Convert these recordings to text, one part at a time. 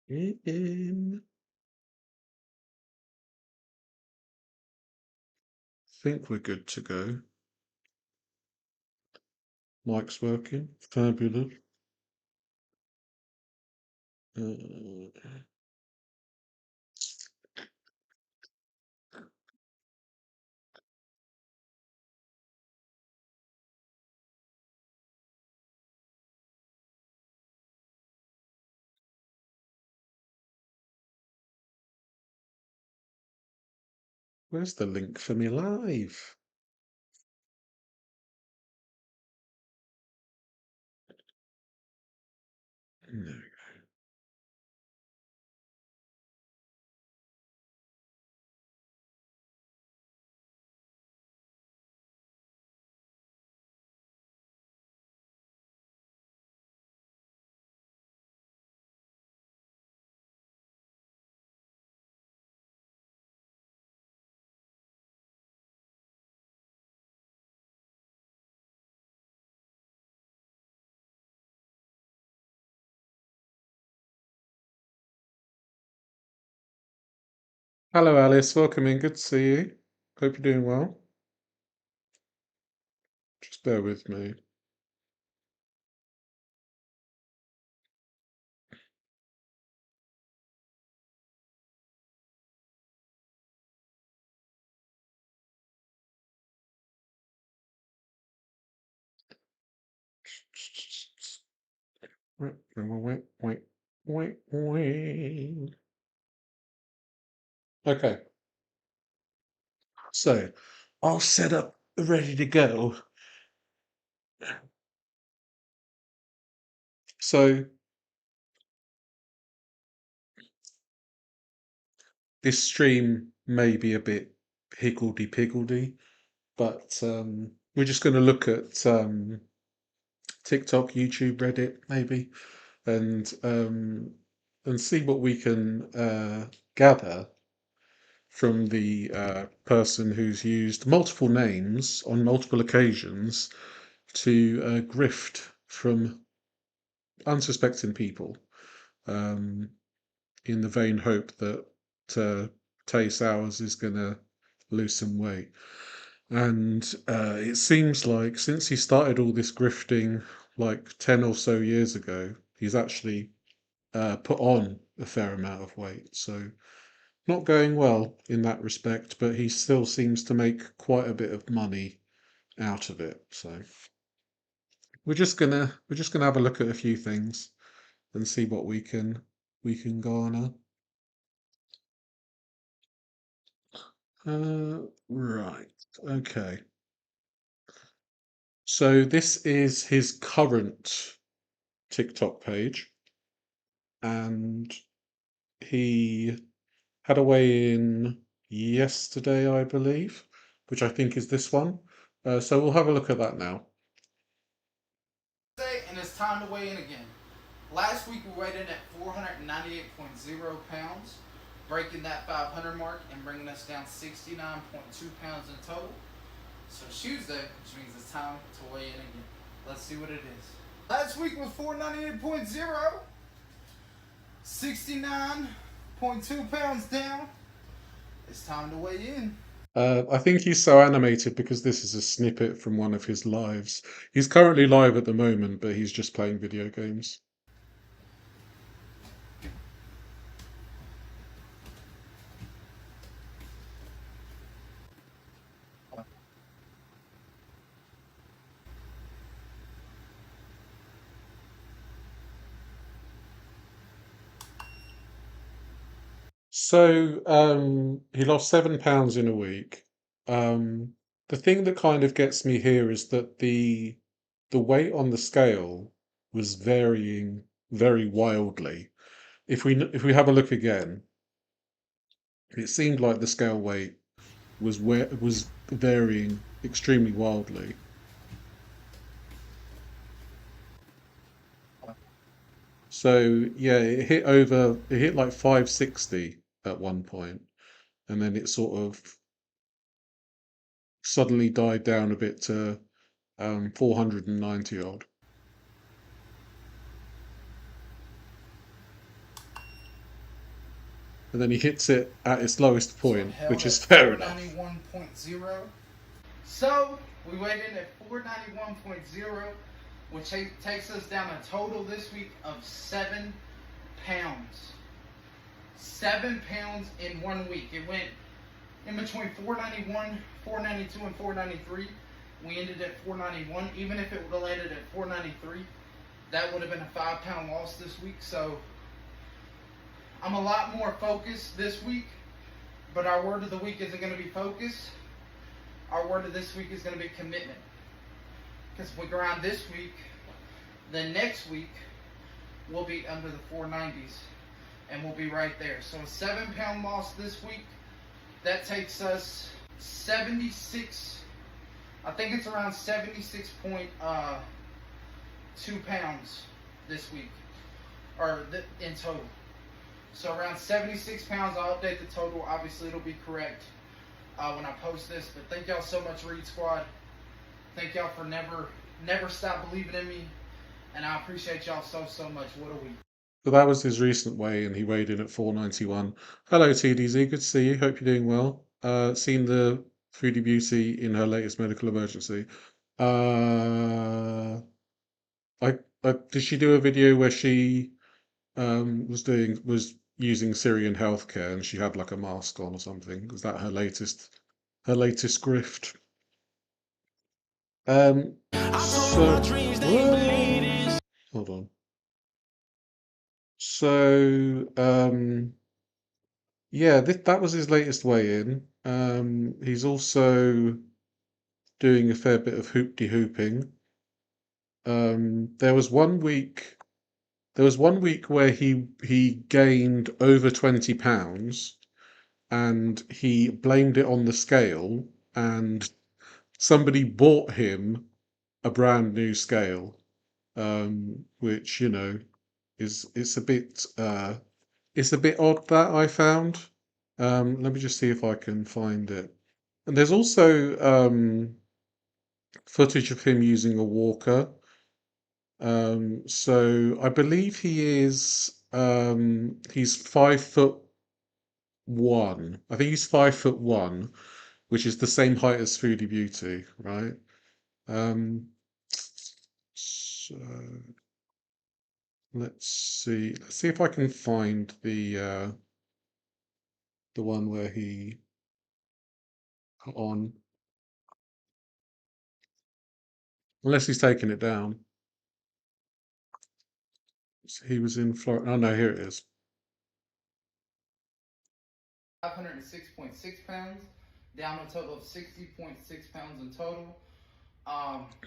in. Think we're good to go. Mic's working. Fabulous. Where's the link for me live? There we go. Hello, Alice. Welcome in. Good to see you. Hope you're doing well. Just bear with me. Okay, so all set up, ready to go. So this stream may be a bit higgledy-piggledy, but we're just going to look at TikTok, YouTube, Reddit, maybe, and see what we can gather from the person who's used multiple names on multiple occasions to grift from unsuspecting people, in the vain hope that Tay Sowers is going to lose some weight. And it seems like since he started all this grifting like 10 or so years ago, he's actually put on a fair amount of weight. So not going well in that respect, but he still seems to make quite a bit of money out of it. So we're just gonna have a look at a few things and see what we can garner. Right. Okay. So this is his current TikTok page, and he had a weigh-in yesterday, I believe, which I think is this one. So we'll have a look at that now. And it's time to weigh in again. Last week we weighed in at 498.0 pounds, breaking that 500 mark and bringing us down 69.2 pounds in total. So Tuesday, which means it's time to weigh in again. Let's see what it is. Last week was 498.0, 69.2 pounds down. It's time to weigh in. I think he's so animated because this is a snippet from one of his lives. He's currently live at the moment, but he's just playing video games. So he lost 7 pounds in a week. The thing that kind of gets me here is that the weight on the scale was varying very wildly. If we have a look again, it seemed like the scale weight was varying extremely wildly. So yeah, it hit like 560 at one point, and then it sort of suddenly died down a bit to 490 odd. and then he hits it at its lowest So it point, which held is at fair enough. 491.0. So we weighed in at 491.0, which takes us down a total this week of 7 pounds. 7 pounds in 1 week. It went in between 491, 492, and 493. We ended at 491. Even if it would have landed at 493, that would have been a 5 pound loss this week. So I'm a lot more focused this week, but our word of the week isn't going to be focus. Our word of this week is going to be commitment. Because if we grind this week, then next week we'll be under the 490s and we'll be right there. So a 7 pound loss this week, that takes us 76, I think it's around 76.2 pounds this week, or in total. So around 76 pounds. I'll update the total. Obviously, it'll be correct when I post this. But thank y'all so much, Reed Squad. Thank y'all for never stop believing in me. And I appreciate y'all so much. What a week. So that was his recent weigh, and he weighed in at 491. Hello, TDZ. Good to see you. Hope you're doing well. Seen the Foodie Beauty in her latest medical emergency. Did she do a video where she was using Syrian healthcare and she had like a mask on or something? Was that her latest grift? So hold on. So yeah, that was his latest weigh-in. He's also doing a fair bit of hoop-de-hooping. There was one week where he gained over 20 pounds and he blamed it on the scale, and somebody bought him a brand new scale, which it's a bit odd, that I found. Let me just see if I can find it. And there's also footage of him using a walker. So I believe he's 5'1". I think he's 5'1", which is the same height as Foodie Beauty, right? So let's see. Let's see if I can find the one where he put on, unless he's taken it down. So he was in Florida. Oh no, here it is. 506.6 pounds, down a total of 60.6 pounds in total.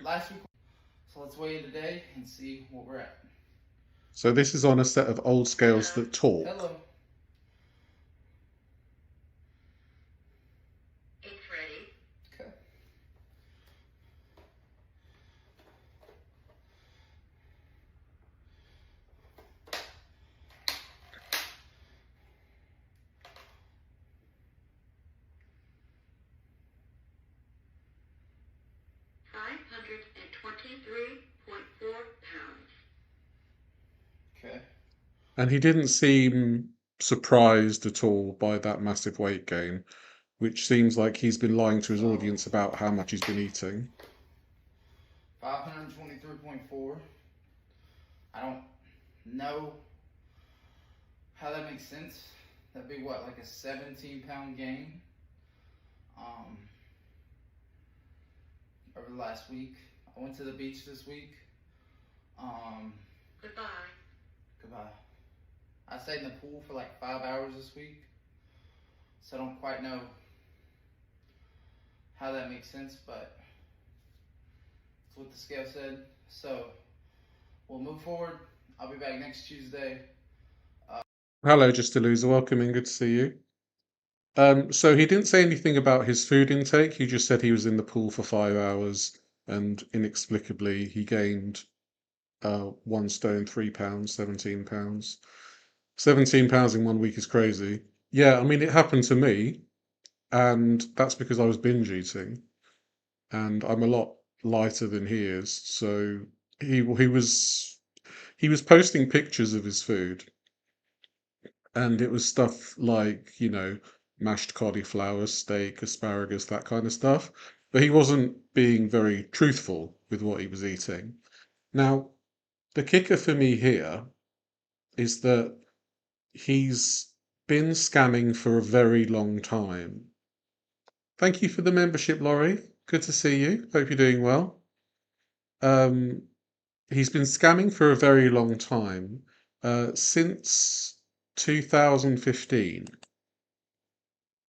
Last week, so let's weigh in today and see what we're at. So this is on a set of old scales that talk. Hello. It's ready. Okay. £523.4. Okay. And he didn't seem surprised at all by that massive weight gain, which seems like he's been lying to his audience about how much he's been eating. 523.4. I don't know how that makes sense. That'd be what, like a 17-pound gain over the last week. I went to the beach this week. Goodbye. I stayed in the pool for like 5 hours this week, so I don't quite know how that makes sense, but that's what the scale said. So we'll move forward. I'll be back next Tuesday. Hello, Just a Loser. Welcome in. Good to see you. So he didn't say anything about his food intake. He just said he was in the pool for 5 hours and inexplicably he gained 1 stone, 3 pounds, 17 pounds. 17 pounds in 1 week is crazy. Yeah, I mean, it happened to me, and that's because I was binge eating, and I'm a lot lighter than he is. So he was posting pictures of his food, and it was stuff like, mashed cauliflower, steak, asparagus, that kind of stuff. But he wasn't being very truthful with what he was eating. Now, the kicker for me here is that he's been scamming for a very long time. Thank you for the membership, Laurie. Good to see you. Hope you're doing well. Um, he's been scamming for a very long time, since 2015,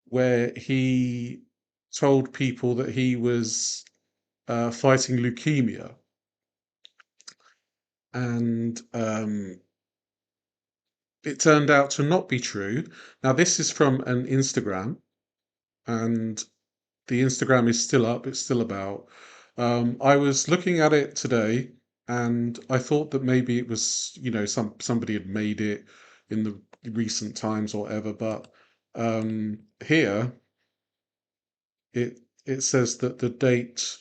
where he told people that he was fighting leukemia. And it turned out to not be true. Now, this is from an Instagram, and the Instagram is still up, it's still about. I was looking at it today, and I thought that maybe it was, somebody had made it in the recent times or whatever, but here it says that the date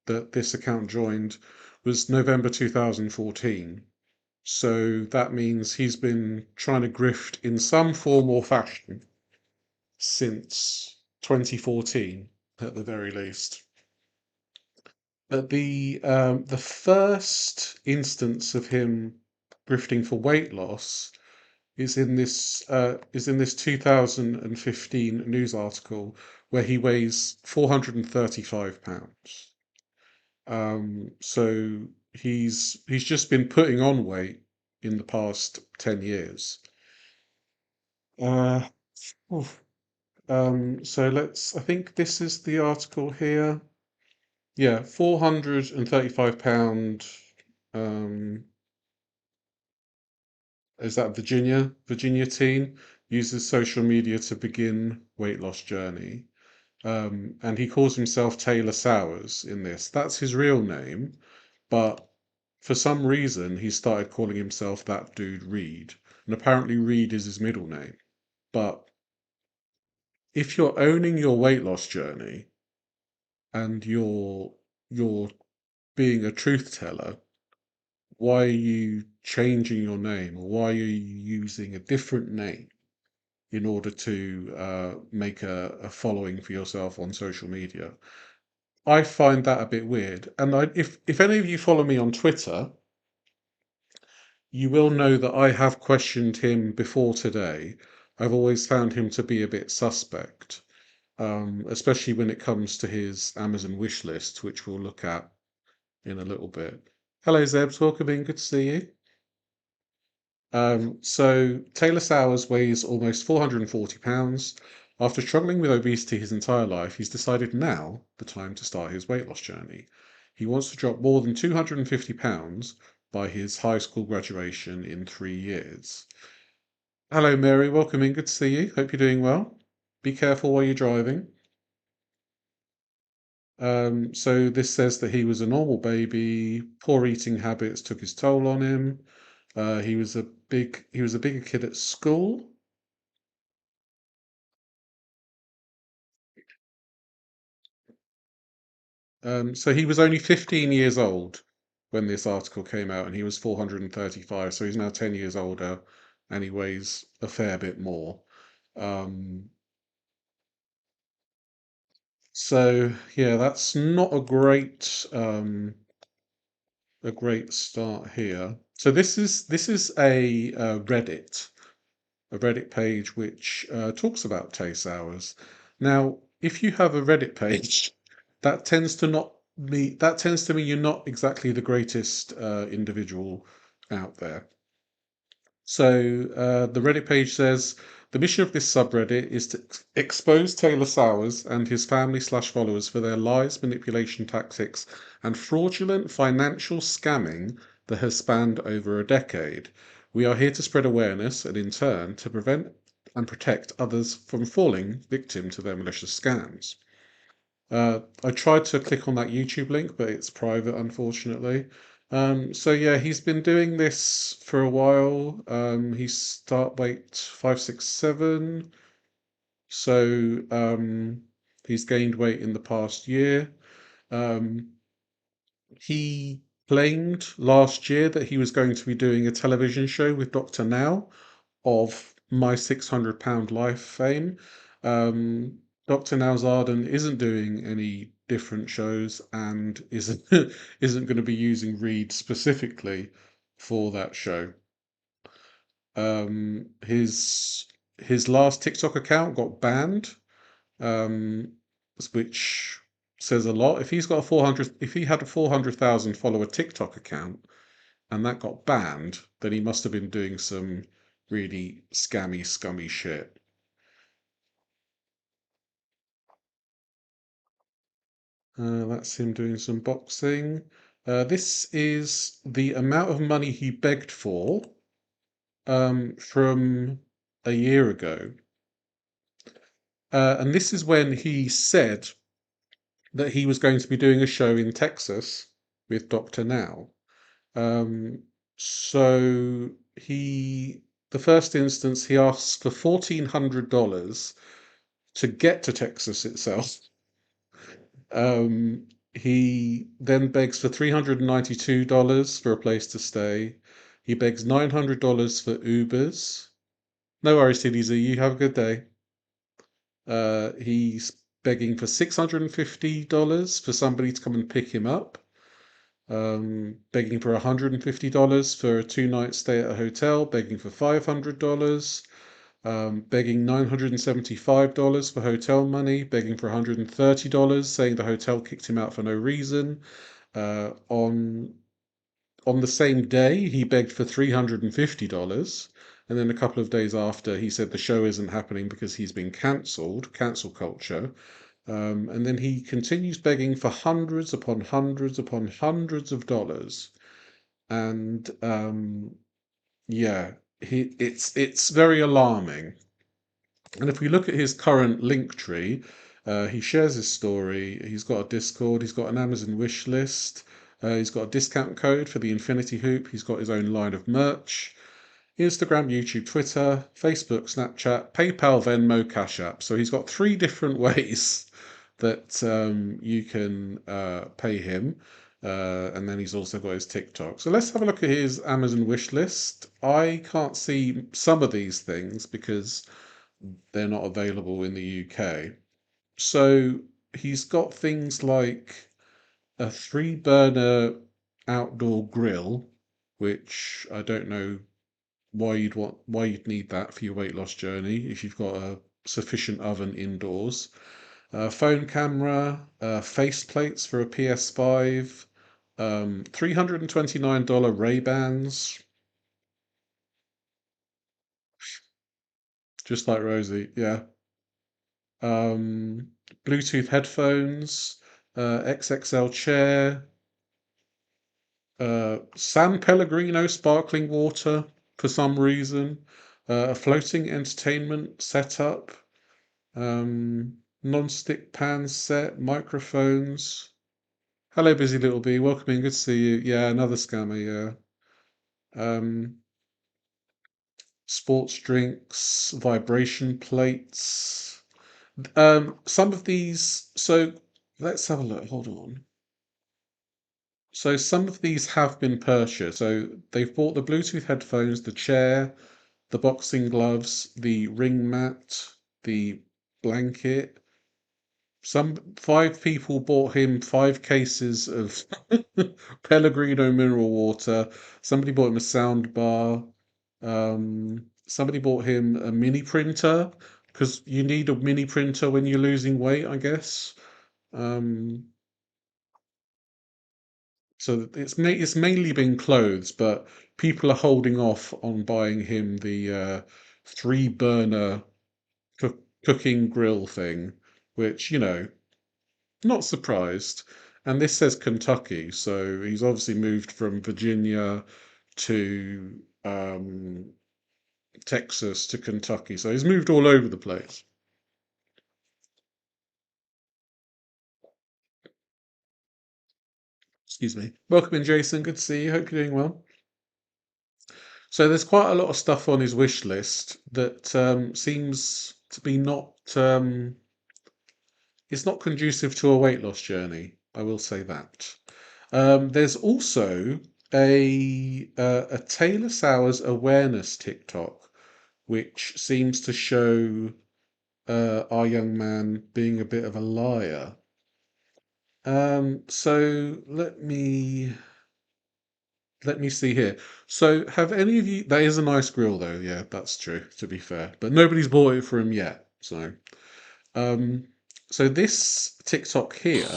that this account joined was November 2014. So that means he's been trying to grift in some form or fashion since 2014 at the very least. But the first instance of him grifting for weight loss is in this 2015 news article where he weighs 435 pounds. So he's just been putting on weight in the past 10 years. Uh, oof. So I think this is the article here. Yeah, 435 pound. Um, is that Virginia? Virginia teen uses social media to begin weight loss journey. And he calls himself Taylor Sowers in this. That's his real name, but for some reason he started calling himself Thatdudereed, and apparently Reed is his middle name. But if you're owning your weight loss journey and you're being a truth teller, why are you changing your name, or why are you using a different name in order to make a following for yourself on social media? I find that a bit weird. And if any of you follow me on Twitter, you will know that I have questioned him before today. I've always found him to be a bit suspect, especially when it comes to his Amazon wish list, which we'll look at in a little bit. Hello, Zebs. Welcome in. Good to see you. So Taylor Sowers weighs almost 440 pounds. After struggling with obesity his entire life, he's decided now the time to start his weight loss journey. He wants to drop more than 250 pounds by his high school graduation in 3 years. Hello, Mary. Welcome in. Good to see you. Hope you're doing well. Be careful while you're driving. So this says that he was a normal baby. Poor eating habits took his toll on him. He was a bigger kid at school. So he was only 15 years old when this article came out, and he was 435. So he's now 10 years older, and he weighs a fair bit more. Um, so yeah, that's not a great start here. So this is a Reddit page which talks about Tay Sowers. Now, if you have a Reddit page, that tends to mean you're not exactly the greatest individual out there. So the Reddit page says the mission of this subreddit is to expose Taylor Sowers and his family/followers for their lies, manipulation tactics, and fraudulent financial scamming that has spanned over a decade. We are here to spread awareness and, in turn, to prevent and protect others from falling victim to their malicious scams. I tried to click on that YouTube link, but it's private, unfortunately. So yeah, he's been doing this for a while. He's start weight 567. So he's gained weight in the past year. Um, he claimed last year that he was going to be doing a television show with Dr. Now of My £600 Life fame. Dr. Nowzaradan isn't doing any different shows and isn't isn't going to be using Reed specifically for that show. His last TikTok account got banned, um, which says a lot. If he had a 400,000 follower TikTok account and that got banned, then he must have been doing some really scammy, scummy shit. That's him doing some boxing. This is the amount of money he begged for from a year ago. And this is when he said that he was going to be doing a show in Texas with Dr. Now. Um, so the first instance, he asks for $1,400 to get to Texas itself. He then begs for $392 for a place to stay. He begs $900 for Ubers. No worries, TDZ. You have a good day. He's begging for $650 for somebody to come and pick him up. Begging for $150 for a 2-night stay at a hotel. Begging for $500. Begging $975 for hotel money, begging for $130, saying the hotel kicked him out for no reason. On the same day, he begged for $350, and then a couple of days after, he said the show isn't happening because he's been cancelled, cancel culture. And then he continues begging for hundreds upon hundreds upon hundreds of dollars. And yeah, it's very alarming. And if we look at his current link tree, he shares his story. He's got a Discord. He's got an Amazon wish list. He's got a discount code for the Infinity Hoop. He's got his own line of merch. Instagram, YouTube, Twitter, Facebook, Snapchat, PayPal, Venmo, Cash App. So he's got 3 different ways that you can pay him. And then he's also got his TikTok. So let's have a look at his Amazon wish list. I can't see some of these things because they're not available in the UK. So he's got things like a 3-burner outdoor grill, which I don't know why you'd need that for your weight loss journey if you've got a sufficient oven indoors. Phone camera, face plates for a PS5, $329 Ray-Bans, just like Rosie, yeah. um, Bluetooth headphones, XXL chair, San Pellegrino sparkling water for some reason, a floating entertainment setup, non-stick pan set, microphones. Hello, busy little bee. Welcome in. Good to see you. Yeah, another scammer. Yeah. Sports drinks, vibration plates. Some of these. So let's have a look. Hold on. So some of these have been purchased. So they've bought the Bluetooth headphones, the chair, the boxing gloves, the ring mat, the blanket. Some 5 people bought him 5 cases of Pellegrino mineral water. Somebody bought him a sound bar. Somebody bought him a mini printer because you need a mini printer when you're losing weight, I guess. Um, So it's mainly been clothes, but people are holding off on buying him the 3-burner cooking grill thing, which, not surprised. And this says Kentucky, so he's obviously moved from Virginia to Texas to Kentucky. So he's moved all over the place. Excuse me. Welcome in, Jason. Good to see you. Hope you're doing well. So there's quite a lot of stuff on his wish list that seems to be not it's not conducive to a weight loss journey. I will say that. There's also a Taylor Sowers awareness TikTok, which seems to show our young man being a bit of a liar. So let me see here. So have any of you? That is a nice grill, though. Yeah, that's true. To be fair, but nobody's bought it for him yet. Um, so this TikTok here.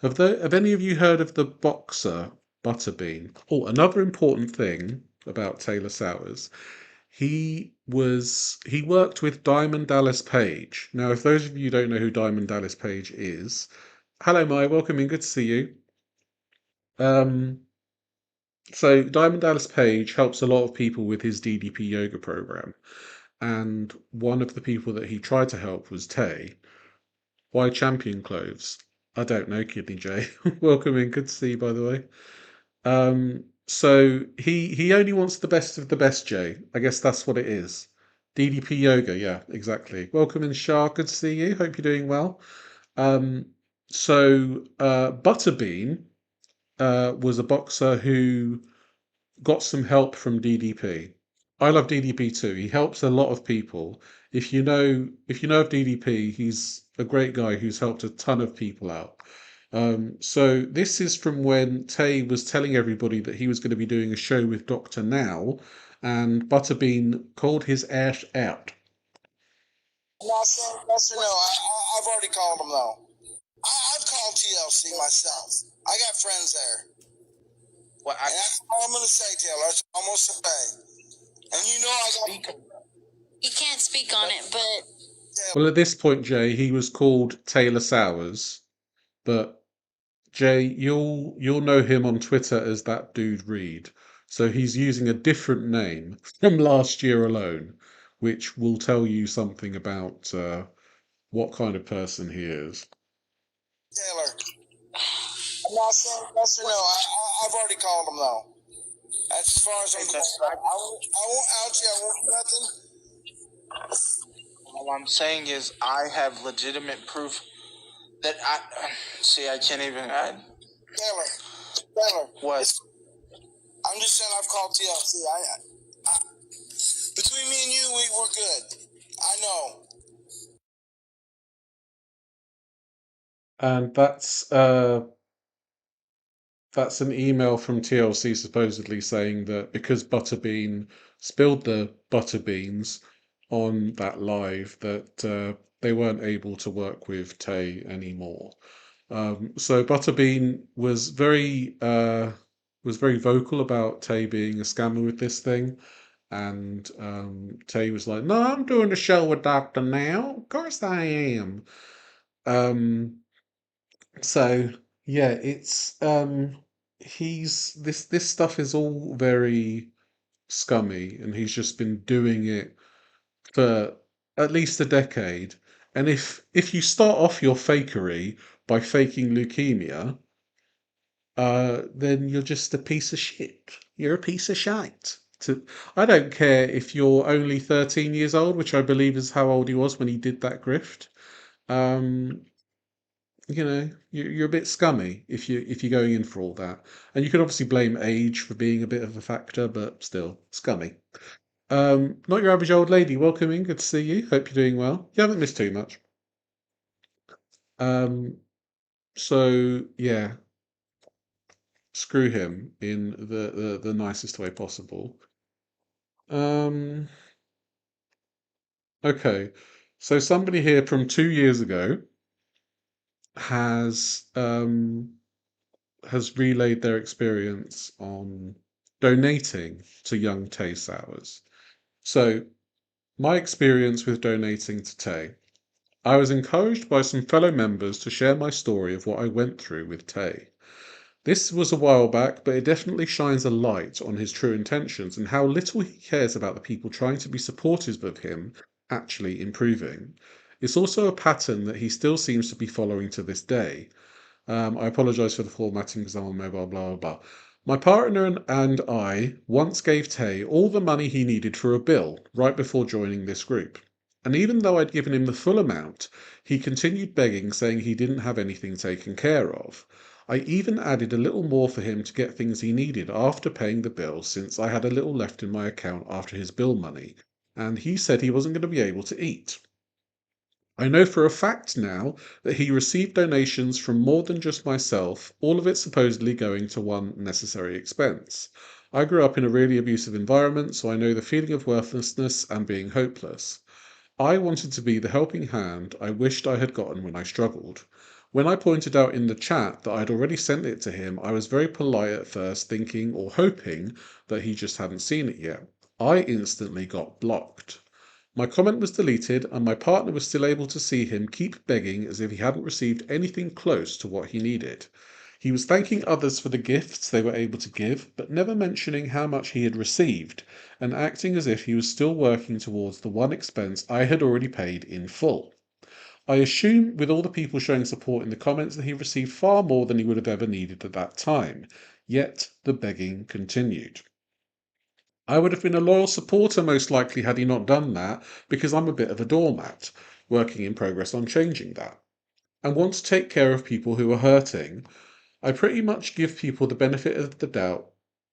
Have any of you heard of the boxer Butterbean? Oh, another important thing about Taylor Sowers. He worked with Diamond Dallas Page. Now, if those of you don't know who Diamond Dallas Page is, hello, Maya, welcome in. Good to see you. Um, so Diamond Dallas Page helps a lot of people with his DDP yoga program, and one of the people that he tried to help was Tay. Why champion clothes? I don't know, Kidney J. Welcome in. Good to see you, by the way. So he only wants the best of the best, Jay. I guess that's what it is. DDP Yoga, yeah, exactly. Welcome in, Shah. Good to see you. Hope you're doing well. Um, Butterbean was a boxer who got some help from DDP. I love DDP too. He helps a lot of people. If you know of DDP, he's a great guy who's helped a ton of people out. So this is from when Tay was telling everybody that he was going to be doing a show with Dr. Now, and Butterbean called his ass out. Yes or no? I've already called them though. I've called TLC myself. I got friends there. And that's all I'm going to say, Taylor. That's all I'm going to say. And you know I got. He can't speak on it, but Well, at this point, Jay, he was called Taylor Sowers, but Jay, you'll know him on Twitter as Thatdudereed. So he's using a different name from last year alone, which will tell you something about what kind of person he is. Taylor. Yes or no? I've already called them though. That's as far as I'm concerned. I won't out you. I won't do nothing. All I'm saying is I have legitimate proof that I can't even. Taylor. What? I'm just saying I've called TLC. Between me and you, we're good. I know. And that's an email from TLC supposedly saying that because Butterbean spilled the butter beans on that live, that they weren't able to work with Tay anymore. So Butterbean was very vocal about Tay being a scammer with this thing, and Tay was like, "No, I'm doing a show with Doctor Now. Of course I am." So yeah, it's he's this stuff is all very scummy, and he's just been doing it for at least a decade. And if you start off your fakery by faking leukemia, then you're just a piece of shit. You're a piece of shite. I don't care if you're only 13 years old, which I believe is how old he was when he did that grift. Um, you're a bit scummy if you're going in for all that. And you could obviously blame age for being a bit of a factor, but still scummy. Not your average old lady. Welcome in. Good to see you. Hope you're doing well. You haven't missed too much. So yeah, screw him in the nicest way possible. Okay, so somebody here from 2 years ago has relayed their experience on donating to young Tay Sowers. So, my experience with donating to Tay. I was encouraged by some fellow members to share my story of what I went through with Tay. This was a while back, but it definitely shines a light on his true intentions and how little he cares about the people trying to be supportive of him actually improving. It's also a pattern that he still seems to be following to this day. I apologise for the formatting because I'm on mobile, blah, blah, blah. My partner and I once gave Tay all the money he needed for a bill right before joining this group. And even though I'd given him the full amount, he continued begging, saying he didn't have anything taken care of. I even added a little more for him to get things he needed after paying the bill, since I had a little left in my account after his bill money, and he said he wasn't going to be able to eat. I know for a fact now that he received donations from more than just myself, all of it supposedly going to one necessary expense. I grew up in a really abusive environment, so I know the feeling of worthlessness and being hopeless. I wanted to be the helping hand I wished I had gotten when I struggled. When I pointed out in the chat that I'd already sent it to him, I was very polite at first, thinking or hoping that he just hadn't seen it yet. I instantly got blocked. My comment was deleted, and my partner was still able to see him keep begging as if he hadn't received anything close to what he needed. He was thanking others for the gifts they were able to give, but never mentioning how much he had received, and acting as if he was still working towards the one expense I had already paid in full. I assume with all the people showing support in the comments that he received far more than he would have ever needed at that time, yet the begging continued. I would have been a loyal supporter most likely had he not done that, because I'm a bit of a doormat, working in progress on changing that, and want to take care of people who are hurting. I pretty much give people the benefit of the doubt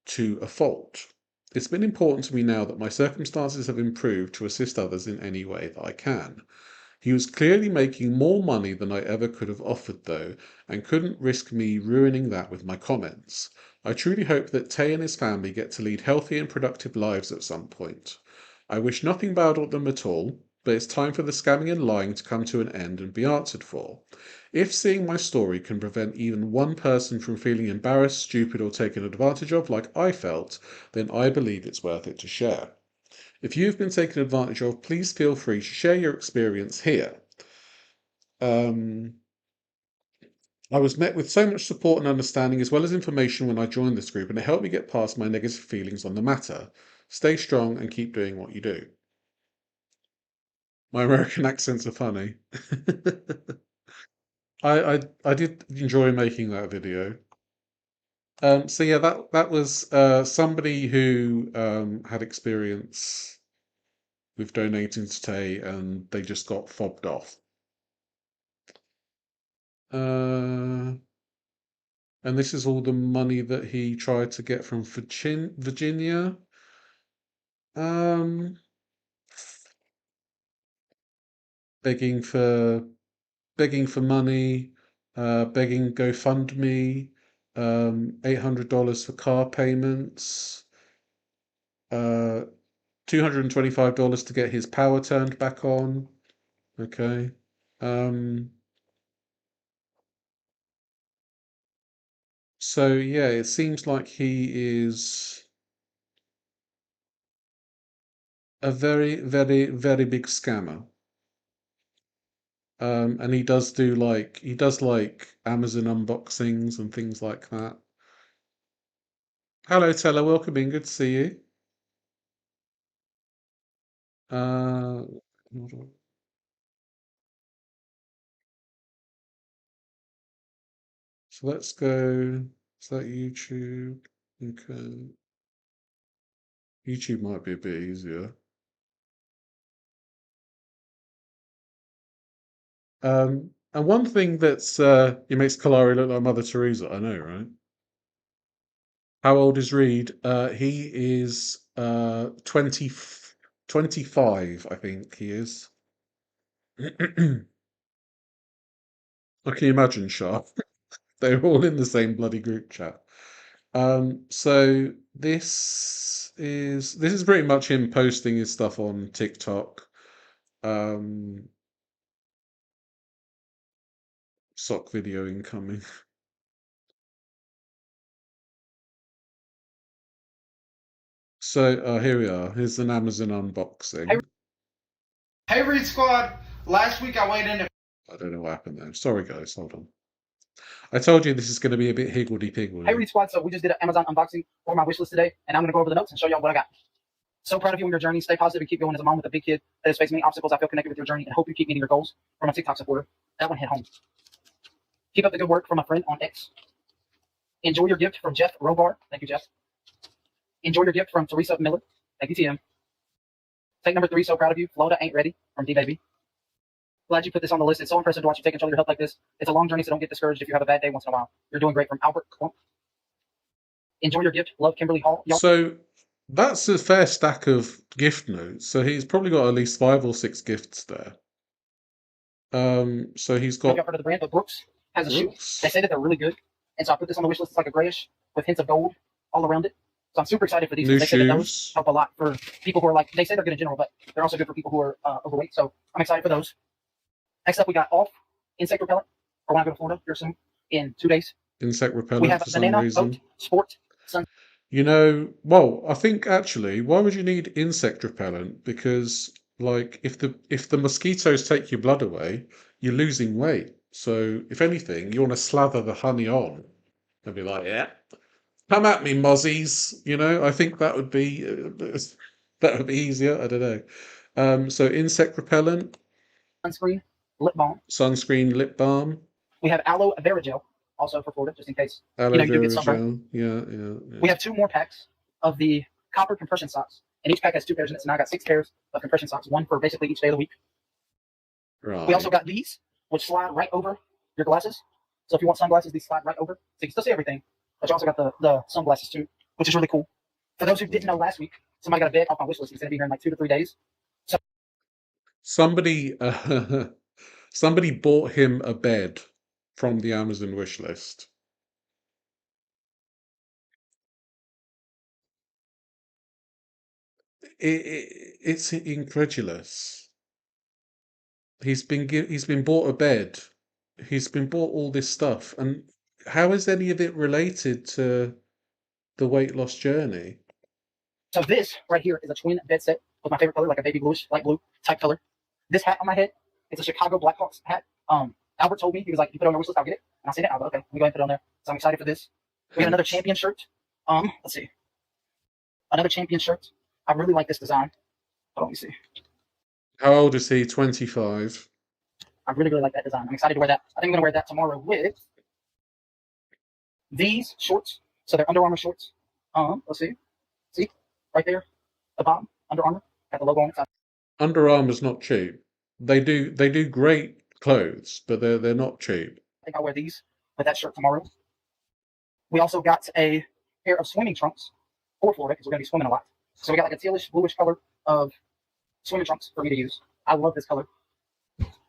to a fault. It's been important to me now that my circumstances have improved to assist others in any way that I can. He was clearly making more money than I ever could have offered, though, and couldn't risk me ruining that with my comments. I truly hope that Tay and his family get to lead healthy and productive lives at some point. I wish nothing bad on them at all, but it's time for the scamming and lying to come to an end and be answered for. If seeing my story can prevent even one person from feeling embarrassed, stupid, or taken advantage of like I felt, then I believe it's worth it to share. If you've been taken advantage of, please feel free to share your experience here. I was met with so much support and understanding as well as information when I joined this group, and it helped me get past my negative feelings on the matter. Stay strong and keep doing what you do. My American accents are funny. I did enjoy making that video. So yeah, that was somebody who had experience with donating to Tay, and they just got fobbed off. And this is all the money that he tried to get from Virginia. Begging for money, begging GoFundMe, $800 for car payments, $225 to get his power turned back on. Okay. So yeah, it seems like he is a very, very, very big scammer. And he does like Amazon unboxings and things like that. Hello, Teller. Welcome in. Good to see you. Hold on. So let's go. Is that YouTube? Okay. YouTube might be a bit easier. And one thing that's it makes Kalari look like Mother Teresa. I know, right? How old is Reed? He is 25, I think he is. I can imagine, Sharp. They're all in the same bloody group chat. So this is pretty much him posting his stuff on TikTok. Sock video incoming. So here we are. Here's an Amazon unboxing. Hey, Reed Squad. Last week I weighed in at I don't know what happened there. Sorry, guys. Hold on. I told you this is going to be a bit higgledy-piggledy. Hey, Reed Squad. So we just did an Amazon unboxing for my wish list today, and I'm going to go over the notes and show y'all what I got. So proud of you on your journey. Stay positive and keep going. As a mom with a big kid that has faced many obstacles, I feel connected with your journey and hope you keep meeting your goals. From a TikTok supporter. That one hit home. Keep up the good work from a friend on X. Enjoy your gift from Jeff Robar. Thank you, Jeff. Enjoy your gift from Teresa Miller. Thank you, TM. Take number 3. So proud of you. Florida ain't ready from D-Baby. Glad you put this on the list. It's so impressive to watch you take control of your health like this. It's a long journey, so don't get discouraged if you have a bad day once in a while. You're doing great from Albert Clump. Enjoy your gift. Love, Kimberly Hall. So That's a fair stack of gift notes. So he's probably got at least 5 or 6 gifts there. So he's I've got heard of the brand, but Brooks has a shoe. Brooks. They say that they're really good, and so I put this on the wish list. It's like a grayish with hints of gold all around it. So I'm super excited for these. New They say that those shoes. help a lot for people who are like, they say they're good in general, but they're also good for people who are overweight. So I'm excited for those. Next up, we got off insect repellent. Or when I go to Florida here soon in 2 days. Insect We repellent have for some banana reason. boat sport sun. You know, well, I think actually, why would you need insect repellent? Because like if the mosquitoes take your blood away, you're losing weight. So if anything, you want to slather the honey on and be like, yeah, come at me, mozzies. You know, I think that would be easier. I don't know. So insect repellent, Sunscreen, lip balm. sunscreen, lip balm, We have aloe vera gel, also for Florida, just in case aloe you do vera get sunburn. gel. Yeah. We have 2 more packs of the copper compression socks, and each pack has 2 pairs in it. So now I got 6 pairs of compression socks, one for basically each day of the week. Right. We also got these, which slide right over your glasses. So if you want sunglasses, these slide right over, so you can still see everything. But you also got the sunglasses too, which is really cool. For those who didn't know, last week somebody got a bed off my wish list. It's gonna be here in like 2 to 3 days. Somebody somebody bought him a bed from the Amazon wish list. It's incredulous. He's been bought a bed. He's been bought all this stuff, and how is any of it related to the weight loss journey? So this right here is a twin bed set with my favorite color, like a baby bluish, light blue type color. This hat on my head, it's a Chicago Blackhawks hat. Albert told me, he was like, "You put it on your wish list, I'll get it." And I said, "Yeah, Albert, okay, we go ahead and put it on there." So I'm excited for this. We got another champion shirt. Let's see, another champion shirt. I really like this design. Oh, let me see. How old is he? 25. I really like that design. I'm excited to wear that. I think I'm gonna wear that tomorrow with these shorts. So they're Under Armour shorts. Let's see, right there, the bottom, Under Armour, got the logo on it. Under Armour's not cheap. They do great clothes, but they're not cheap. I think I'll wear these with that shirt tomorrow. We also got a pair of swimming trunks for Florida because we're going to be swimming a lot. So we got like a tealish, bluish color of swimming trunks for me to use. I love this color.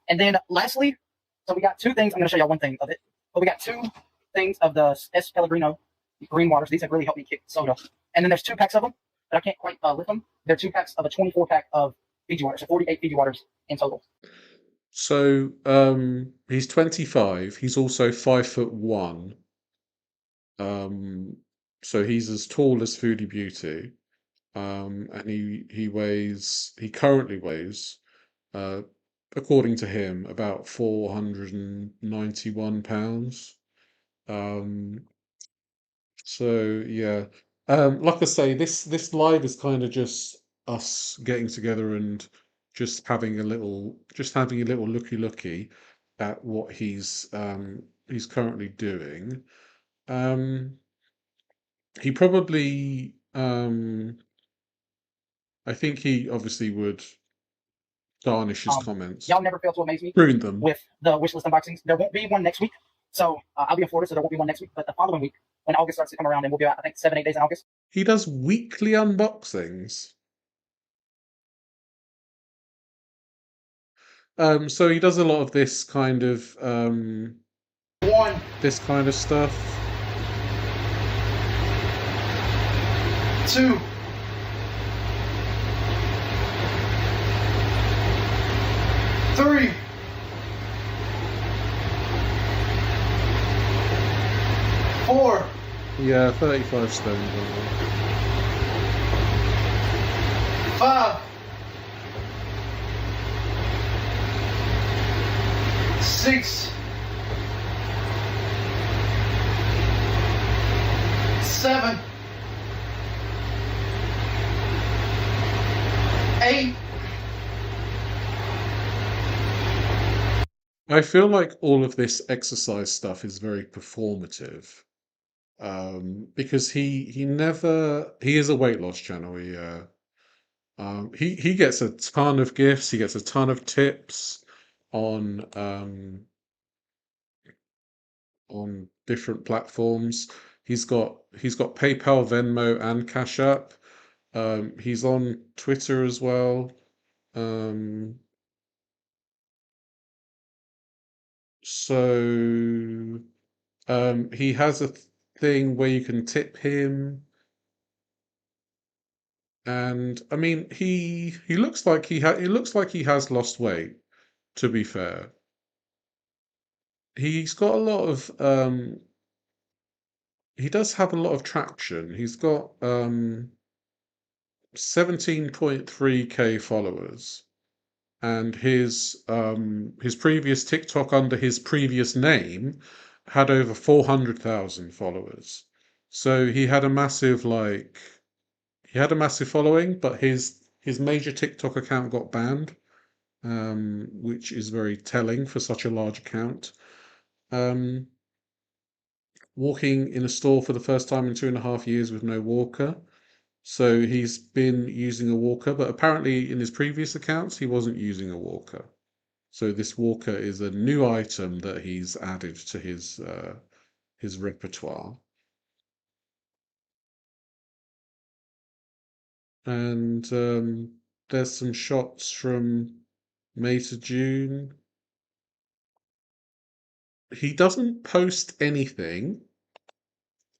And then lastly, so we got 2 things. I'm going to show y'all one thing of it. But we got 2 things of the S. Pellegrino green waters. These have really helped me kick soda. And then there's 2 packs of them, but I can't quite lift them. They're 2 packs of a 24 pack of Fiji waters, so 48 Fiji waters in total. So he's 25. He's also 5'1". So he's as tall as Foodie Beauty. And he currently weighs, according to him, about 491 pounds. So yeah. Like I say, this live is kind of just us getting together and just having a little looky at what he's currently doing. He probably I think he obviously would garnish his comments, Y'all never fail to amaze me ruin them. with the wish list unboxings. There won't be one next week. So I'll be in Florida, so there won't be one next week. But the following week, when August starts to come around, and we'll be out, I think, 7, 8 days in August. He does weekly unboxings. So he does a lot of this kind of stuff. 2. 3. 4. Yeah, 35 stone. by the way. 5. 6. 7. 8. I feel like all of this exercise stuff is very performative. Because he is a weight loss channel. He gets a ton of gifts. He gets a ton of tips on different platforms. He's got PayPal, Venmo, and Cash App. He's on Twitter as well. Um, so he has a thing where you can tip him, and I mean he looks like he has lost weight. To be fair, he's got a lot of he does have a lot of traction. He's got 17.3K followers, and his previous TikTok under his previous name had over 400,000 followers. So he had a massive following, but his major TikTok account got banned, which is very telling for such a large account. Um, Walking in a store for the first time in 2.5 years with no walker. So he's been using a walker, but apparently in his previous accounts he wasn't using a walker. So this walker is a new item that he's added to his repertoire. And there's some shots from May to June. He doesn't post anything.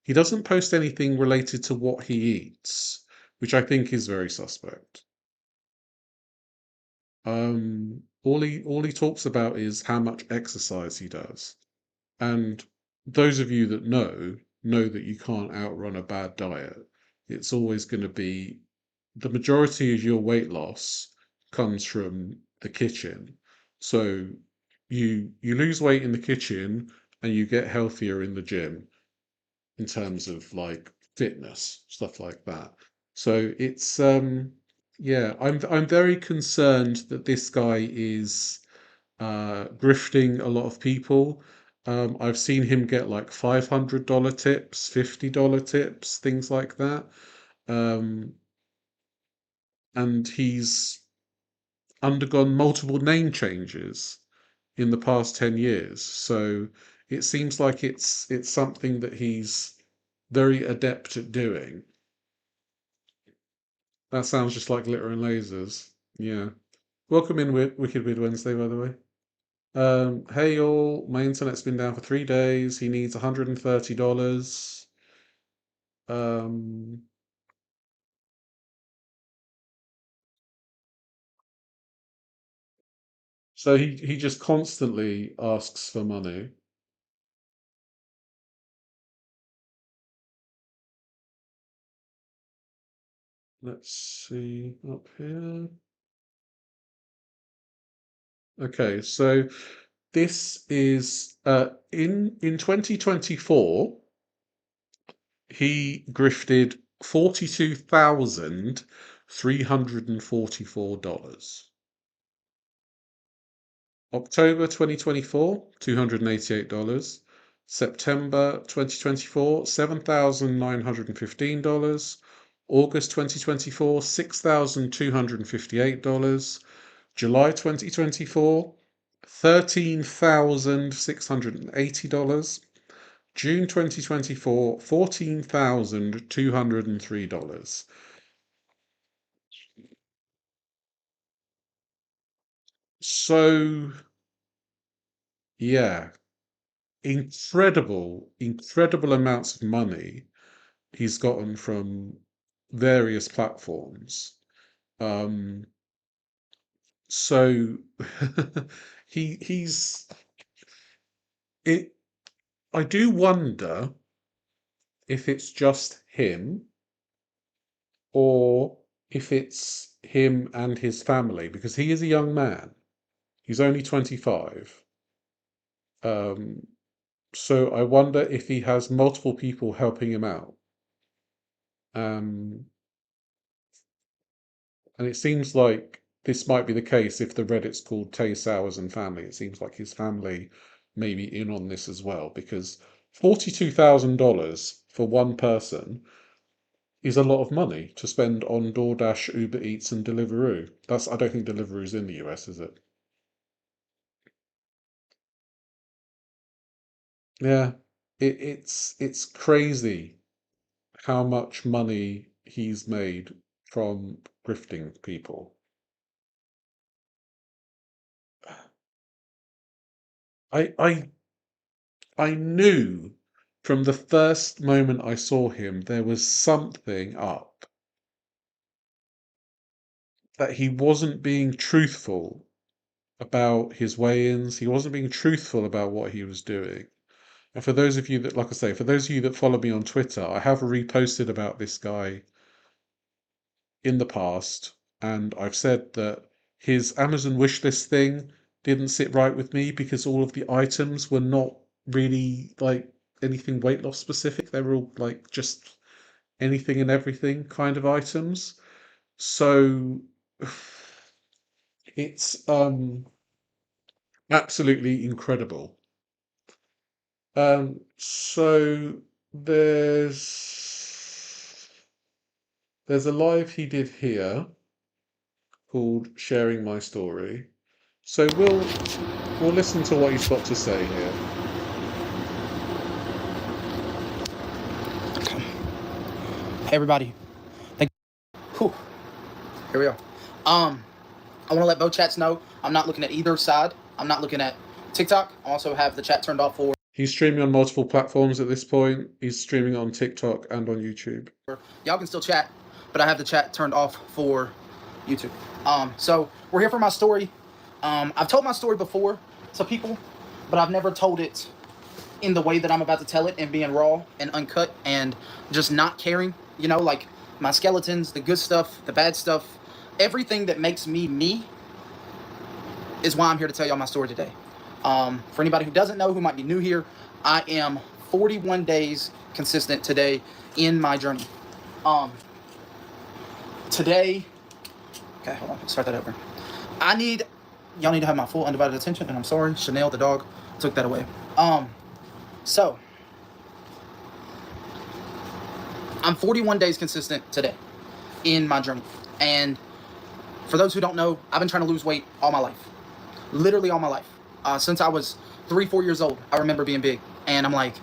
He doesn't post anything related to what he eats, which I think is very suspect. All he talks about is how much exercise he does. And those of you that know that you can't outrun a bad diet. It's always going to be the majority of your weight loss comes from the kitchen. So you lose weight in the kitchen and you get healthier in the gym in terms of like fitness, stuff like that. So it's yeah, I'm very concerned that this guy is grifting a lot of people. I've seen him get like $500 tips, $50 tips, things like that. Um, and he's undergone multiple name changes in the past 10 years. So it seems like it's something that he's very adept at doing. That sounds just like glitter and lasers. Yeah. Welcome in, Wicked Weird Wednesday, by the way. Hey y'all, my internet's been down for 3 days. He needs $130. Um, so he just constantly asks for money. Let's see up here. Okay, so this is in 2024, he grifted $42,344. October 2024, $288. September 2024, $7,915. August 2024, $6,258. July 2024, $13,680. June 2024, $14,203. So, yeah, incredible amounts of money he's gotten from various platforms. Um, so he's it. I do wonder if it's just him or if it's him and his family, because he is a young man. He's only 25. Um, so I wonder if he has multiple people helping him out. Um, and it seems like this might be the case if the Reddit's called Tay Sowers and family. It seems like his family may be in on this as well, because $42,000 for one person is a lot of money to spend on DoorDash, Uber Eats, and Deliveroo. I don't think Deliveroo's in the US, is it? Yeah, it's crazy how much money he's made from grifting people. I knew from the first moment I saw him there was something up, that he wasn't being truthful about his weigh-ins. He wasn't being truthful about what he was doing. And for those of you that, like I say, for those of you that follow me on Twitter, I have reposted about this guy in the past, and I've said that his Amazon wishlist thing didn't sit right with me because all of the items were not really like anything weight loss specific. They were all like just anything and everything kind of items. So it's absolutely incredible. So there's a live he did here called Sharing My Story. So we'll listen to what he's got to say here. Hey everybody, thank you. Here we are. I want to let both chats know I'm not looking at either side. I'm not looking at TikTok. I also have the chat turned off for. He's streaming on multiple platforms at this point. He's streaming on TikTok and on YouTube. Y'all can still chat, but I have the chat turned off for YouTube. So we're here for my story. I've told my story before to people, but I've never told it in the way that I'm about to tell it, and being raw and uncut and just not caring, you know, like my skeletons, the good stuff, the bad stuff, everything that makes me me is why I'm here to tell y'all my story today. For anybody who doesn't know, who might be new here, I am 41 days consistent today in my journey. Today, okay, hold on, start that over. Y'all need to have my full undivided attention, and I'm sorry, Chanel the dog took that away. So I'm 41 days consistent today in my journey. And for those who don't know, I've been trying to lose weight all my life. Literally all my life. Since I was 3-4 years old, I remember being big. And I'm like,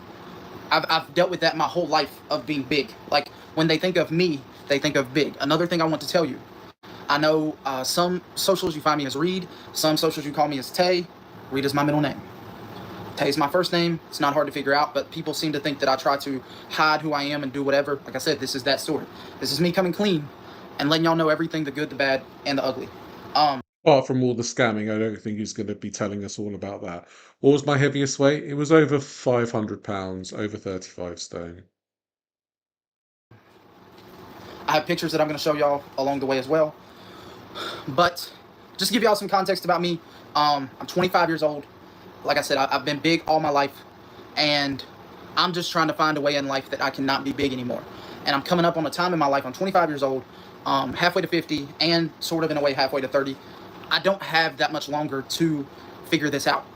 I've dealt with that my whole life of being big. Like, when they think of me, they think of big. Another thing I want to tell you, I know some socials you find me as Reed, some socials you call me as Tay. Reed is my middle name. Tay is my first name. It's not hard to figure out, but people seem to think that I try to hide who I am and do whatever. Like I said, this is that story. This is me coming clean and letting y'all know everything, the good, the bad, and the ugly. Apart from all the scamming, I don't think he's going to be telling us all about that. What was my heaviest weight? It was over 500 pounds, over 35 stone. I have pictures that I'm going to show y'all along the way as well. But just to give y'all some context about me, I'm 25 years old. Like I said, I've been big all my life, and I'm just trying to find a way in life that I cannot be big anymore. And I'm coming up on a time in my life. I'm 25 years old, halfway to 50, and sort of in a way halfway to 30. I don't have that much longer to figure this out.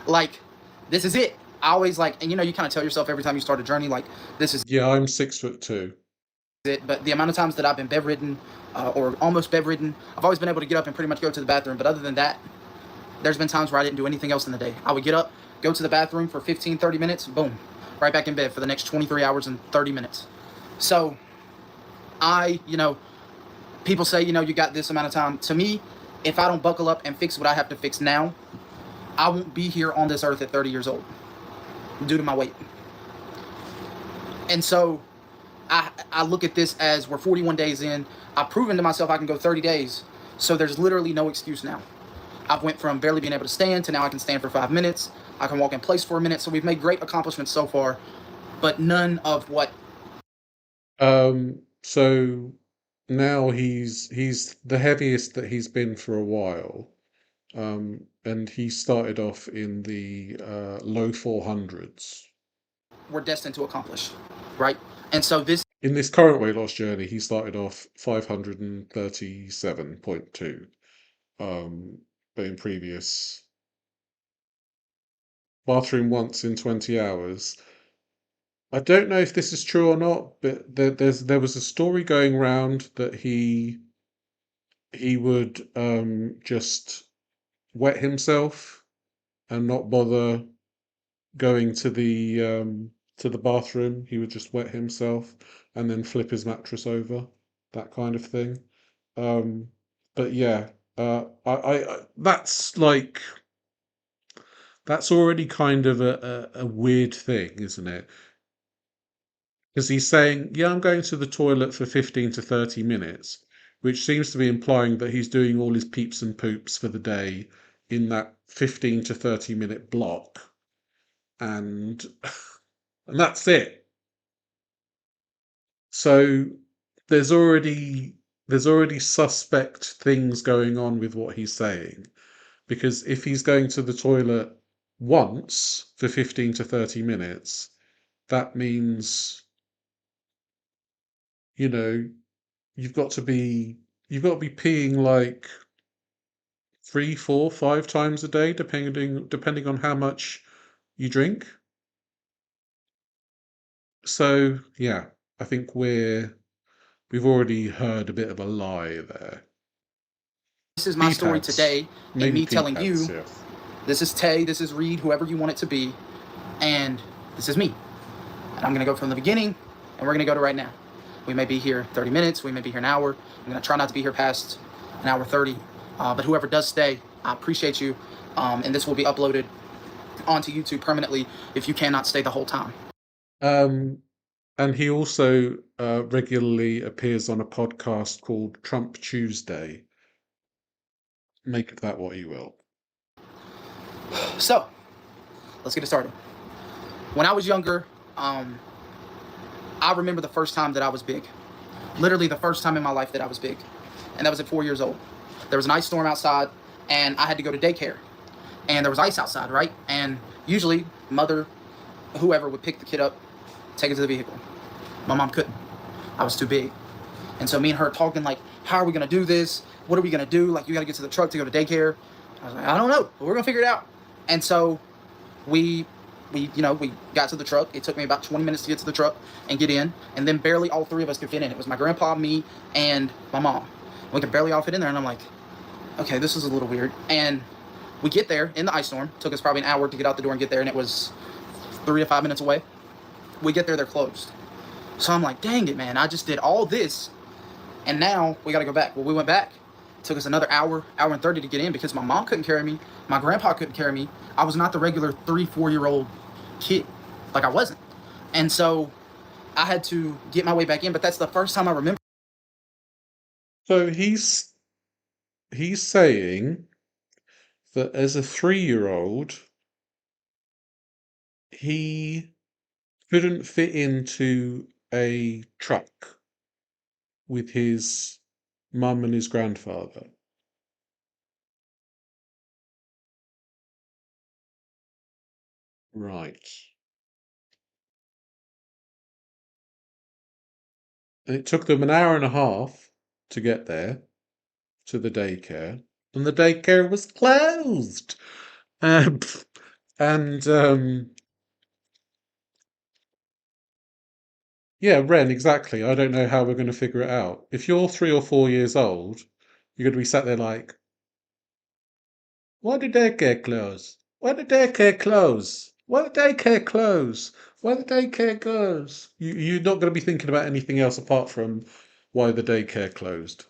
Like, this is it. I always like, and you know, you kind of tell yourself every time you start a journey, like, this is Yeah, I'm 6'2". it. But the amount of times that I've been bedridden or almost bedridden, I've always been able to get up and pretty much go to the bathroom. But other than that, there's been times where I didn't do anything else in the day. I would get up, go to the bathroom for 15, 30 minutes, boom, right back in bed for the next 23 hours and 30 minutes. So you know, people say, you know, you got this amount of time. To me, if I don't buckle up and fix what I have to fix now, I won't be here on this earth at 30 years old due to my weight. And so I look at this as we're 41 days in. I've proven to myself I can go 30 days. So there's literally no excuse now. I've went from barely being able to stand to now I can stand for 5 minutes. I can walk in place for a minute. So we've made great accomplishments so far, but none of what. So now he's the heaviest that he's been for a while. And he started off in the low 400s. We're destined to accomplish, right? And so in this current weight loss journey, he started off 537.2. But in previous, bathroom once in 20 hours. I don't know if this is true or not, but there was a story going around that he would just wet himself and not bother going to the bathroom. He would just wet himself and then flip his mattress over. that kind of thing. But yeah, I that's like that's already kind of a weird thing, isn't it? Because he's saying, yeah, I'm going to the toilet for 15 to 30 minutes, which seems to be implying that he's doing all his peeps and poops for the day in that 15 to 30-minute block. And and that's it. So there's already suspect things going on with what he's saying. Because if he's going to the toilet once for 15 to 30 minutes, that means, you know, you've got to be peeing like 3, 4, 5 times a day, depending on how much you drink. So yeah, I think we've already heard a bit of a lie there. This is my story P-pads. today, and Maybe me telling P-pads, you, yes. this is Tay, this is Reed, whoever you want it to be, and this is me. And I'm gonna go from the beginning, and we're gonna go to right now. We may be here 30 minutes, we may be here an hour. I'm gonna try not to be here past an hour 30, but whoever does stay, I appreciate you, and this will be uploaded onto YouTube permanently if you cannot stay the whole time. And he also regularly appears on a podcast called Trump Tuesday. Make of that what you will. So, let's get it started. When I was younger, I remember the first time that I was big. Literally the first time in my life that I was big. And that was at 4 years old. There was an ice storm outside, and I had to go to daycare. And there was ice outside, right? And usually, mother, whoever, would pick the kid up, take it to the vehicle. My mom couldn't. I was too big. And so me and her talking like, how are we going to do this? What are we going to do? Like, you got to get to the truck to go to daycare. I was like, I don't know, but we're going to figure it out. And so we got to the truck. It took me about 20 minutes to get to the truck and get in. And then barely all three of us could fit in. It was my grandpa, me, and my mom. We could barely all fit in there. And I'm like, okay, this is a little weird. And we get there in the ice storm. It took us probably an hour to get out the door and get there. And it was 3 to 5 minutes away. We get there, they're closed. So I'm like, dang it, man. I just did all this. And now we got to go back. Well, we went back. It took us another hour and 30 to get in because my mom couldn't carry me. My grandpa couldn't carry me. I was not the regular 3-4-year-old kid. Like, I wasn't. And so I had to get my way back in. But that's the first time I remember. So he's saying that as a 3-year-old, he couldn't fit into a truck with his mum and his grandfather. Right. And it took them an hour and a half to get there to the daycare, and the daycare was closed. Um, and yeah, Ren, exactly. I don't know how we're going to figure it out. If you're 3 or 4 years old, you're going to be sat there like, why did daycare close? Why did daycare close? Why did daycare close? Why the daycare close? You're not going to be thinking about anything else apart from why the daycare closed.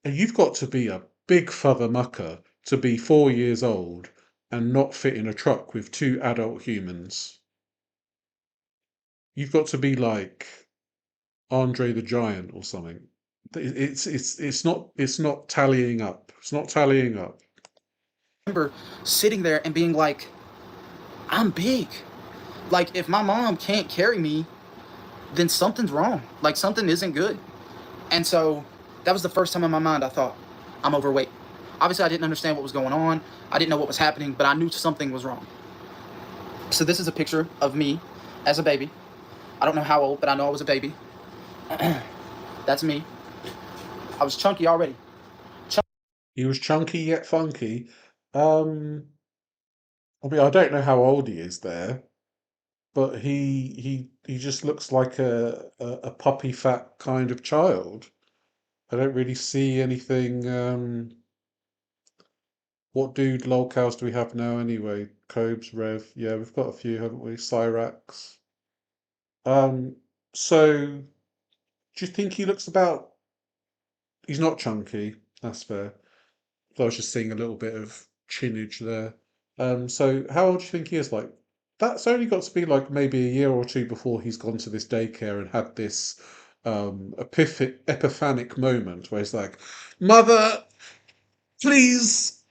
And you've got to be a big father mucker to be 4 years old and not fit in a truck with 2 adult humans. You've got to be like Andre the Giant or something. It's not tallying up. It's not tallying up. I remember sitting there and being like, I'm big. Like, if my mom can't carry me, then something's wrong. Like, something isn't good. And so that was the first time in my mind I thought, I'm overweight. Obviously, I didn't understand what was going on. I didn't know what was happening, but I knew something was wrong. So this is a picture of me as a baby. I don't know how old, but I know I was a baby. That's me. I was chunky already. He was chunky yet funky. I mean, I don't know how old he is there, but he just looks like a puppy fat kind of child. I don't really see anything. What dude lolcows do we have now anyway? Cobes, Rev. Yeah, we've got a few, haven't we? Cyrax. So, do you think he looks about? He's not chunky. That's fair. I was just seeing a little bit of chinage there. So how old do you think he is? Like, that's only got to be like maybe a year or two before he's gone to this daycare and had this epiphanic moment where he's like, "Mother, please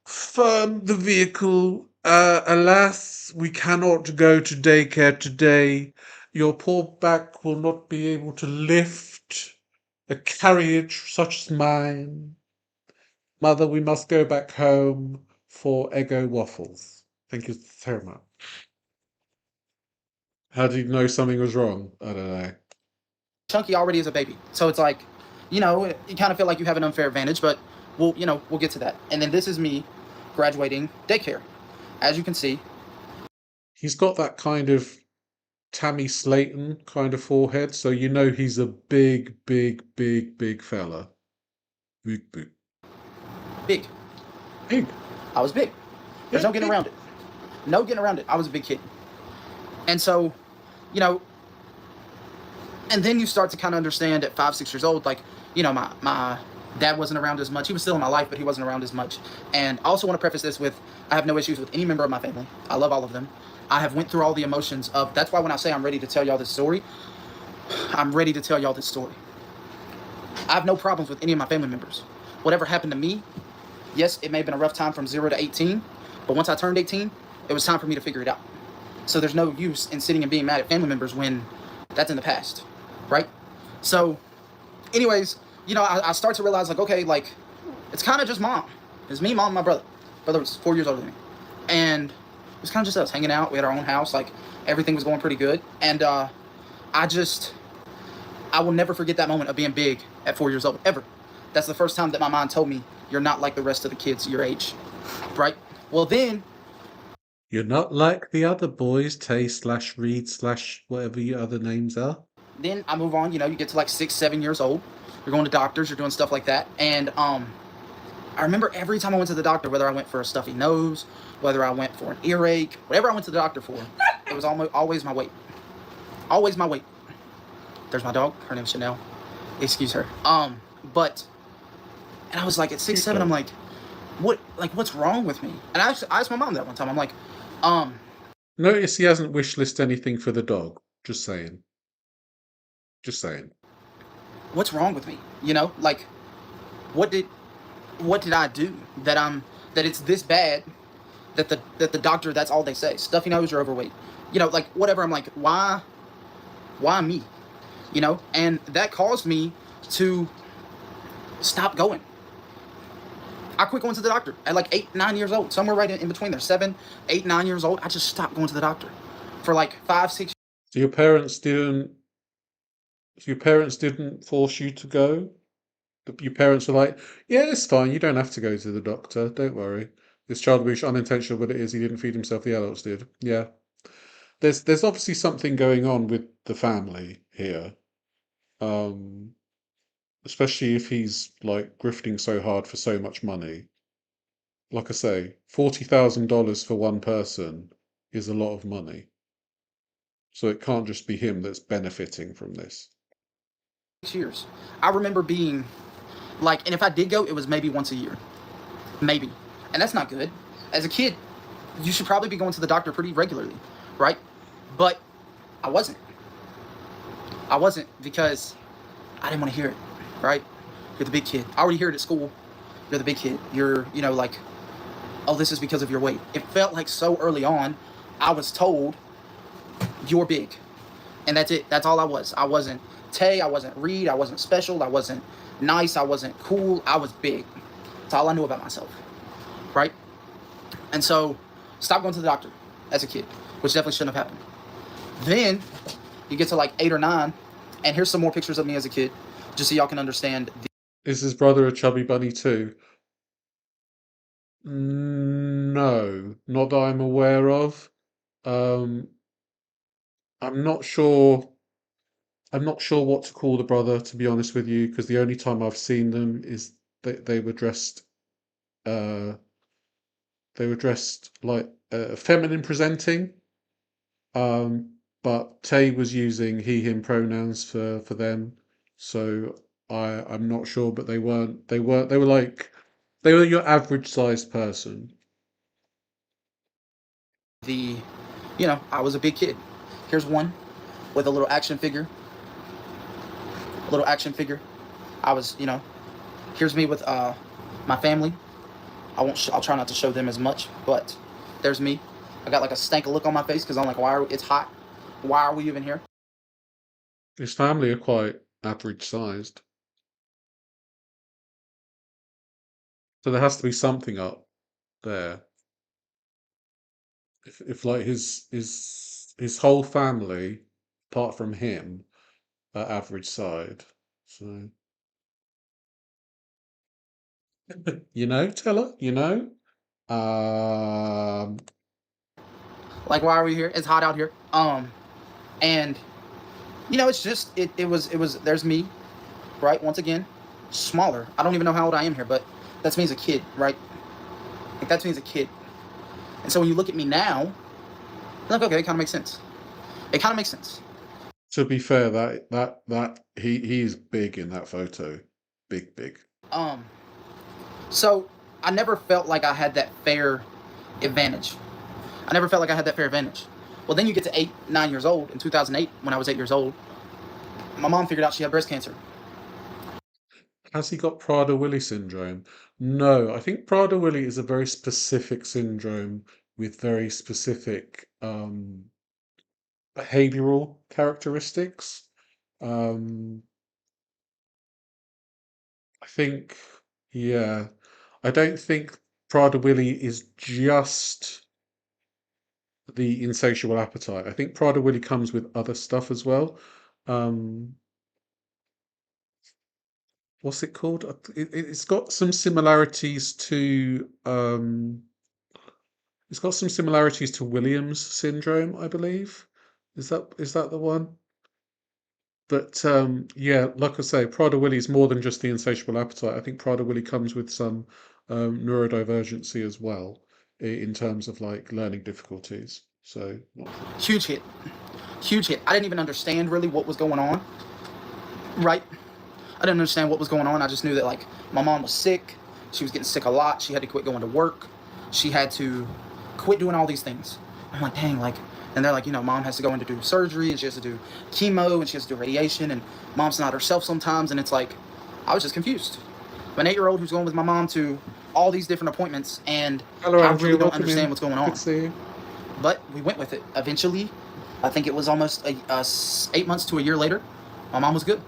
firm the vehicle. Alas, we cannot go to daycare today. Your poor back will not be able to lift a carriage such as mine. Mother, we must go back home for Eggo waffles. Thank you so much." How did you know something was wrong? I don't know. Chunky already is a baby. So it's like, you kind of feel like you have an unfair advantage, but we'll get to that. And then this is me graduating daycare. As you can see, He's got that kind of Tammy Slayton kind of forehead, so you know he's a big, big, big, big fella. Big, big. big. Big. I was big. There's no getting around it. No getting around it. I was a big kid. And so, you know, and then you start to kind of understand at 5, 6 years old, like, my dad wasn't around as much. He was still in my life, but he wasn't around as much. And I also want to preface this with, I have no issues with any member of my family. I love all of them. I have went through all the emotions of, that's why when I say I'm ready to tell y'all this story, I'm ready to tell y'all this story. I have no problems with any of my family members. Whatever happened to me, yes, it may have been a rough time from 0 to 18, but once I turned 18, it was time for me to figure it out. So there's no use in sitting and being mad at family members when that's in the past, right? So anyways, I start to realize, like, okay, like, it's kind of just mom. It's me, mom, and my brother. Brother was 4 years older than me. And it was kind of just us hanging out. We had our own house. Like, everything was going pretty good. And I will never forget that moment of being big at 4 years old, ever. That's the first time that my mom told me, you're not like the rest of the kids your age, right? Well, then... You're not like the other boys, Tay / Reed / whatever your other names are. Then I move on, you get to like 6, 7 years old. You're going to doctors, you're doing stuff like that. And I remember every time I went to the doctor, whether I went for a stuffy nose, whether I went for an earache, whatever I went to the doctor for, it was always my weight. Always my weight. There's my dog. Her name's Chanel. Excuse her. And I was like, at 6, 7, I'm like, what's wrong with me? And I asked my mom that one time. I'm like, Notice he hasn't wishlist anything for the dog. Just saying. Just saying. What's wrong with me? Like, what did I do that it's this bad that the doctor, that's all they say. Stuffy nose, you're overweight. Like, whatever. I'm like, why me? And that caused me to stop going. I quit going to the doctor at like 8, 9 years old, somewhere right in between there. 7, 8, 9 years old. I just stopped going to the doctor for like 5, 6 years. So your parents didn't force you to go? Your parents were like, yeah, it's fine. You don't have to go to the doctor. Don't worry. This child will be unintentional, but it is. He didn't feed himself. The adults did. Yeah. There's obviously something going on with the family here. Especially if he's like grifting so hard for so much money. Like I say, $40,000 for one person is a lot of money. So it can't just be him that's benefiting from this. Years. I remember being like, and if I did go, it was maybe once a year. Maybe. And that's not good. As a kid, you should probably be going to the doctor pretty regularly, right? But I wasn't. Because I didn't want to hear it, right? You're the big kid. I already hear it at school. You're the big kid. You're, like, oh, this is because of your weight. It felt like so early on, I was told, you're big. And that's it. That's all I was. I wasn't Tay. I wasn't Reed. I wasn't special. I wasn't nice. I wasn't cool. I was big. That's all I knew about myself, right? And so, stop going to the doctor as a kid, which definitely shouldn't have happened. Then, you get to like 8 or 9, and here's some more pictures of me as a kid, just so y'all can understand. Is his brother a chubby bunny too? No, not that I'm aware of. I'm not sure. I'm not sure what to call the brother, to be honest with you, because the only time I've seen them is they were dressed. They were dressed like feminine presenting. But but Tay was using he him pronouns for them, so I'm not sure, but they weren't they were your average sized person. I was a big kid. Here's one with a little action figure. A little action figure. I was, here's me with my family. I'll try not to show them as much, but there's me. I got like a stank of look on my face because I'm like, it's hot. Why are we even here? His family are quite average sized, so there has to be something up there. If like his whole family, apart from him, are average sized, so Teller, Like, why are we here? It's hot out here. And it's just there's me, right? Once again, smaller. I don't even know how old I am here, but that's me as a kid, right? Like, that's me as a kid. And so when you look at me now, you're like, okay, it kind of makes sense. It kind of makes sense. To be fair, that he's big in that photo, big. So I never felt like I had that fair advantage. Well, then you get to 9 years old. In 2008, when I was 8 years old, my mom figured out she had breast cancer. Has he got Prader-Willi syndrome? No, I think Prader-Willi is a very specific syndrome with very specific behavioral characteristics. I think, yeah, I don't think Prader-Willi is just the insatiable appetite. I think Prader-Willi comes with other stuff as well. What's it called? It's got some similarities to Williams syndrome, I believe. Is that the one? But yeah, like I say, Prader-Willi is more than just the insatiable appetite. I think Prader-Willi comes with some neurodivergency as well in terms of like learning difficulties. So Huge hit. I didn't even understand really what was going on, right? I didn't understand what was going on. I just knew that, like, my mom was sick. She was getting sick a lot. She had to quit going to work. She had to quit doing all these things. I'm like, dang, like, and they're like, mom has to go in to do surgery, and she has to do chemo, and she has to do radiation, and mom's not herself sometimes. And it's like, I was just confused. I'm an 8-year-old who's going with my mom to all these different appointments, and hello, I Andrew, really don't welcome in. understand what's going on. Good to see you. But we went with it. Eventually, I think it was almost 8 months to a year later, my mom was good.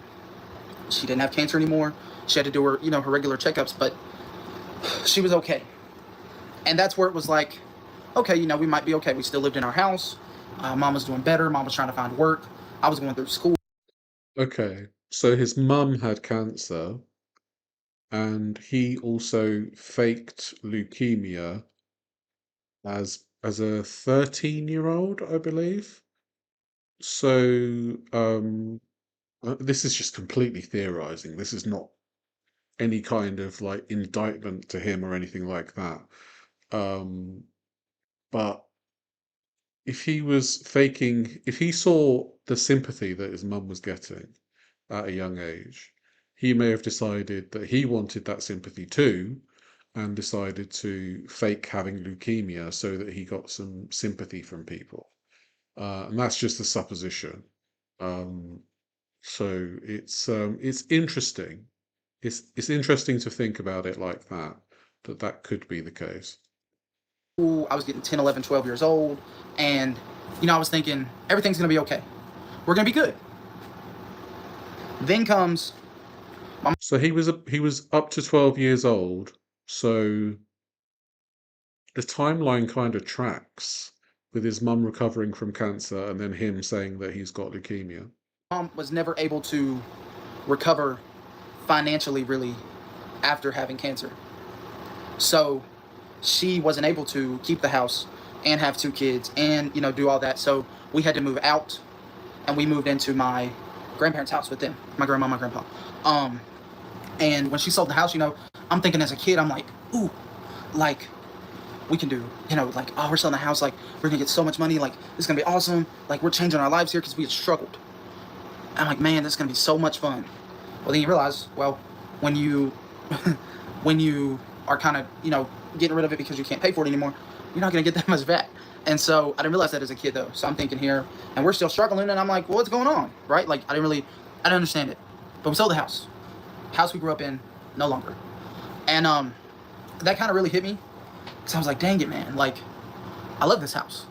She didn't have cancer anymore. She had to do her, her regular checkups, but she was okay. And that's where it was like, okay, we might be okay. We still lived in our house. Mom was doing better. Mom was trying to find work. I was going through school. Okay, so his mum had cancer, and he also faked leukemia as a 13-year-old, I believe. So this is just completely theorizing. This is not any kind of like indictment to him or anything like that. But if he saw the sympathy that his mum was getting at a young age, he may have decided that he wanted that sympathy too, and decided to fake having leukemia so that he got some sympathy from people. And that's just a supposition. So it's interesting. It's interesting to think about it like that, that could be the case. I was getting 10, 11, 12 years old. And, I was thinking, everything's going to be okay. We're going to be good. Then comes... So he was up to 12 years old. So the timeline kind of tracks with his mum recovering from cancer and then him saying that he's got leukemia. Mom was never able to recover financially, really, after having cancer. So she wasn't able to keep the house and have 2 kids and, do all that. So we had to move out, and we moved into my grandparents' house with them, my grandma, my grandpa. And when she sold the house, I'm thinking as a kid, I'm like, ooh, like, we can do, like, oh, we're selling the house, like, we're gonna get so much money, like, this is gonna be awesome, like, we're changing our lives here because we had struggled. I'm like, man, this is gonna be so much fun. Well, then you realize, well, when you when you are kind of, getting rid of it because you can't pay for it anymore, you're not gonna get that much back. And so I didn't realize that as a kid, though. So I'm thinking here, and we're still struggling, and I'm like, well, what's going on, right? Like, I didn't understand it. But we sold the house. House we grew up in, no longer. And that kind of really hit me, because I was like, dang it, man, like, I love this house.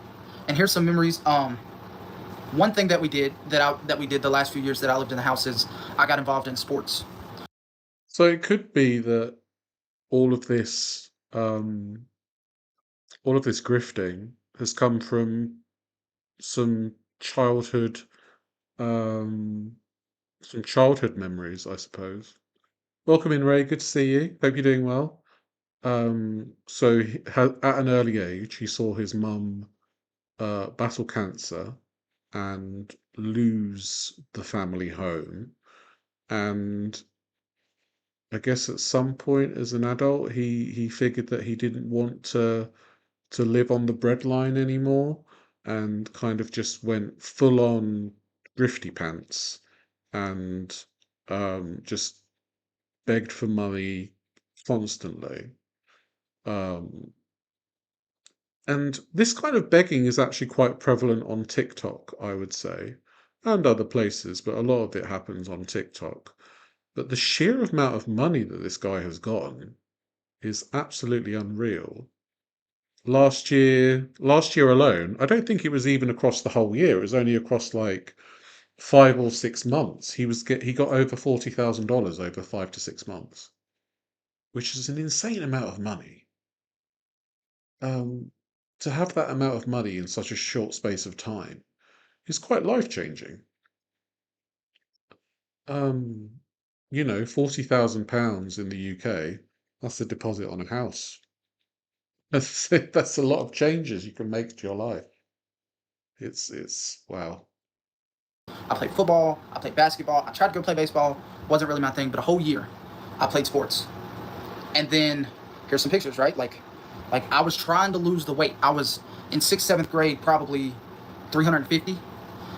And here's some memories. One thing that we did that we did the last few years that I lived in the house is I got involved in sports. So it could be that all of this, grifting has come from some childhood, um, memories, I suppose. Welcome in, Ray. Good to see you. Hope you're doing well. So at an early age, he saw his mum battle cancer and lose the family home. And I guess at some point as an adult, he figured that he didn't want to live on the breadline anymore, and kind of just went full on grifty pants, and just begged for money constantly. Um, and this kind of begging is actually quite prevalent on TikTok, I would say, and other places, but a lot of it happens on TikTok. But the sheer amount of money that this guy has gotten is absolutely unreal. Last year alone, I don't think it was even across the whole year. It was only across like 5 or 6 months. He got over $40,000 over 5 to 6 months, which is an insane amount of money. To have that amount of money in such a short space of time is quite life-changing. £40,000 in the UK, that's a deposit on a house. That's a lot of changes you can make to your life. It's wow. I played football, I played basketball, I tried to go play baseball, wasn't really my thing, but a whole year I played sports. And then here's some pictures, right? Like I was trying to lose the weight. I was in 6th, 7th grade, probably 350.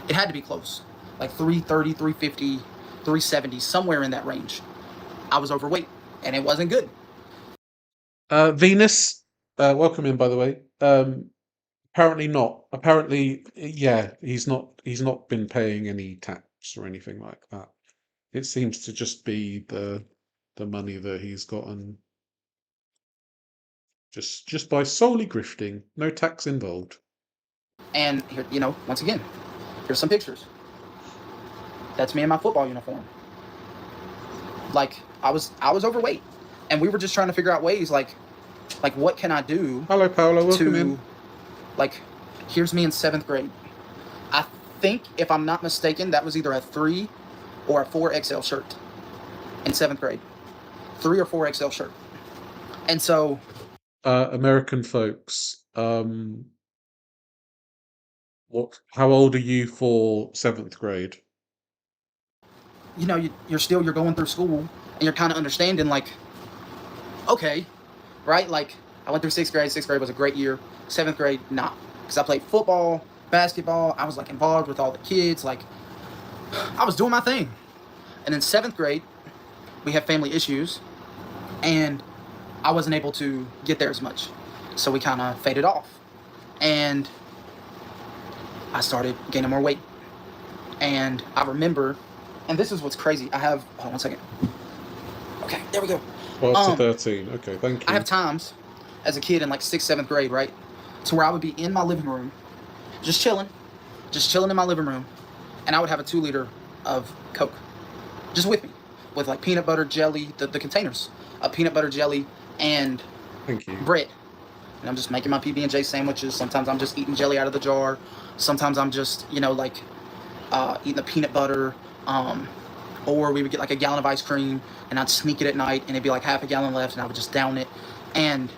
It had to be close, like 330, 350, 370, somewhere in that range. I was overweight, and it wasn't good. Venus, welcome in, by the way. Apparently not. Apparently, yeah, he's not been paying any tax or anything like that. It seems to just be the money that he's gotten just by solely grifting, no tax involved. And here, once again, here's some pictures. That's me in my football uniform. Like, I was overweight, and we were just trying to figure out ways, like what can I do? Hello, Paolo. Welcome in. Like, here's me in 7th grade. I think, if I'm not mistaken, that was either a 3 or a 4XL shirt in 7th grade. 3 or 4XL shirt. And so, American folks, how old are you for 7th grade? you're going through school, and you're kind of understanding, like, okay, right? Like, I went through 6th grade. 6th grade was a great year. 7th grade, not. Because I played football, basketball. I was, like, involved with all the kids. Like, I was doing my thing. And in 7th grade, we had family issues, and I wasn't able to get there as much. So we kind of faded off. And I started gaining more weight. And I remember, and this is what's crazy. Hold on 1 second. Okay, there we go. 12 to 13. Okay, thank you. I have times as a kid in like 6th, 7th grade, right? To where I would be in my living room, just chilling in my living room, and I would have a 2-liter of Coke just with me, with like peanut butter jelly, the containers of peanut butter jelly and Thank you. bread. And I'm just making my PB&J sandwiches. Sometimes I'm just eating jelly out of the jar. Sometimes I'm just, eating the peanut butter. Or we would get like a gallon of ice cream, and I'd sneak it at night, and it'd be like half a gallon left, and I would just down it. And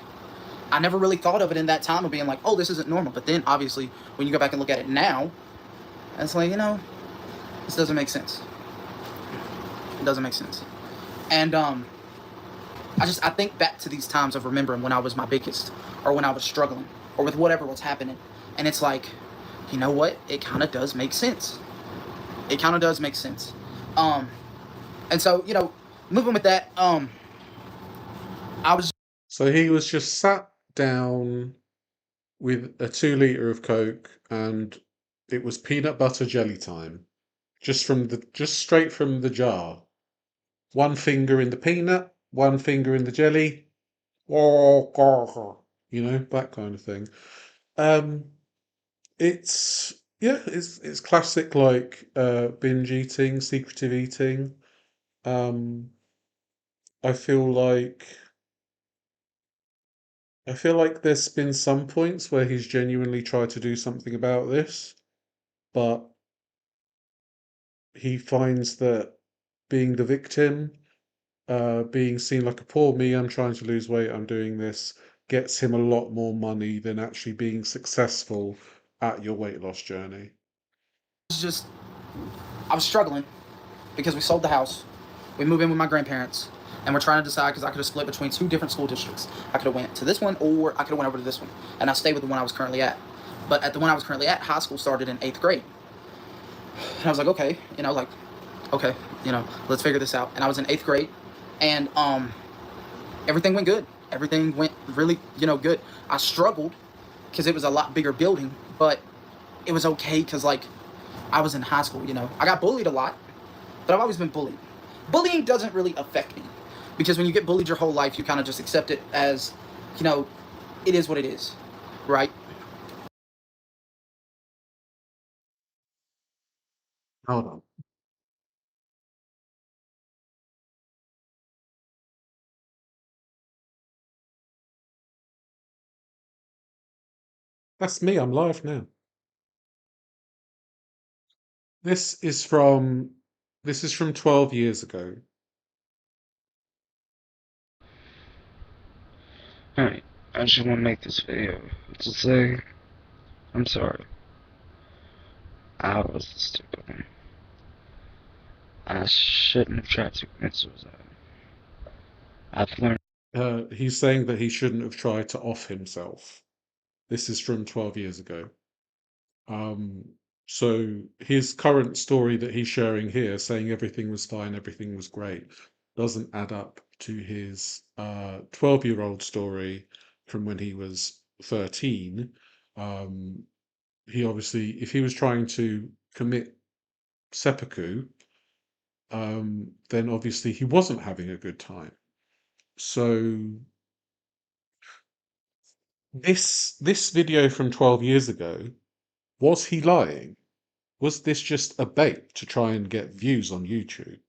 I never really thought of it in that time of being like, oh, this isn't normal. But then obviously when you go back and look at it now, it's like, this doesn't make sense. It doesn't make sense. And I think back to these times of remembering when I was my biggest, or when I was struggling, or with whatever was happening, and it's like, you know what? It kind of does make sense. It kind of does make sense. And so, moving with that, I was. So he was just sat down with a 2 liter of Coke, and it was peanut butter jelly time, just straight from the jar. One finger in the peanut, one finger in the jelly. That kind of thing. Um, it's it's classic, like binge eating, secretive eating. Um, I feel like there's been some points where he's genuinely tried to do something about this, but he finds that being the victim, being seen like a poor me, I'm trying to lose weight, I'm doing this, gets him a lot more money than actually being successful at your weight loss journey. just I was struggling because we sold the house. We moved in with my grandparents, and we're trying to decide because I could have split between 2 different school districts. I could have went to this one, or I could have went over to this one, and I stayed with the one I was currently at. But at the one I was currently at, high school started in 8th grade, and I was like, okay, okay, let's figure this out. And I was in 8th grade, and everything went good. Everything went really, good. I struggled because it was a lot bigger building, but it was okay because I was in high school. I got bullied a lot, but I've always been bullied. Bullying doesn't really affect me because when you get bullied your whole life, you kind of just accept it as, it is what it is, right? Hold on. That's me, I'm live now. This is from 12 years ago. Alright, I just want to make this video to say, I'm sorry. I was the stupid one. I shouldn't have tried to commit suicide. I've learned. He's saying that he shouldn't have tried to off himself. This is from 12 years ago. So his current story that he's sharing here, saying everything was fine, everything was great, doesn't add up to his 12-year-old story from when he was 13. He obviously, if he was trying to commit seppuku, then obviously he wasn't having a good time. So this video from 12 years ago, was he lying? Was this just a bait to try and get views on YouTube?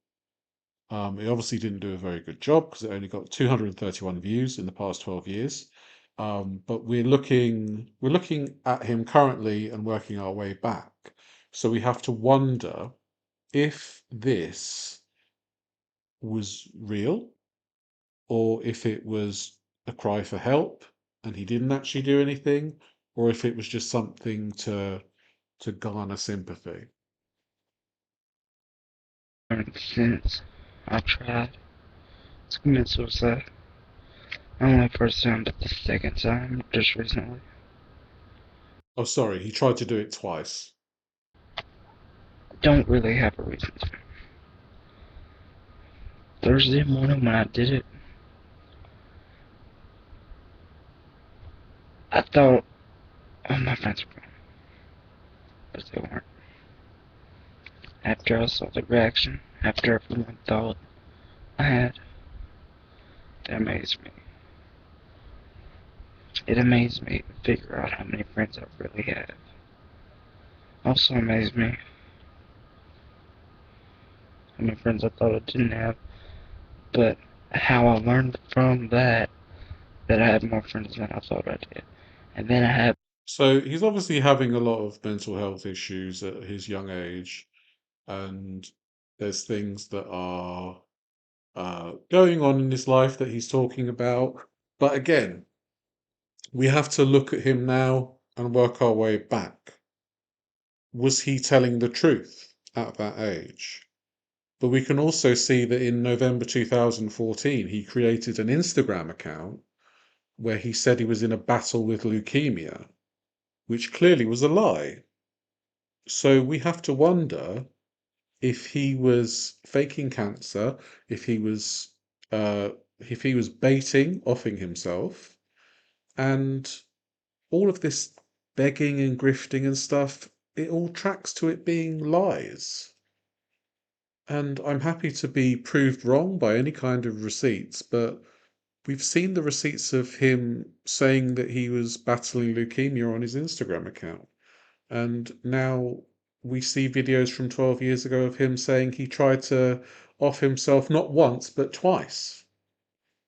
It obviously didn't do a very good job because it only got 231 views in the past 12 years. But we're looking at him currently and working our way back. So we have to wonder if this was real, or if it was a cry for help and he didn't actually do anything, or if it was just something to garner sympathy. Since I tried to commit suicide. Not only first time, but the second time, just recently. Oh, sorry, he tried to do it twice. Don't really have a reason to. Thursday morning when I did it, I thought, oh, my friends were gone, but they weren't. After I saw the reaction, after everyone thought I had, it amazed me. It amazed me to figure out how many friends I really have. Also amazed me how many friends I thought I didn't have, but how I learned from that I had more friends than I thought I did. And then I had. So he's obviously having a lot of mental health issues at his young age, and there's things that are going on in his life that he's talking about. But again, we have to look at him now and work our way back. Was he telling the truth at that age? But we can also see that in November 2014, he created an Instagram account where he said he was in a battle with leukemia, which clearly was a lie. So we have to wonder if he was faking cancer, if he was baiting, offing himself, and all of this begging and grifting and stuff, it all tracks to it being lies. And I'm happy to be proved wrong by any kind of receipts, but we've seen the receipts of him saying that he was battling leukemia on his Instagram account. And now we see videos from 12 years ago of him saying he tried to off himself not once, but twice.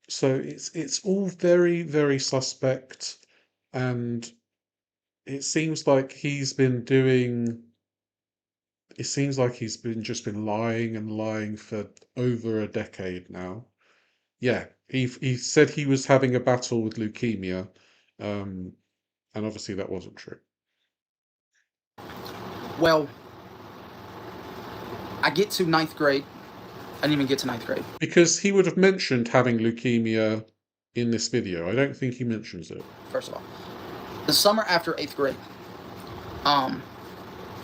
So it's all very, very suspect, and it seems like he's been just been lying and lying for over a decade now. Yeah, he said he was having a battle with leukemia, and obviously that wasn't true. Well, I get to 9th grade. I didn't even get to 9th grade. Because he would have mentioned having leukemia in this video. I don't think he mentions it. First of all, the summer after 8th grade,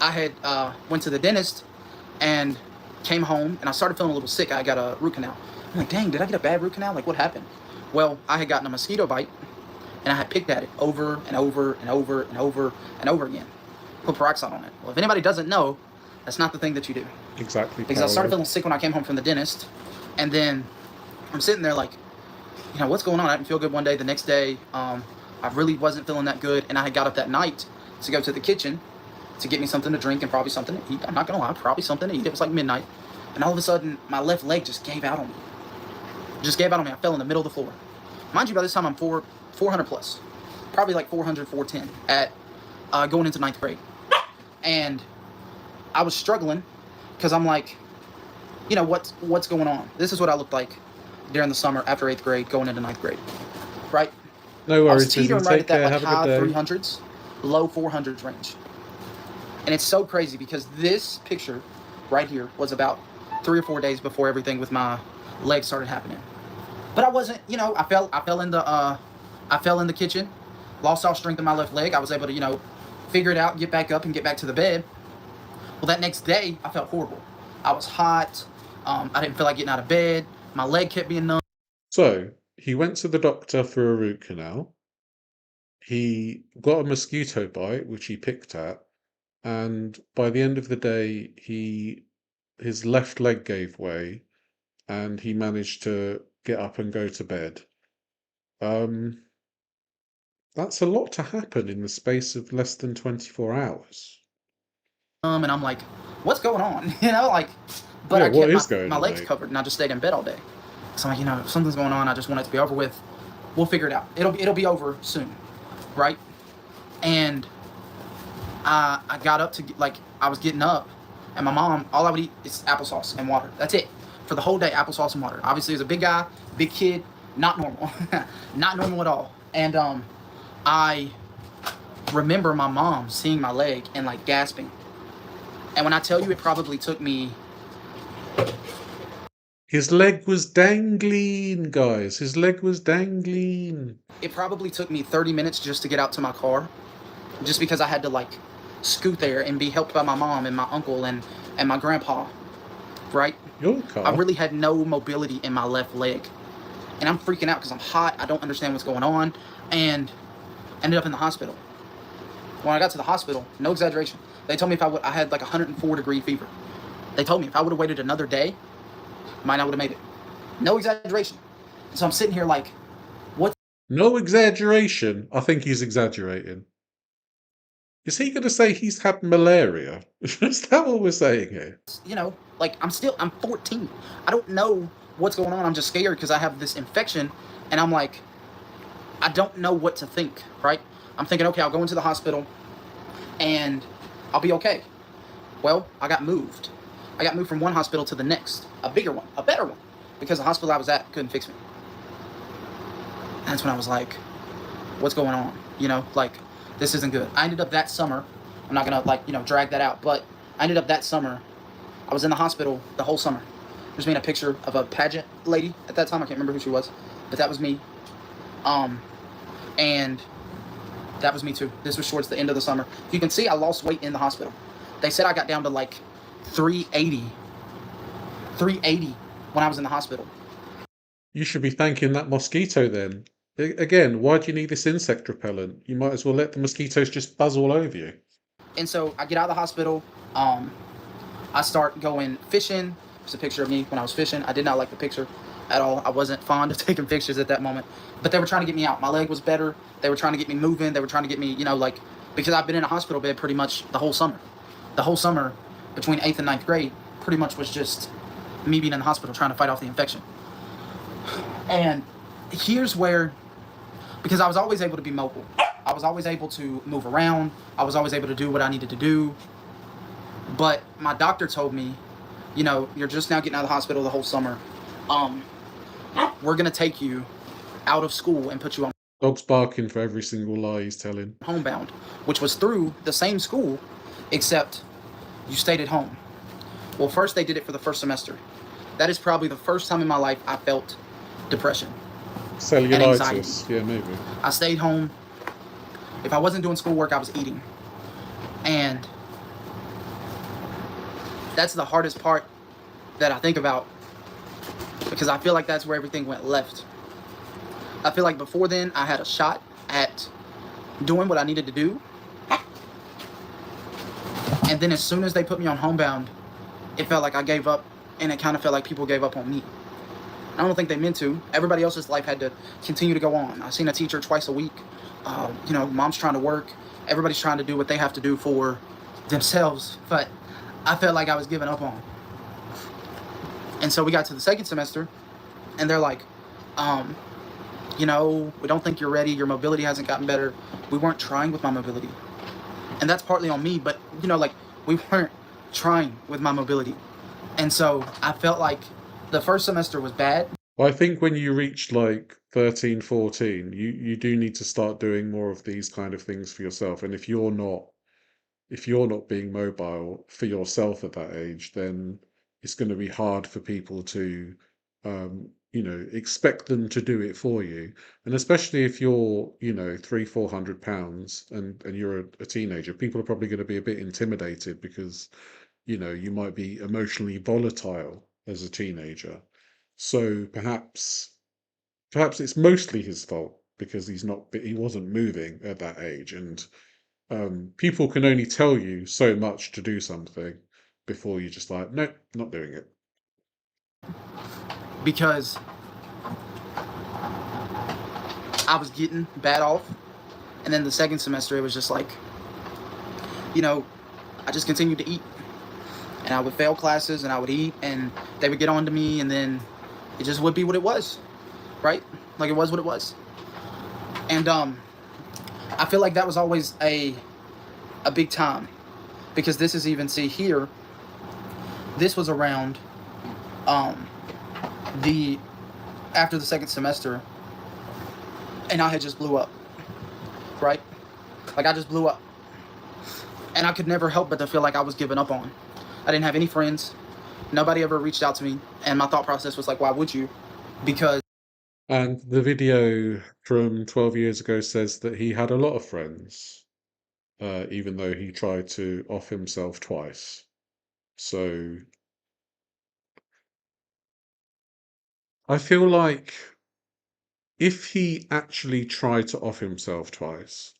I had went to the dentist and came home, and I started feeling a little sick. I got a root canal. I'm like, dang, did I get a bad root canal? Like, what happened? Well, I had gotten a mosquito bite, and I had picked at it over and over and over and over and over again. Put peroxide on it. Well, if anybody doesn't know, that's not the thing that you do. Exactly. Because I started feeling sick when I came home from the dentist, and then I'm sitting there like, you know, what's going on? I didn't feel good one day. The next day, I really wasn't feeling that good, and I had got up that night to go to the kitchen to get me something to drink and probably something to eat. I'm not gonna lie, probably something to eat. It was like midnight, and all of a sudden, my left leg just gave out on me. Just gave out on me. I fell in the middle of the floor. Mind you, by this time I'm 400 plus, probably like 400, 410 at going into 9th grade, and I was struggling because I'm like, you know, what's going on? This is what I looked like during the summer after 8th grade, going into 9th grade, right? No I was worries, teetering Disney. right Take at that care. like Have a high good day. 300s, low 400s range. And it's so crazy because this picture right here was about 3 or 4 days before everything with my legs started happening. But I wasn't, you know, I fell in the kitchen, lost all strength in my left leg. I was able to, you know, figure it out, get back up and get back to the bed. Well, that next day I felt horrible. I was hot. I didn't feel like getting out of bed. My leg kept being numb. So he went to the doctor for a root canal. He got a mosquito bite, which he picked at, and by the end of the day, his left leg gave way, and he managed to get up and go to bed. That's a lot to happen in the space of less than 24 hours. And I'm like, what's going on? You know, like, but Yeah, I what is kept going my on, legs mate? covered, and I just stayed in bed all day. So I'm like, you know, if something's going on, I just want it to be over with. We'll figure it out. It'll be over soon, right? And I got up to like I was getting up, and my mom, all I would eat is applesauce and water. That's it for the whole day. Applesauce and water. Obviously, as a big guy, big kid, not normal, not normal at all. And I remember my mom seeing my leg and like gasping. And when I tell you, it probably took me. His leg was dangling, guys. His leg was dangling. It probably took me 30 minutes just to get out to my car, just because I had to like scoot there and be helped by my mom and my uncle and my grandpa, right? Your car. I really had no mobility in my left leg, and I'm freaking out because I'm hot. I don't understand what's going on, and ended up in the hospital. When I got to the hospital, no exaggeration, they told me I had like 104-degree fever. They told me if I would have waited another day, might not would have made it. No exaggeration. So I'm sitting here like, what? No exaggeration. I think he's exaggerating. Is he going to say he's had malaria? Is that what we're saying here? You know, like I'm 14. I don't know what's going on. I'm just scared because I have this infection, and I'm like, I don't know what to think, right? I'm thinking, okay, I'll go into the hospital and I'll be okay. Well, I got moved. I got moved from one hospital to the next, a bigger one, a better one, because the hospital I was at couldn't fix me. And that's when I was like, what's going on? You know, like, this isn't good. I ended up that summer, I'm not gonna like, you know, drag that out, but I ended up that summer, I was in the hospital the whole summer. There's been a picture of a pageant lady at that time. I can't remember who she was, but that was me. And that was me too. This was towards the end of the summer. You can see I lost weight in the hospital. They said I got down to like 380 when I was in the hospital. You should be thanking that mosquito then. Again, why do you need this insect repellent? You might as well let the mosquitoes just buzz all over you. And so I get out of the hospital. I start going fishing. There's a picture of me when I was fishing. I did not like the picture at all. I wasn't fond of taking pictures at that moment. But they were trying to get me out. My leg was better. They were trying to get me moving. They were trying to get me, you know, like, because I've been in a hospital bed pretty much the whole summer. The whole summer between 8th and 9th grade pretty much was just me being in the hospital trying to fight off the infection. And here's where, because I was always able to be mobile. I was always able to move around. I was always able to do what I needed to do. But my doctor told me, you know, you're just now getting out of the hospital the whole summer. We're going to take you out of school and put you on Dog's barking for every single lie he's telling. homebound, which was through the same school, except you stayed at home. Well, first they did it for the first semester. That is probably the first time in my life I felt depression. Cellulitis. Yeah, maybe. I stayed home. If I wasn't doing schoolwork, I was eating. And that's the hardest part that I think about, because I feel like that's where everything went left. I feel like before then I had a shot at doing what I needed to do. And then as soon as they put me on homebound, it felt like I gave up, and it kind of felt like people gave up on me. I don't think they meant to. Everybody else's life had to continue to go on. I've seen a teacher twice a week. You know, mom's trying to work. Everybody's trying to do what they have to do for themselves. But I felt like I was giving up on. And so we got to the second semester, and they're like, you know, we don't think you're ready. Your mobility hasn't gotten better. We weren't trying with my mobility. And that's partly on me, but, you know, like, we weren't trying with my mobility. And so I felt like the first semester was bad. Well, I think when you reach like 13, 14, you do need to start doing more of these kind of things for yourself. And if you're not being mobile for yourself at that age, then it's going to be hard for people to you know, expect them to do it for you. And especially if you're, you know, 300-400 pounds and you're a teenager, people are probably going to be a bit intimidated because, you know, you might be emotionally volatile as a teenager. So perhaps it's mostly his fault because he wasn't moving at that age. And people can only tell you so much to do something before you're just like, nope, not doing it. Because I was getting bad off. And then the second semester, it was just like, you know, I just continued to eat. And I would fail classes, and I would eat, and they would get on to me, and then it just would be what it was, right? Like, it was what it was. And I feel like that was always a big time. Because this is even, see here, this was around after the second semester, and I had just blew up, right? Like, I just blew up. And I could never help but to feel like I was giving up on. I didn't have any friends. Nobody ever reached out to me. And my thought process was like, why would you? Because... And the video from 12 years ago says that he had a lot of friends, even though he tried to off himself twice. So I feel like if he actually tried to off himself twice,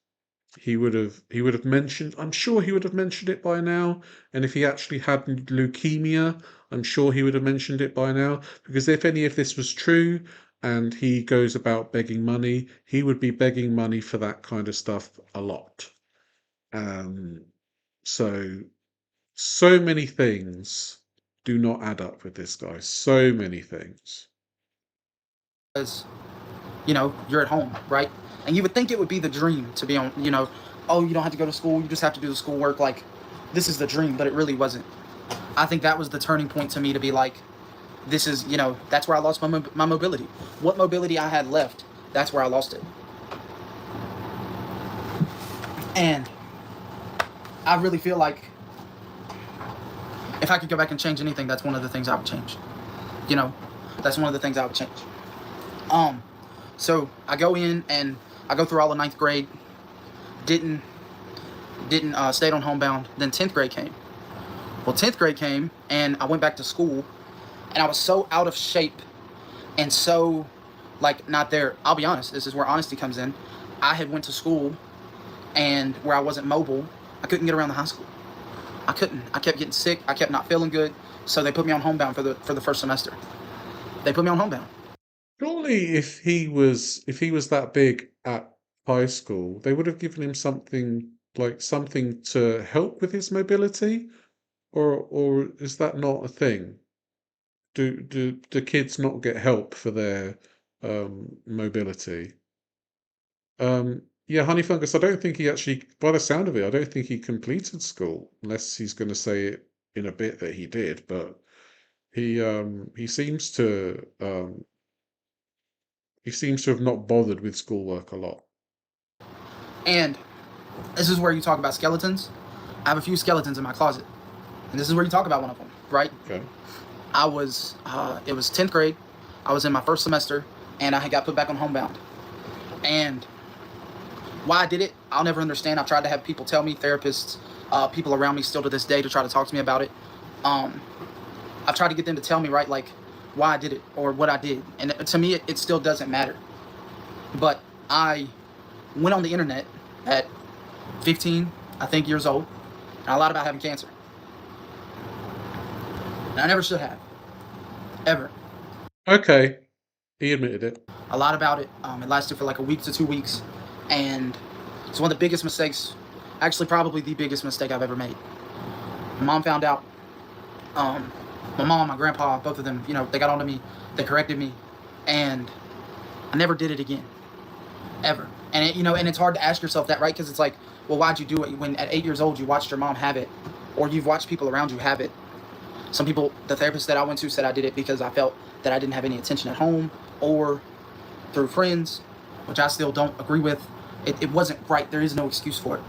he would have mentioned, I'm sure he would have mentioned it by now. And if he actually had leukemia, I'm sure he would have mentioned it by now. Because if any of this was true and he goes about begging money, he would be begging money for that kind of stuff a lot. So many things do not add up with this guy. So many things. You know, you're at home, right? And you would think it would be the dream to be on, you know, oh, you don't have to go to school, you just have to do the schoolwork, like, this is the dream, but it really wasn't. I think that was the turning point to me to be like, this is, you know, that's where I lost my mobility. What mobility I had left, that's where I lost it. And I really feel like if I could go back and change anything, that's one of the things I would change. You know, that's one of the things I would change. So I go in and I go through all of 9th grade. Didn't stayed on homebound. Then 10th grade came. Well, 10th grade came and I went back to school, and I was so out of shape and so like not there. I'll be honest. This is where honesty comes in. I had went to school, and where I wasn't mobile, I couldn't get around the high school. I couldn't. I kept getting sick. I kept not feeling good. So they put me on homebound for the first semester. They put me on homebound. Surely, if he was that big at high school, they would have given him something to help with his mobility, or is that not a thing? Do kids not get help for their mobility? Yeah, Honey Fungus. I don't think he actually, by the sound of it, I don't think he completed school, unless he's going to say it in a bit that he did. But he seems to have not bothered with schoolwork a lot. And this is where you talk about skeletons. I have a few skeletons in my closet, and this is where you talk about one of them, right? Okay. I was, it was 10th grade. I was in my first semester, and I had got put back on homebound. And why I did it, I'll never understand. I've tried to have people tell me, therapists, people around me still to this day to try to talk to me about it. I've tried to get them to tell me, right, like, why I did it or what I did. And to me, it still doesn't matter. But I went on the internet at 15, I think, years old, and I lied about having cancer. And I never should have. Ever. Okay. He admitted it. I lied about it. It lasted for like a week to 2 weeks. And it's one of the biggest mistakes, actually probably the biggest mistake I've ever made. My mom found out. My mom, my grandpa, both of them, you know, they got onto me, they corrected me, and I never did it again. Ever. And it, you know, and it's hard to ask yourself that, right? Because it's like, well, why'd you do it? When at 8 years old you watched your mom have it, or you've watched people around you have it. Some people, the therapist that I went to, said I did it because I felt that I didn't have any attention at home, or through friends, which I still don't agree with. It wasn't right. There is no excuse for it.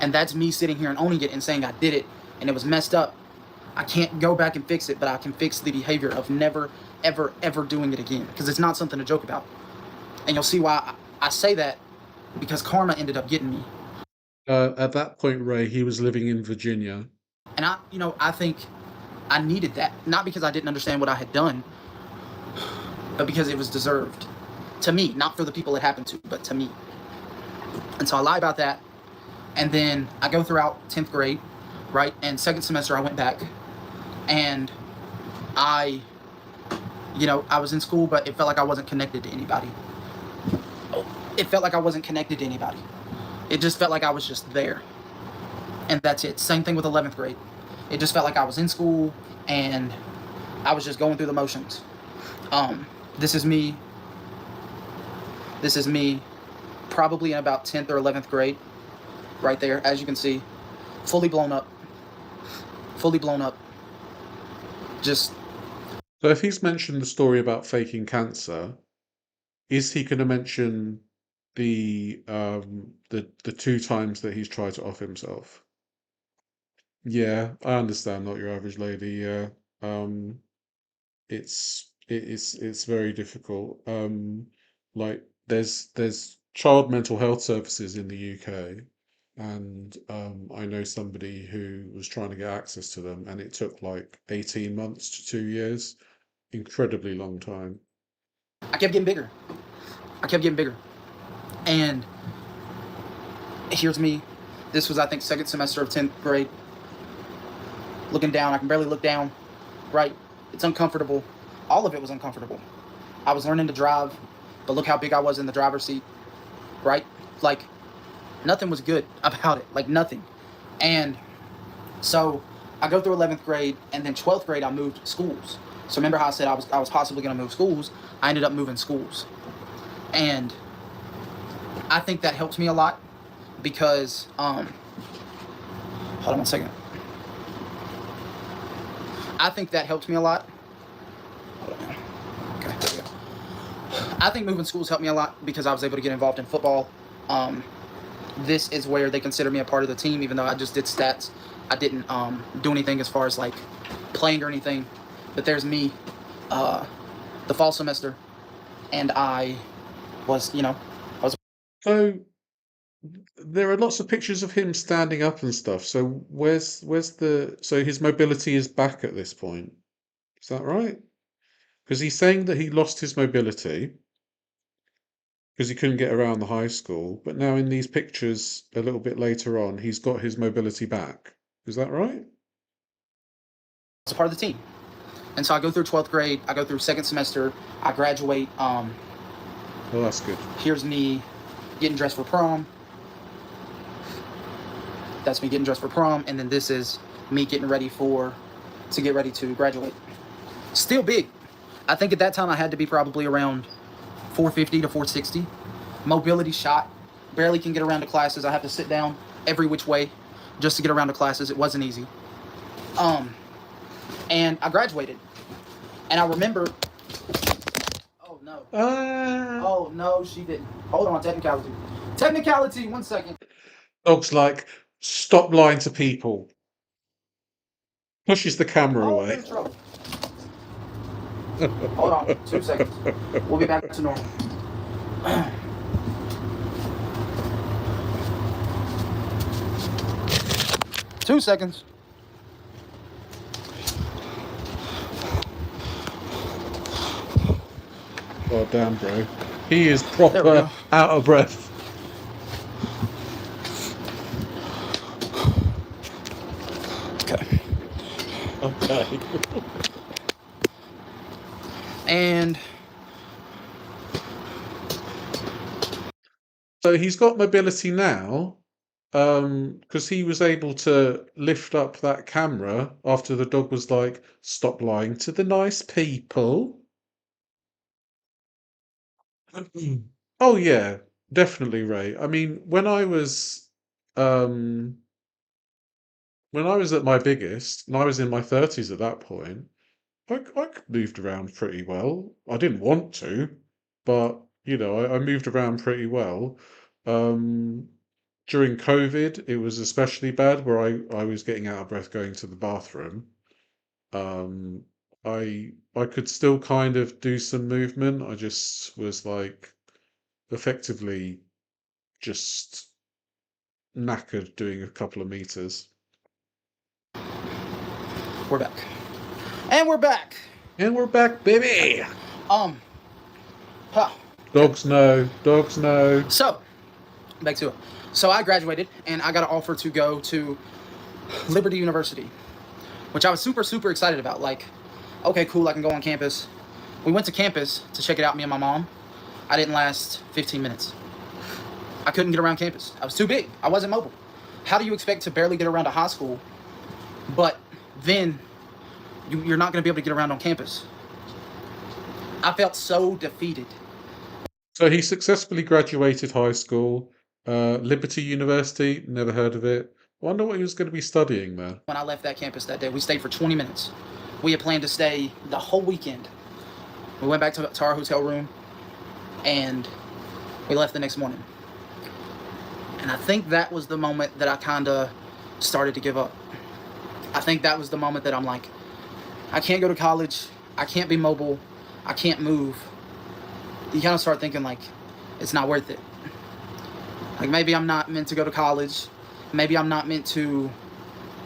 And that's me sitting here and owning it and saying I did it and it was messed up. I can't go back and fix it, but I can fix the behavior of never, ever, ever doing it again, because it's not something to joke about. And you'll see why I say that, because karma ended up getting me. At that point, Ray, he was living in Virginia. And I think I needed that, not because I didn't understand what I had done, but because it was deserved. To me, not for the people it happened to, but to me. And so I lie about that. And then I go throughout 10th grade, right? And second semester I went back. And I was in school, but it felt like I wasn't connected to anybody. It felt like I wasn't connected to anybody. It just felt like I was just there. And that's it. Same thing with 11th grade. It just felt like I was in school and I was just going through the motions. This is me probably in about 10th or 11th grade, right there, as you can see, fully blown up. Just. So if he's mentioned the story about faking cancer, is he going to mention the 2 times that he's tried to off himself? Yeah, I understand. Not your average lady. Yeah, it's very difficult. Like there's child mental health services in the UK, and I know somebody who was trying to get access to them, and it took like 18 months to 2 years. Incredibly long time. I kept getting bigger. And here's me. This was, I think, second semester of 10th grade. Looking down. I can barely look down. Right? It's uncomfortable. All of it was uncomfortable. I was learning to drive, but look how big I was in the driver's seat. Right? Like, nothing was good about it. Like, nothing. And so I go through 11th grade, and then 12th grade I moved schools. So remember how I said I was possibly going to move schools? I ended up moving schools. And I think that helped me a lot because, hold on 1 second. I think that helped me a lot. Hold on. Okay, there we go. I think moving schools helped me a lot because I was able to get involved in football. This is where they consider me a part of the team, even though I just did stats. I didn't do anything as far as like playing or anything. But there's me the fall semester, and I was, So there are lots of pictures of him standing up and stuff. So so his mobility is back at this point. Is that right? Because he's saying that he lost his mobility because he couldn't get around the high school, but now in these pictures a little bit later on, he's got his mobility back. Is that right? a part of the team. And so I go through 12th grade, I go through second semester, I graduate. Well, that's good. Here's me getting dressed for prom. That's me getting dressed for prom, and then this is me getting ready to graduate. Still big. I think at that time I had to be probably around 450 to 460. Mobility shot. Barely can get around to classes. I have to sit down every which way just to get around to classes. It wasn't easy. And I graduated. And I remember... Oh, no. Oh, no, she didn't. Hold on, technicality. Technicality, 1 second. Dog's like, stop lying to people. Pushes the camera Oh, away. I'm in trouble. Hold on, 2 seconds. We'll be back to normal. 2 seconds. Oh, damn, bro. He is There we proper go. out of breath. Okay. Okay. And So he's got mobility now, because he was able to lift up that camera after the dog was like, stop lying to the nice people. Oh yeah, definitely, Ray. I mean, when I was at my biggest, and I was in my 30s at that point, I moved around pretty well. I didn't want to, but I moved around pretty well. Um, During COVID, it was especially bad where I was getting out of breath going to the bathroom. Um, I could still kind of do some movement. I just was like effectively just knackered doing a couple of meters. we're back. And we're back. And we're back, baby. Huh. Dogs know. Dogs know. So, back to it. So I graduated, and I got an offer to go to Liberty University, which I was super, super excited about. Like, okay, cool, I can go on campus. We went to campus to check it out, me and my mom. I didn't last 15 minutes. I couldn't get around campus. I was too big. I wasn't mobile. How do you expect to barely get around a high school, but then you're not going to be able to get around on campus? I felt so defeated. So he successfully graduated high school. Liberty University, never heard of it. Wonder what he was going to be studying there. When I left that campus that day, we stayed for 20 minutes. We had planned to stay the whole weekend. We went back to our hotel room, and we left the next morning. And I think that was the moment that I kind of started to give up. I think that was the moment that I'm like, I can't go to college. I can't be mobile. I can't move. You kind of start thinking like, it's not worth it. Like, maybe I'm not meant to go to college. Maybe I'm not meant to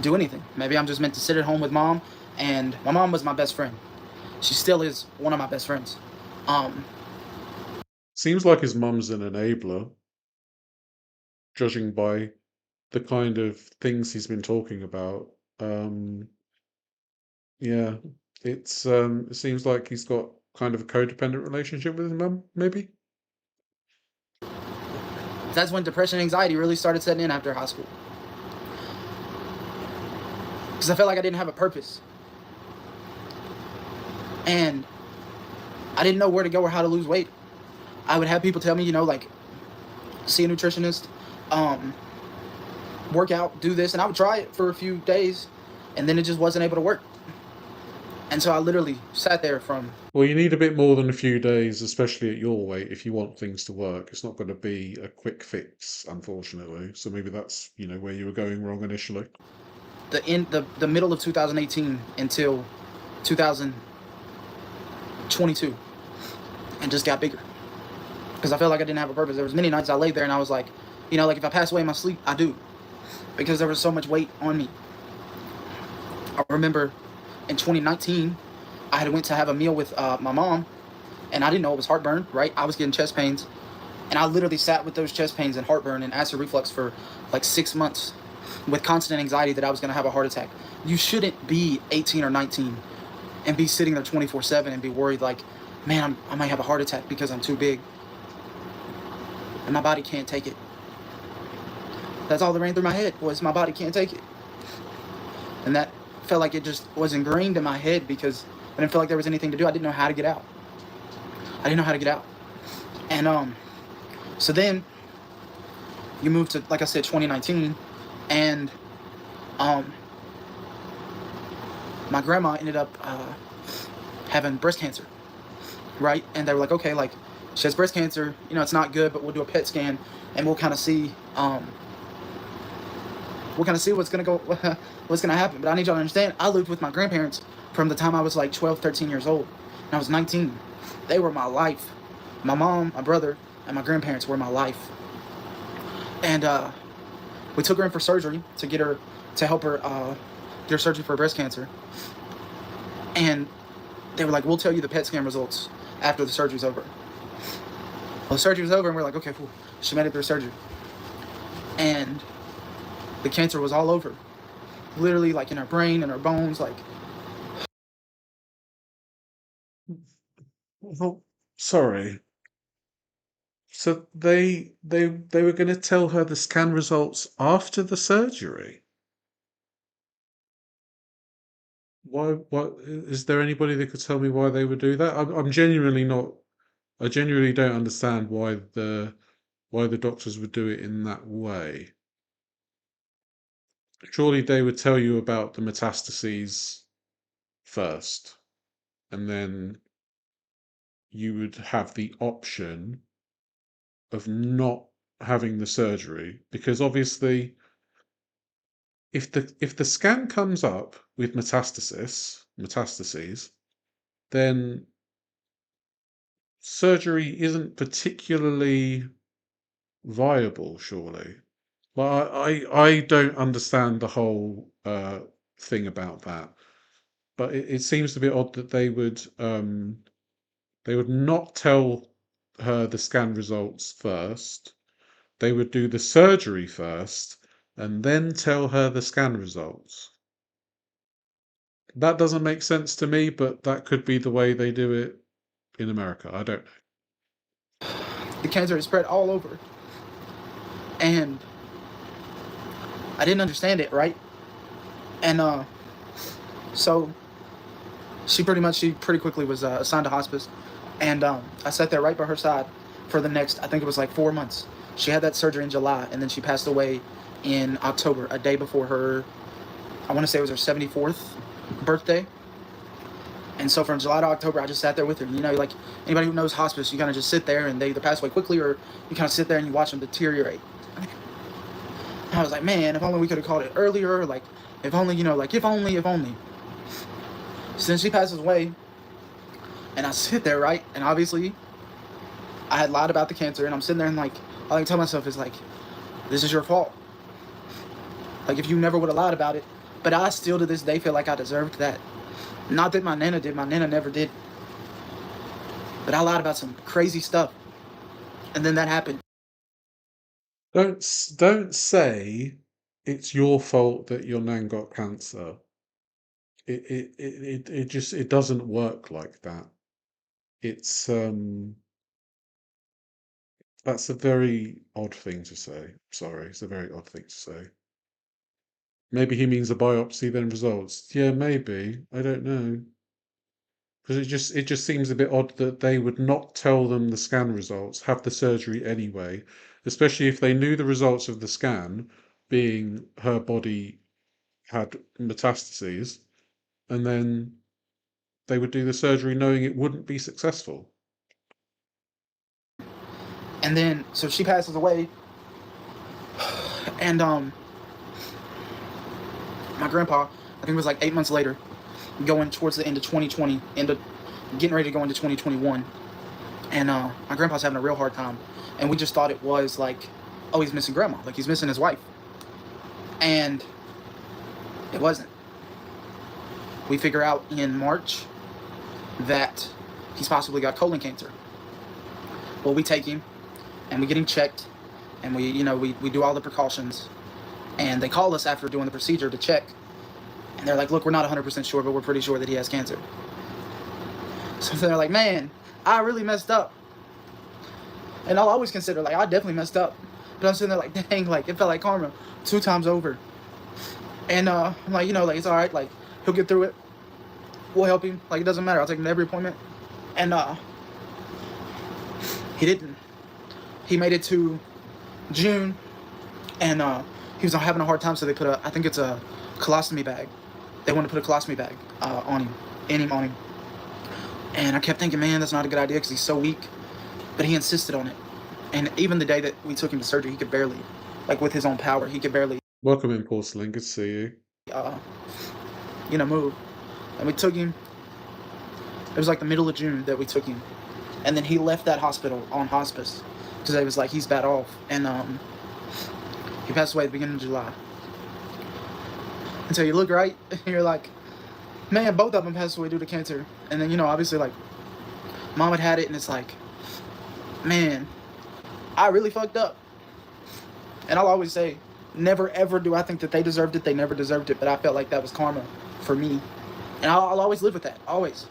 do anything. Maybe I'm just meant to sit at home with mom. And my mom was my best friend. She still is one of my best friends. Seems like his mum's an enabler, judging by the kind of things he's been talking about. Yeah, it seems like he's got kind of a codependent relationship with his mum, maybe. That's when depression and anxiety really started setting in after high school. Because I felt like I didn't have a purpose. And I didn't know where to go or how to lose weight. I would have people tell me, like, see a nutritionist, work out, do this, and I would try it for a few days, and then it just wasn't able to work. And so I literally sat there from... Well, you need a bit more than a few days, especially at your weight, if you want things to work. It's not going to be a quick fix, unfortunately. So maybe that's, where you were going wrong initially. The middle of 2018 until 2019, 22 and just got bigger because I felt like I didn't have a purpose. There was many nights I laid there and I was like, you know, like if I pass away in my sleep, I do, because there was so much weight on me. I remember in 2019, I had went to have a meal with my mom, and I didn't know it was heartburn, right? I was getting chest pains, and I literally sat with those chest pains and heartburn and acid reflux for like 6 months with constant anxiety that I was going to have a heart attack. You shouldn't be 18 or 19 and be sitting there 24/7 and be worried like, man, I might have a heart attack because I'm too big and my body can't take it. That's all that ran through my head was my body can't take it. And that felt like it just was ingrained in my head because I didn't feel like there was anything to do. I didn't know how to get out. And so then you move to, like I said, 2019, and my grandma ended up having breast cancer, right? And they were like, okay, like she has breast cancer, you know, it's not good, but we'll do a PET scan and we'll kind of see what's gonna happen. But I need y'all to understand, I lived with my grandparents from the time I was like 12, 13 years old, and I was 19. They were my life. My mom, my brother, and my grandparents were my life. And we took her in for surgery to help her get her surgery for breast cancer. And they were like, we'll tell you the PET scan results after the surgery's over. Well, the surgery was over, and we're like, okay, cool. She made it through surgery. And the cancer was all over. Literally, like in her brain and her bones, like. Well, sorry. So they were going to tell her the scan results after the surgery. Why? What is there anybody that could tell me why they would do that? I'm genuinely not. I genuinely don't understand why the doctors would do it in that way. Surely they would tell you about the metastases first, and then you would have the option of not having the surgery, because obviously if the scan comes up with metastases, then surgery isn't particularly viable, surely. Well, I don't understand the whole thing about that, but it seems to be odd that they would not tell her the scan results first. They would do the surgery first and then tell her the scan results. That doesn't make sense to me, but that could be the way they do it in America. I don't know. The cancer is spread all over. And I didn't understand it, right? And so she pretty quickly was assigned to hospice. And I sat there right by her side for the next, I think it was like 4 months. She had that surgery in July, and then she passed away in October, a day before her, I want to say it was her 74th birthday. And so from July to October, I just sat there with her. You know, like anybody who knows hospice, you kind of just sit there and they either pass away quickly or you kind of sit there and you watch them deteriorate. And I was like, man, if only we could have called it earlier. Like, if only, you know, like if only. Since she passes away, and I sit there, right? And obviously, I had lied about the cancer, and I'm sitting there and like, all I can tell myself is like, this is your fault. Like, if you never would have lied about it. But I still to this day feel like I deserved that. Not that my Nana did. My Nana never did. But I lied about some crazy stuff. And then that happened. Don't say it's your fault that your nan got cancer. It just it doesn't work like that. It's that's a very odd thing to say. Sorry, it's a very odd thing to say. Maybe he means a biopsy then results. Yeah, maybe. I don't know. Because it just seems a bit odd that they would not tell them the scan results, have the surgery anyway, especially if they knew the results of the scan, being her body had metastases, and then they would do the surgery knowing it wouldn't be successful. And then, so she passes away. And my grandpa, I think it was like 8 months later, going towards the end of 2020, end of getting ready to go into 2021, and my grandpa's having a real hard time, and we just thought it was like, oh, he's missing grandma, like he's missing his wife, and it wasn't. We figure out in March that he's possibly got colon cancer. Well, we take him and we get him checked, and we do all the precautions, and they call us after doing the procedure to check, and they're like, look, we're not 100% sure, but we're pretty sure that he has cancer. So they're like, man, I really messed up. And I'll always consider, like, I definitely messed up, but I'm sitting there like, dang, like it felt like karma 2 times over. And I'm like, like, it's all right, like he'll get through it, we'll help him, like it doesn't matter, I'll take him to every appointment. And he didn't. He made it to June, and he was having a hard time, so they put I think it's a colostomy bag. They wanted to put a colostomy bag on him. And I kept thinking, man, that's not a good idea because he's so weak. But he insisted on it. And even the day that we took him to surgery, he could barely, like with his own power, he could barely, Welcome in, Porcelain. Good to see you. move. And we took him. It was like the middle of June that we took him. And then he left that hospital on hospice because it was like, he's bad off. And he passed away at the beginning of July. And so you look right, and you're like, man, both of them passed away due to cancer. And then, obviously, like, mom had it, and it's like, man, I really fucked up. And I'll always say, never ever do I think that they deserved it. They never deserved it, but I felt like that was karma for me. And I'll always live with that, always.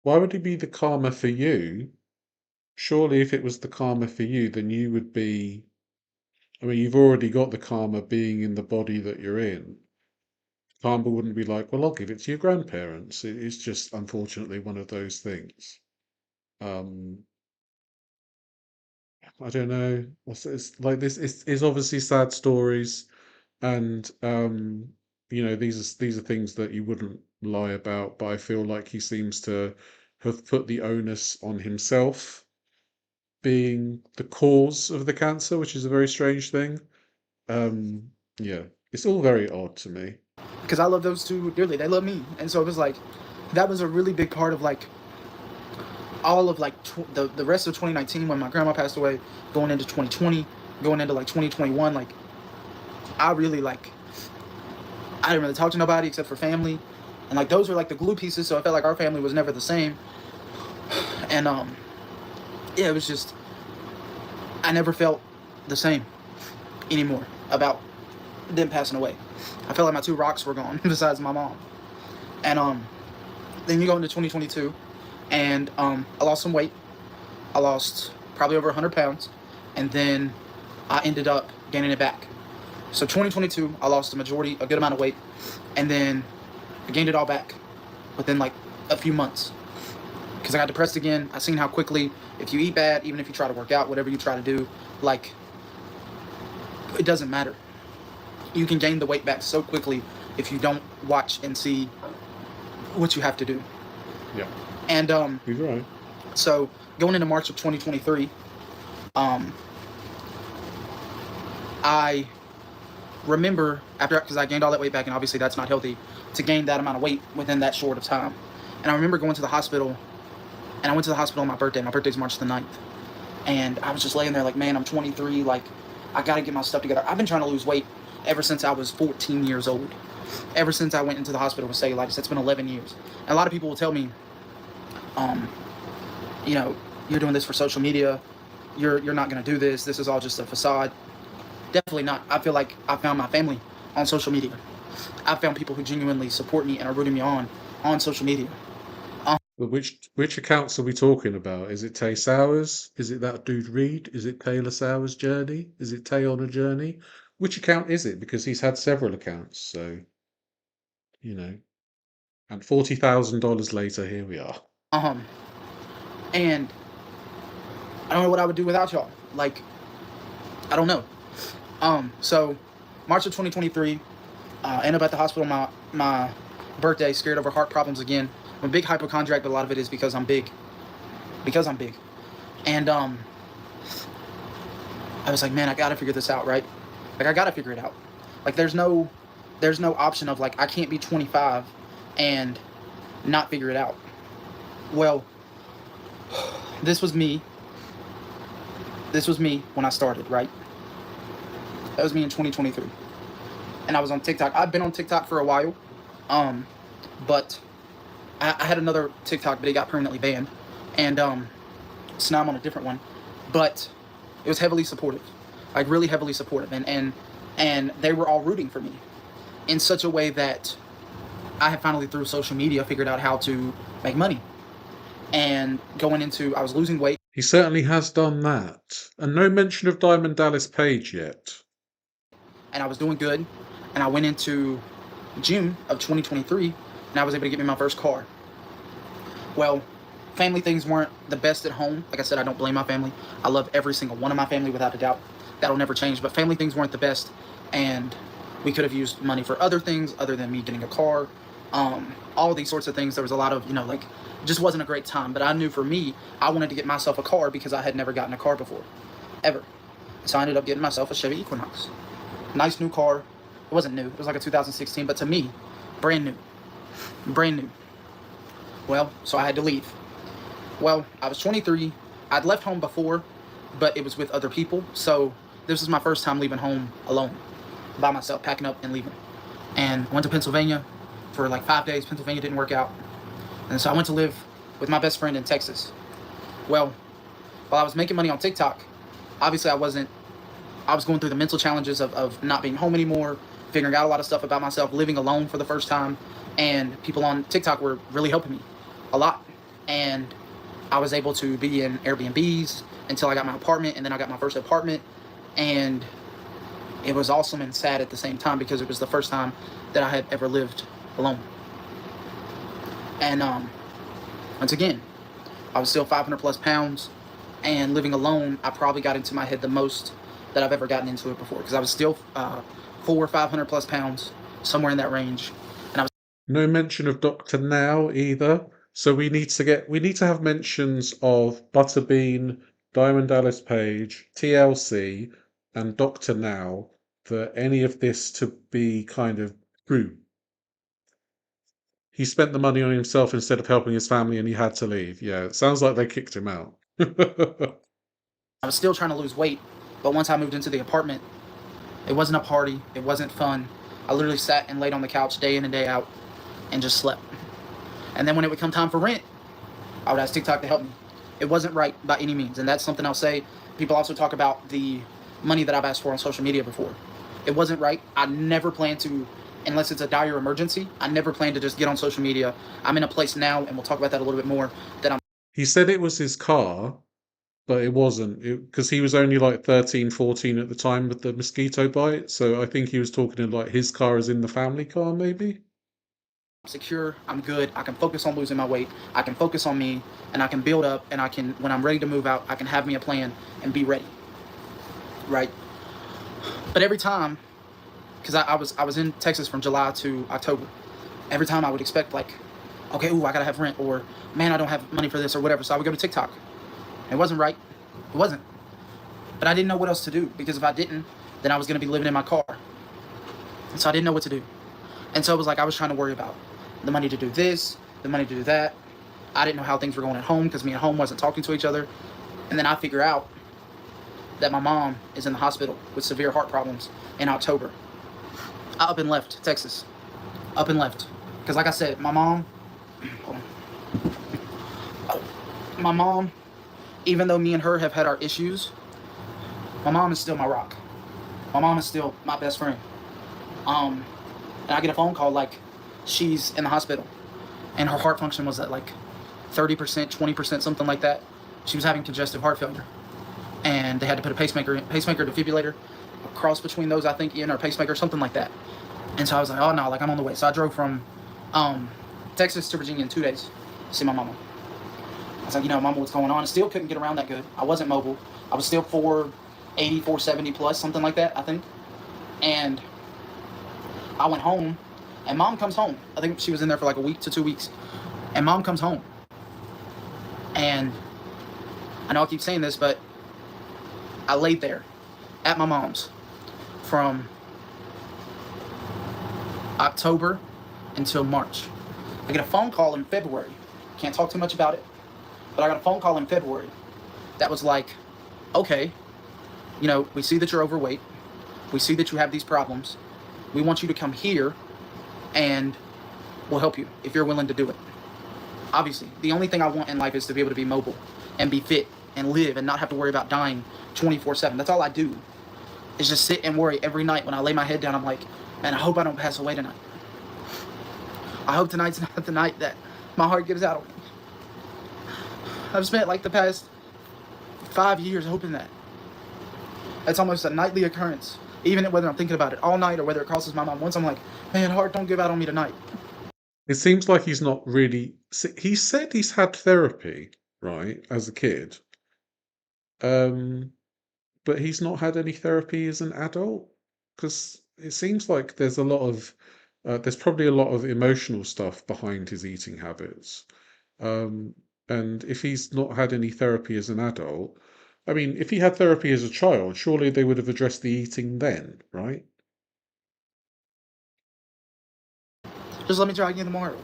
Why would it be the karma for you? Surely if it was the karma for you, then you would be... I mean, you've already got the karma being in the body that you're in. Karma wouldn't be like, well, I'll give it to your grandparents. It's just, unfortunately, one of those things. I don't know. It's like this. It's obviously sad stories, and these are things that you wouldn't lie about. But I feel like he seems to have put the onus on himself, being the cause of the cancer, which is a very strange thing. Yeah, it's all very odd to me. Because I love those two dearly. They love me. And so it was like, that was a really big part of like, all of like the rest of 2019 when my grandma passed away, going into 2020, going into like 2021, like I really like, I didn't really talk to nobody except for family, and like those were like the glue pieces, so I felt like our family was never the same. And yeah, it was just, I never felt the same anymore about them passing away. I felt like my 2 rocks were gone besides my mom. And then you go into 2022, and I lost some weight. I lost probably over 100 pounds, and then I ended up gaining it back. So 2022, I lost a good amount of weight, and then I gained it all back within like a few months. Because I got depressed again. I seen how quickly, if you eat bad, even if you try to work out, whatever you try to do, like, it doesn't matter. You can gain the weight back so quickly if you don't watch and see what you have to do. Yeah. And You're right. so going into March of 2023, I remember because I gained all that weight back, and obviously that's not healthy to gain that amount of weight within that short of time. And I remember going to the hospital, and I went to the hospital on my birthday. My birthday's March the 9th. And I was just laying there like, man, I'm 23, like, I gotta get my stuff together. I've been trying to lose weight ever since I was 14 years old. Ever since I went into the hospital with cellulitis. It's been 11 years. And a lot of people will tell me, you're doing this for social media. You're not gonna do this. This is all just a facade. Definitely not. I feel like I found my family on social media. I found people who genuinely support me and are rooting me on social media. But which accounts are we talking about? Is it Tay Sowers? Is it Thatdudereed? Is it Taylor Sowers' journey? Is it Tay on a journey? Which account is it? Because he's had several accounts, so and $40,000 later, here we are. And I don't know what I would do without y'all. Like, I don't know. So March of 2023, end up at the hospital my birthday, scared over heart problems again. I'm a big hypochondriac, but a lot of it is because I'm big. And I was like, man, I gotta figure this out, right? Like, I gotta figure it out. Like, there's no option of like, I can't be 25 and not figure it out. Well, this was me. This was me when I started, right? That was me in 2023. And I was on TikTok. I've been on TikTok for a while. But I had another TikTok, but it got permanently banned. And so now I'm on a different one. But it was heavily supportive. Like really heavily supportive. And they were all rooting for me in such a way that I had finally, through social media, figured out how to make money. And going into, I was losing weight. He certainly has done that. And no mention of Diamond Dallas Page yet. And I was doing good. And I went into June of 2023, and I was able to get me my first car. Well, family things weren't the best at home. Like I said, I don't blame my family. I love every single one of my family without a doubt. That'll never change. But family things weren't the best, and we could have used money for other things other than me getting a car. All these sorts of things. There was a lot of, like, just wasn't a great time. But I knew for me, I wanted to get myself a car because I had never gotten a car before, ever. So I ended up getting myself a Chevy Equinox. Nice new car. It wasn't new. It was like a 2016, but to me, brand new. Brand new. Well, so I had to leave. Well, I was 23. I'd left home before, but it was with other people. So this was my first time leaving home alone, by myself, packing up and leaving. And went to Pennsylvania for like 5 days. Pennsylvania didn't work out. And so I went to live with my best friend in Texas. Well, while I was making money on TikTok, obviously I was going through the mental challenges of not being home anymore, figuring out a lot of stuff about myself, living alone for the first time. And people on TikTok were really helping me a lot. And I was able to be in Airbnbs until I got my apartment, and then I got my first apartment. And it was awesome and sad at the same time because it was the first time that I had ever lived alone. And once again, I was still 500 plus pounds, and living alone, I probably got into my head the most that I've ever gotten into it before, because I was still 400 or 500 plus pounds, somewhere in that range. And I was No mention of Dr. Now either. So we need to have mentions of Butterbean, Diamond Dallas Page, TLC, and Dr. Now for any of this to be kind of true. He spent the money on himself instead of helping his family, and he had to leave. Yeah, it sounds like they kicked him out. I was still trying to lose weight, but once I moved into the apartment, it wasn't a party, it wasn't fun. I literally sat and laid on the couch day in and day out and just slept. And then when it would come time for rent, I would ask TikTok to help me. It wasn't right by any means, and that's something I'll say. People also talk about the money that I've asked for on social media before. It wasn't right. I never plan to, unless it's a dire emergency, I never plan to just get on social media. I'm in a place now, and we'll talk about that a little bit more, that I'm... He said it was his car, but it wasn't, because he was only like 13, 14 at the time with the mosquito bite. So I think he was talking like his car is in the family car, maybe. secure, I'm good, I can focus on losing my weight, I can focus on me, and I can build up, and I can, when I'm ready to move out, I can have me a plan and be ready, right? But every time, because I was in Texas from July to October, every time I would expect, like, okay, ooh, I gotta have rent, or man, I don't have money for this, or whatever, so I would go to TikTok. It wasn't right, it wasn't. But I didn't know what else to do, because if I didn't, then I was gonna be living in my car. And so I didn't know what to do. And so it was like I was trying to worry about the money to do this, the money to do that. I didn't know how things were going at home because me and home wasn't talking to each other. And then I figure out that my mom is in the hospital with severe heart problems in October. I up and left Texas. Up and left. Because like I said, my mom, even though me and her have had our issues, my mom is still my rock. My mom is still my best friend. And I get a phone call like she's in the hospital and her heart function was at like 30%, 20%, something like that. She was having congestive heart failure, and they had to put a pacemaker defibrillator, a cross between those, I think, in, or pacemaker, something like that. And so I was like, oh no, like I'm on the way. So I drove from Texas to Virginia in 2 days to see my mama. I was like, mama, what's going on? I still couldn't get around that good. I wasn't mobile. I was still 480, 470 plus, something like that, I think. And I went home, and mom comes home. I think she was in there for like a week to 2 weeks. And mom comes home. And I know I keep saying this, but I laid there at my mom's from October until March. I get a phone call in February. Can't talk too much about it. But I got a phone call in February that was like, okay, you know, we see that you're overweight. We see that you have these problems. We want you to come here and we'll help you if you're willing to do it. Obviously, the only thing I want in life is to be able to be mobile and be fit and live and not have to worry about dying 24/7. That's all I do, is just sit and worry every night when I lay my head down. I'm like, man, I hope I don't pass away tonight. I hope tonight's not the night that my heart gives out on me. I've spent like the past 5 years hoping that. It's almost a nightly occurrence, even whether I'm thinking about it all night or whether it crosses my mind once. I'm like, man, heart, don't give out on me tonight. It seems like he's not really. He said he's had therapy, right, as a kid. But he's not had any therapy as an adult, because it seems like there's a lot of there's probably a lot of emotional stuff behind his eating habits. And if he's not had any therapy as an adult, I mean, if he had therapy as a child, surely they would have addressed the eating then, right? Just let me try again tomorrow.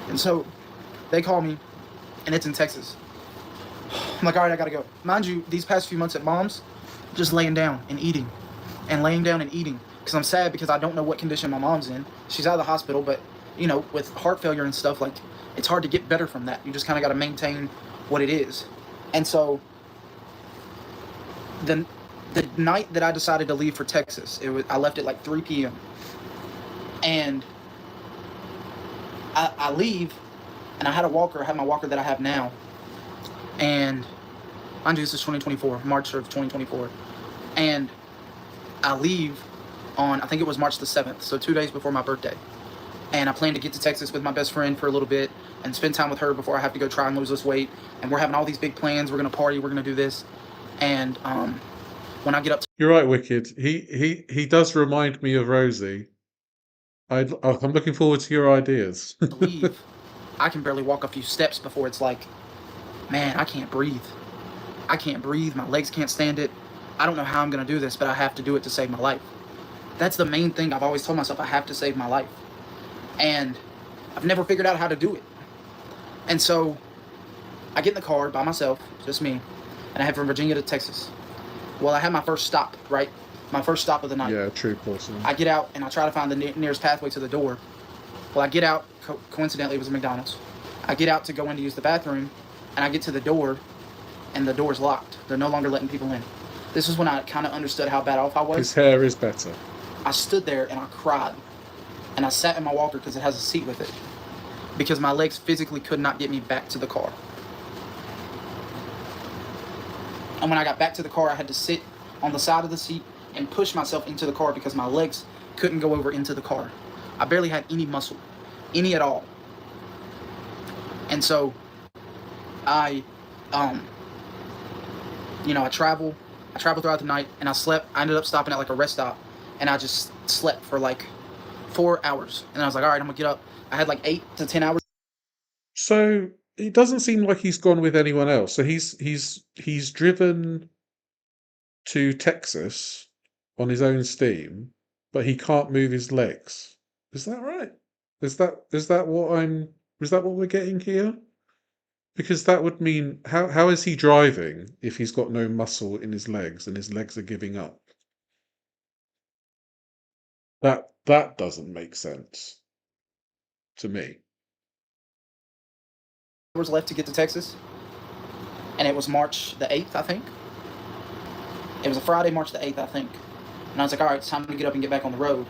And so they call me, and it's in Texas. I'm like, all right, I gotta go. Mind you, these past few months at Mom's, just laying down and eating, and laying down and eating, because I'm sad because I don't know what condition my mom's in. She's out of the hospital, but you know, with heart failure and stuff, like, it's hard to get better from that. You just kind of got to maintain what it is. And so the night that I decided to leave for Texas, I left at like 3 p.m. and I leave, and I had a walker. I had my walker that I have now, and mind you, this is 2024, March of 2024, and I leave on, I think it was March the 7th, so 2 days before my birthday. And I plan to get to Texas with my best friend for a little bit and spend time with her before I have to go try and lose this weight. And we're having all these big plans. We're gonna party. We're gonna do this. And when I get up, You're right, Wicked. He does remind me of Rosie. I'm looking forward to your ideas. to leave, I can barely walk a few steps before it's like, man, I can't breathe. I can't breathe. My legs can't stand it. I don't know how I'm gonna do this, but I have to do it to save my life. That's the main thing I've always told myself. I have to save my life. And I've never figured out how to do it. And so I get in the car by myself, just me, and I head from Virginia to Texas. Well, I had my first stop, right? My first stop of the night. Yeah, true person. I get out and I try to find the nearest pathway to the door. Well, I get out, coincidentally, it was a McDonald's. I get out to go in to use the bathroom, and I get to the door, and the door's locked. They're no longer letting people in. This is when I kind of understood how bad off I was. His hair is better. I stood there and I cried. And I sat in my walker because it has a seat with it, because my legs physically could not get me back to the car. And when I got back to the car, I had to sit on the side of the seat and push myself into the car because my legs couldn't go over into the car. I barely had any muscle, any at all. And so I traveled throughout the night, and I slept. I ended up stopping at like a rest stop, and I just slept for like 4 hours. And I was like, all right, I'm gonna get up. I had like 8 to 10 hours. So it doesn't seem like he's gone with anyone else. So he's driven to Texas on his own steam, but he can't move his legs. Is that right? Is that what we're getting here? Because that would mean, how is he driving if he's got no muscle in his legs and his legs are giving up? That doesn't make sense to me. Hours left to get to Texas, and it was March the 8th, I think. It was a Friday, March the 8th, I think. And I was like, all right, it's time to get up and get back on the road.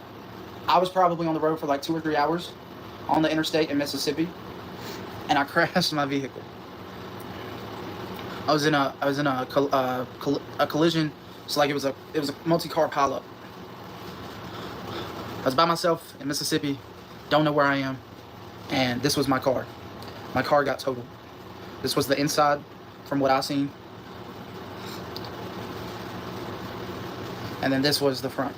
I was probably on the road for like 2 or 3 hours on the interstate in Mississippi, and I crashed my vehicle. I was in a collision. So like it was a multi-car pileup. I was by myself in Mississippi, don't know where I am, and this was my car. My car got totaled. This was the inside, from what I seen, and then this was the front.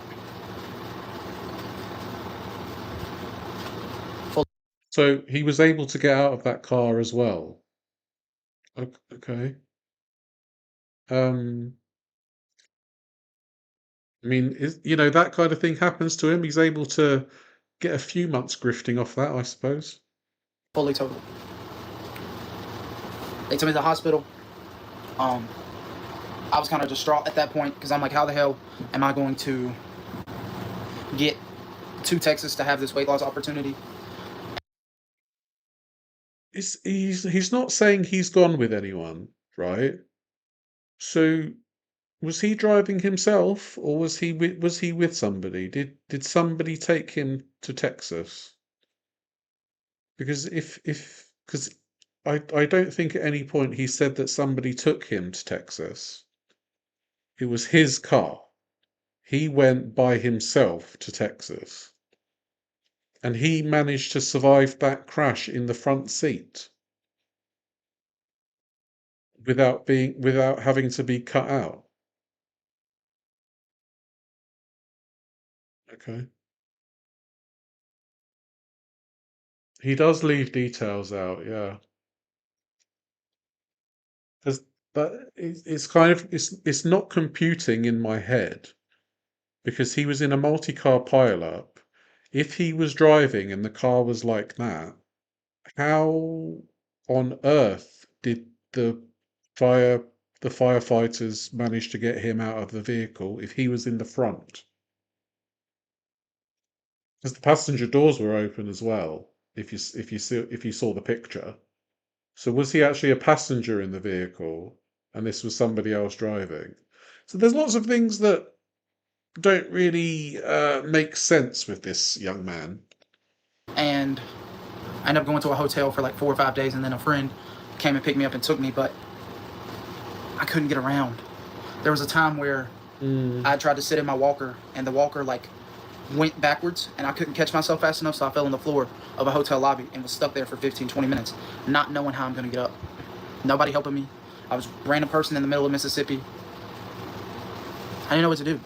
So he was able to get out of that car as well. Okay. I mean, that kind of thing happens to him. He's able to get a few months grifting off that, I suppose. fully totaled. They took me to the hospital. I was kind of distraught at that point because I'm like, how the hell am I going to get to Texas to have this weight loss opportunity? He's not saying he's gone with anyone, right? So was he driving himself, or was he with somebody? Did somebody take him to Texas? Because because I don't think at any point he said that somebody took him to Texas. It was his car. He went by himself to Texas. And he managed to survive that crash in the front seat without having to be cut out. Okay. He does leave details out, yeah. There's, but it's kind of it's not computing in my head because he was in a multi-car pileup. If he was driving and the car was like that, how on earth did fire the firefighters manage to get him out of the vehicle if he was in the front? Because the passenger doors were open as well. If you saw the picture, so was he actually a passenger in the vehicle, and this was somebody else driving? So there's lots of things that don't really make sense with this young man. And I ended up going to a hotel for like 4 or 5 days, and then a friend came and picked me up and took me, but I couldn't get around. There was a time where I tried to sit in my walker, and the walker like went backwards, and I couldn't catch myself fast enough, so I fell on the floor of a hotel lobby and was stuck there for 15-20 minutes, not knowing how I'm going to get up. Nobody helping me. I was a random person in the middle of Mississippi. I didn't know what to do.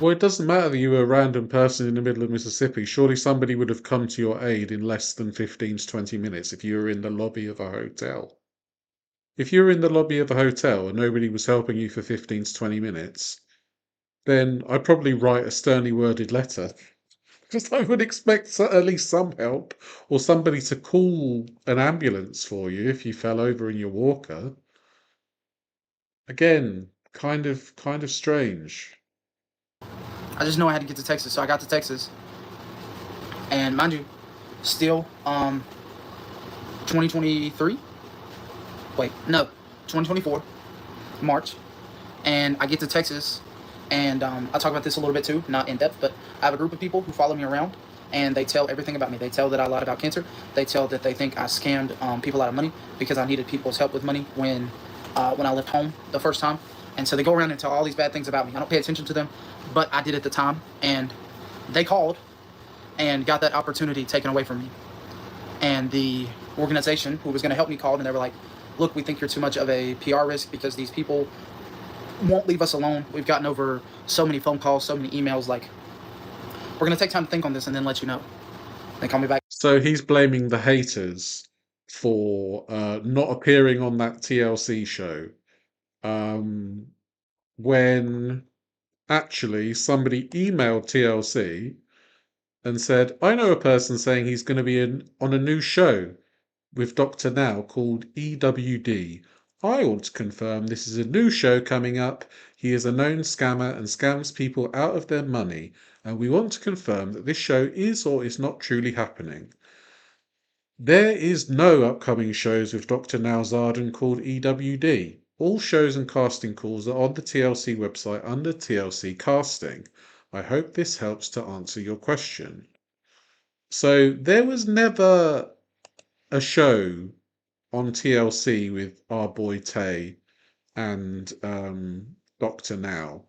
Well, it doesn't matter that you were a random person in the middle of Mississippi. Surely somebody would have come to your aid in less than 15 to 20 minutes if you were in the lobby of a hotel. If you were in the lobby of a hotel and nobody was helping you for 15 to 20 minutes, then I'd probably write a sternly worded letter. Because I would expect at least some help, or somebody to call an ambulance for you if you fell over in your walker. Again, kind of strange. I just know I had to get to Texas, so I got to Texas. And mind you, still 2023. Wait, no, 2024, March. And I get to Texas, and I talk about this a little bit too, not in depth, but I have a group of people who follow me around, and they tell everything about me. They tell that I lied about cancer. They tell that they think I scammed people out of money because I needed people's help with money when I left home the first time. And so they go around and tell all these bad things about me. I don't pay attention to them, but I did at the time. And they called and got that opportunity taken away from me. And the organization who was going to help me called, and they were like, look, we think you're too much of a PR risk because these people won't leave us alone. We've gotten over so many phone calls, so many emails, like, we're going to take time to think on this and then let you know. They call me back. So he's blaming the haters for not appearing on that TLC show. When actually somebody emailed TLC and said, I know a person saying he's going to be on a new show with Dr. Now called EWD. I want to confirm this is a new show coming up. He is a known scammer and scams people out of their money, and we want to confirm that this show is or is not truly happening. There is no upcoming shows with Dr. Nowzardan called EWD. All shows and casting calls are on the TLC website under TLC Casting. I hope this helps to answer your question. So there was never a show on TLC with our boy Tay and Dr. Now.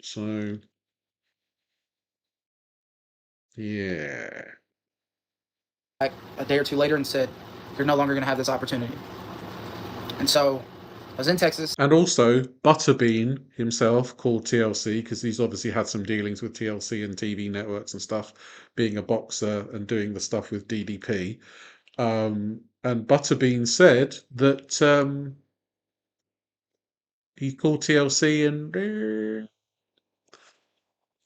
So yeah. A day or two later and said, you're no longer going to have this opportunity. And so I was in Texas. And also, Butterbean himself called TLC because he's obviously had some dealings with TLC and TV networks and stuff, being a boxer and doing the stuff with DDP. And Butterbean said that he called TLC and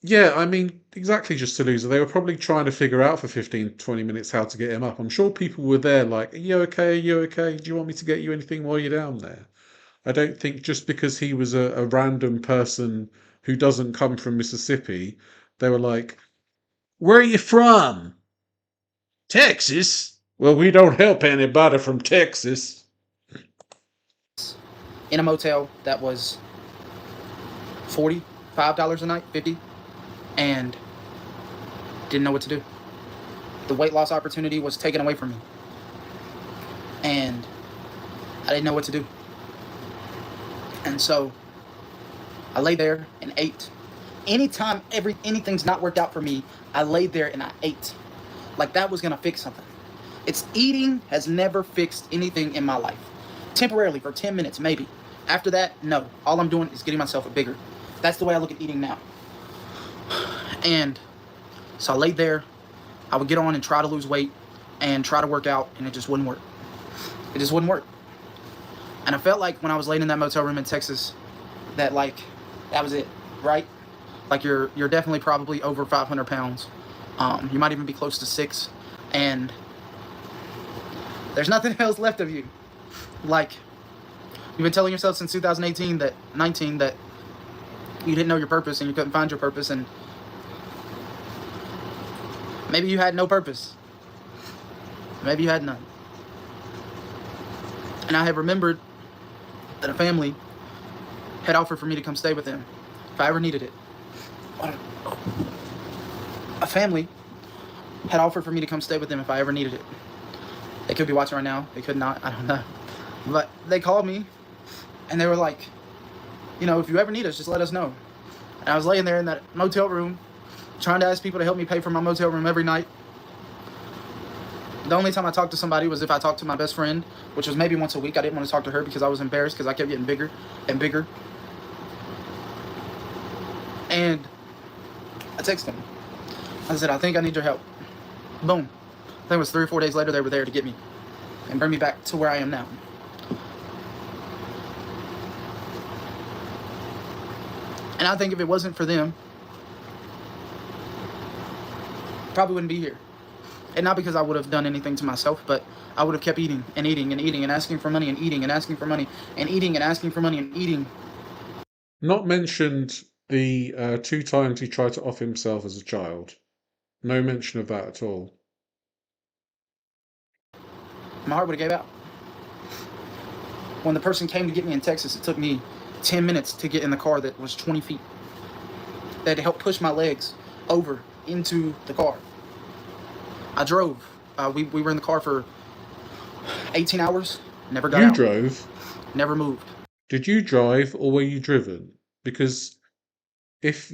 Yeah, I mean, exactly, just to lose her. They were probably trying to figure out for 15, 20 minutes how to get him up. I'm sure people were there like, are you okay? Are you okay? Do you want me to get you anything while you're down there? I don't think just because he was a random person who doesn't come from Mississippi, they were like, where are you from? Texas? Well, we don't help anybody from Texas. In a motel that was $45 a night, 50, and didn't know what to do. The weight loss opportunity was taken away from me, and I didn't know what to do. And so I lay there and ate. Anytime anything's not worked out for me, I laid there and I ate. Like that was gonna fix something. It's eating has never fixed anything in my life. Temporarily, for 10 minutes, maybe. After that, no. All I'm doing is getting myself bigger. That's the way I look at eating now. And so I laid there. I would get on and try to lose weight and try to work out, and it just wouldn't work. It just wouldn't work. And I felt like when I was laying in that motel room in Texas, that like, that was it, right? Like you're definitely probably over 500 pounds. You might even be close to 6, and there's nothing else left of you. Like, you've been telling yourself since 2018 that 19 that you didn't know your purpose and you couldn't find your purpose, and maybe you had no purpose. Maybe you had none. And I have remembered that a family had offered for me to come stay with them if I ever needed it. A family had offered for me to come stay with them if I ever needed it. They could be watching right now. They could not. I don't know. But they called me and they were like, you know, if you ever need us, just let us know. And I was laying there in that motel room trying to ask people to help me pay for my motel room every night. The only time I talked to somebody was if I talked to my best friend, which was maybe once a week. I didn't want to talk to her because I was embarrassed because I kept getting bigger and bigger. And I texted them. I said, I think I need your help. Boom. I think it was 3 or 4 days later they were there to get me and bring me back to where I am now. And I think if it wasn't for them, probably wouldn't be here. And not because I would have done anything to myself, but I would have kept eating and eating and eating and asking for money and eating and asking for money and eating and asking for money and eating. Not mentioned the 2 times he tried to off himself as a child. No mention of that at all. My heart would have gave out. When the person came to get me in Texas, it took me 10 minutes to get in the car that was 20 feet. They had to help push my legs over into the car. I drove. We were in the car for 18 hours. Never got out. You drove? Never moved. Did you drive or were you driven? Because if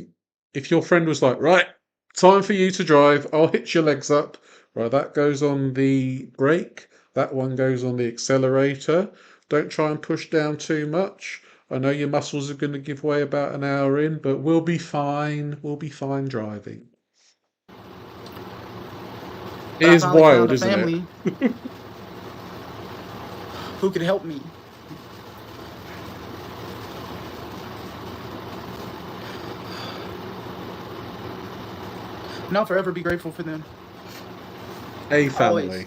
your friend was like, right, time for you to drive, I'll hitch your legs up. Right, that goes on the brake. That one goes on the accelerator. Don't try and push down too much. I know your muscles are going to give way about an hour in, but we'll be fine. We'll be fine driving. It is wild, isn't it? Family who could help me. And I'll forever be grateful for them. A family. Always.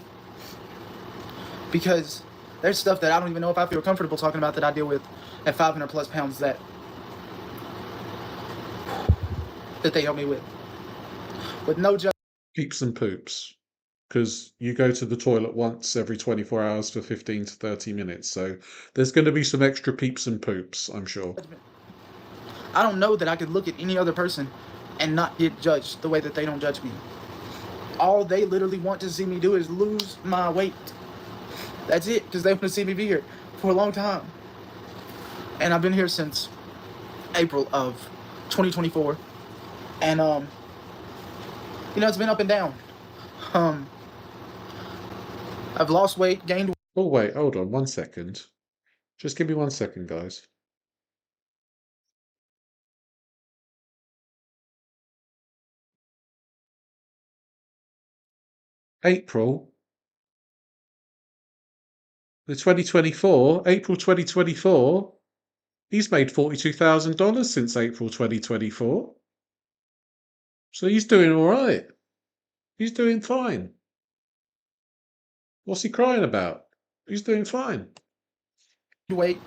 Because there's stuff that I don't even know if I feel comfortable talking about that I deal with at 500 plus pounds that they help me with no judgment. Peeps and poops. Because you go to the toilet once every 24 hours for 15 to 30 minutes. So there's going to be some extra peeps and poops, I'm sure. I don't know that I could look at any other person and not get judged the way that they don't judge me. All they literally want to see me do is lose my weight. That's it, because they want to see me be here for a long time. And I've been here since April of 2024. And, it's been up and down. I've lost weight, gained weight. Oh, wait, hold on 1 second. Just give me 1 second, guys. April 2024, he's made $42,000 since April 2024. So he's doing all right. He's doing fine. What's he crying about? He's doing fine. Weight,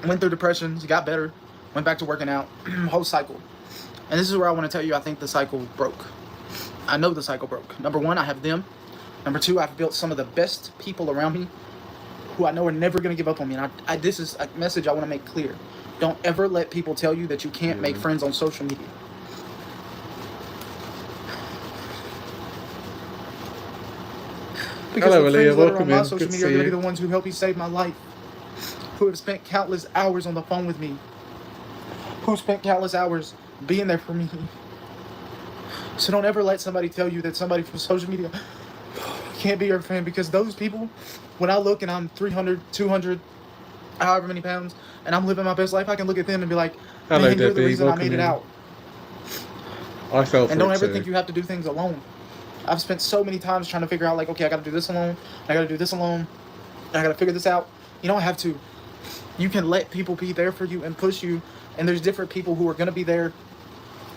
went through depressions, got better, went back to working out, whole cycle. And this is where I want to tell you, I think the cycle broke. I know the cycle broke. Number one, I have them. Number two, I've built some of the best people around me who I know are never going to give up on me. And this is a message I want to make clear. Don't ever let people tell you that you can't make friends on social media. Because Hello, the Aaliyah. friends that are Welcome on my in. social Good to media are see going to be you. the ones who help me save my life, who have spent countless hours on the phone with me, who spent countless hours being there for me. So don't ever let somebody tell you that somebody from social media can't be your friend, because those people, when I look and I'm 300, 200, however many pounds, and I'm living my best life, I can look at them and be like, Hello, man, you're the Debbie. reason I Welcome made it in. out. I fell And for don't it ever too. think you have to do things alone. I've spent so many times trying to figure out, like, okay, I got to do this alone, I got to do this alone, and I got to figure this out. You don't have to. You can let people be there for you and push you, and there's different people who are going to be there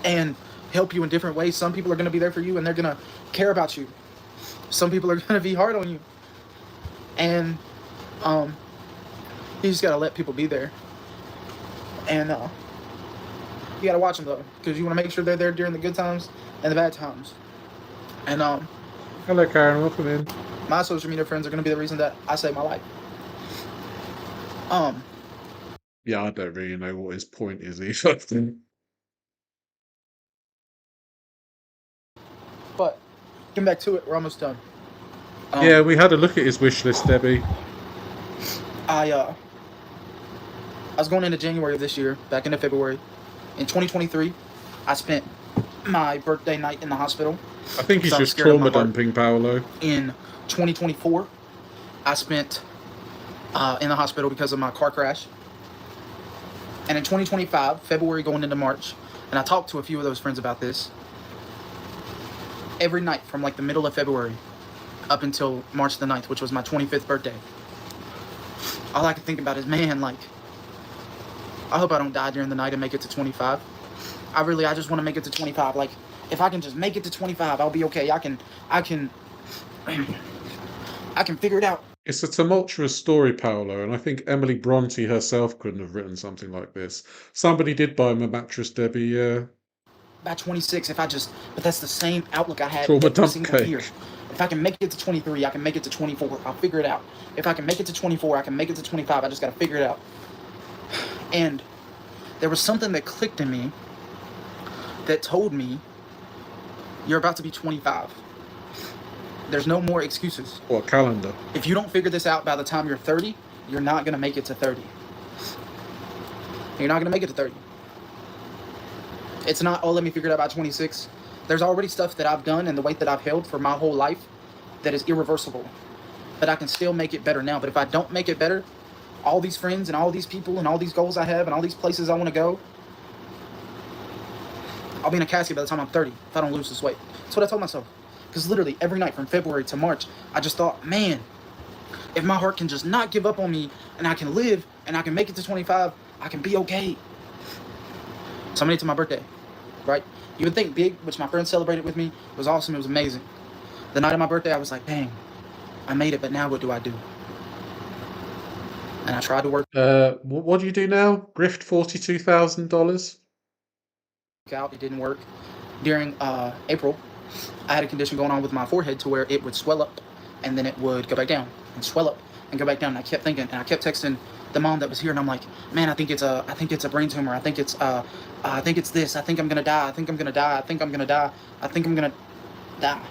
and help you in different ways. Some people are going to be there for you and they're going to care about you. Some people are going to be hard on you. And you just got to let people be there. And you got to watch them, though, because you want to make sure they're there during the good times and the bad times. And Hello, Karen. Welcome in. my social media friends are going to be the reason that I save my life. Yeah, I don't really know what his point is either. But getting back to it, we're almost done. Yeah, we had a look at his wish list, Debbie. I was going into January of this year, back into February. In 2023, I spent my birthday night in the hospital. I think he's because I was just scared of my trauma heart. dumping, Paolo. In 2024, I spent in the hospital because of my car crash. And in 2025, February going into March, and I talked to a few of those friends about this, every night from like the middle of February up until March the 9th, which was my 25th birthday, all I could think about is, man, like, I hope I don't die during the night and make it to 25. I just want to make it to 25. Like, if I can just make it to 25, I'll be okay. I can figure it out. It's a tumultuous story, Paolo, and I think Emily Bronte herself couldn't have written something like this. Somebody did buy him a mattress, Debbie, yeah. By 26, but that's the same outlook I had Trauma every dump single cake. year. If I can make it to 23, I can make it to 24. I'll figure it out. If I can make it to 24, I can make it to 25. I just got to figure it out. And there was something that clicked in me that told me, you're about to be 25. There's no more excuses. What calendar? If you don't figure this out by the time you're 30, you're not going to make it to 30. You're not going to make it to 30. It's not, oh, let me figure it out by 26. There's already stuff that I've done and the weight that I've held for my whole life that is irreversible. But I can still make it better now. But if I don't make it better, all these friends and all these people and all these goals I have and all these places I want to go, I'll be in a casket by the time I'm 30 if I don't lose this weight. That's what I told myself. Because literally every night from February to March, I just thought, man, if my heart can just not give up on me and I can live and I can make it to 25, I can be okay. So I made it to my birthday, right? You would think big, which my friends celebrated with me. It was awesome. It was amazing. The night of my birthday, I was like, dang, I made it, but now what do I do? And I tried to work What do you do now? Grift $42,000? out. It didn't work. During April, I had a condition going on with my forehead to where it would swell up and then it would go back down and swell up and go back down. And I kept thinking, and I kept texting the mom that was here, and I'm like, man, I think it's a brain tumor. I think it's this. I think I'm gonna die. I think I'm gonna die. I think I'm gonna die. I think I'm gonna die.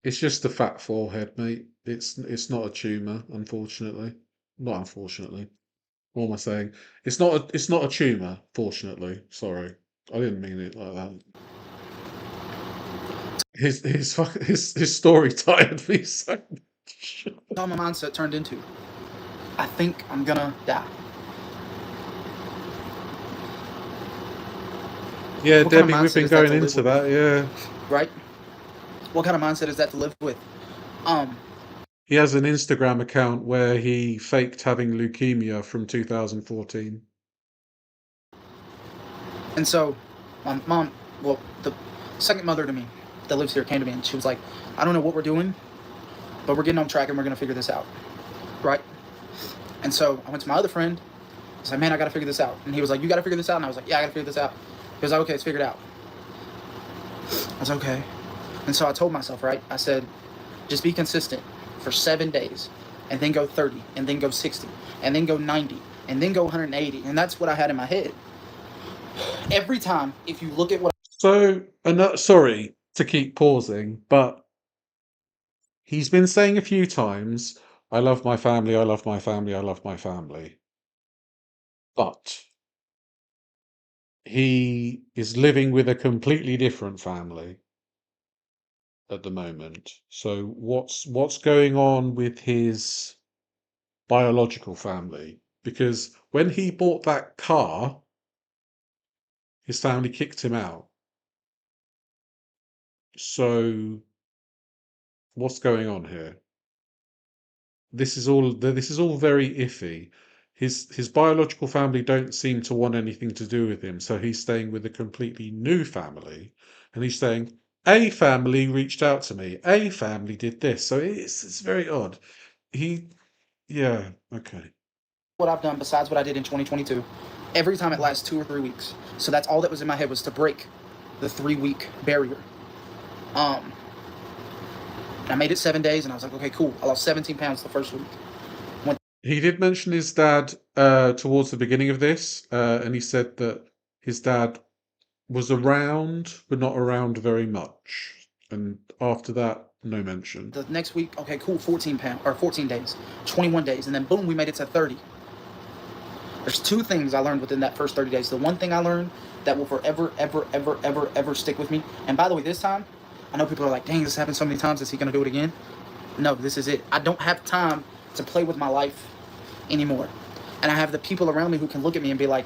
It's just a fat forehead, mate. It's not a tumour, unfortunately. Not unfortunately. What am I saying? It's not a tumour, fortunately. Sorry. I didn't mean it like that. His story tired me so much. That's all my mindset turned into. I think I'm gonna die. Yeah, What kind of Debbie, we've mindset been is that going to live into with? that, yeah. Right? What kind of mindset is that to live with? He has an Instagram account where he faked having leukemia from 2014. And so, my mom, second mother to me that lives here came to me and she was like, I don't know what we're doing, but we're getting on track and we're going to figure this out. Right? And so I went to my other friend. I was like, man, I got to figure this out. And he was like, you got to figure this out? And I was like, yeah, I got to figure this out. He was like, okay, it's figured out. I was okay. And so I told myself, right? I said, just be consistent for 7 days and then go 30 and then go 60 and then go 90 and then go 180. And that's what I had in my head. Every time, if you look at what... So, sorry to keep pausing, but he's been saying a few times, I love my family, I love my family, I love my family. But he is living with a completely different family at the moment. So what's going on with his biological family? Because when he bought that car, his family kicked him out. So what's going on here? This is all very iffy. His biological family don't seem to want anything to do with him, so he's staying with a completely new family, and he's saying, a family reached out to me, a family did this. So it's very odd. Yeah, okay. What I've done besides what I did in 2022, every time it lasts 2 or 3 weeks. So that's all that was in my head, was to break the 3-week barrier. I made it 7 days, and I was like, okay, cool. I lost 17 pounds the first week. He did mention his dad towards the beginning of this, and he said that his dad was around, but not around very much. And after that, no mention. The next week, okay, cool, 14 days, 21 days, and then boom, we made it to 30. There's 2 things I learned within that first 30 days. The one thing I learned that will forever, ever stick with me. And by the way, this time, I know people are like, dang, this happened so many times. Is he going to do it again? No, this is it. I don't have time to play with my life anymore. And I have the people around me who can look at me and be like,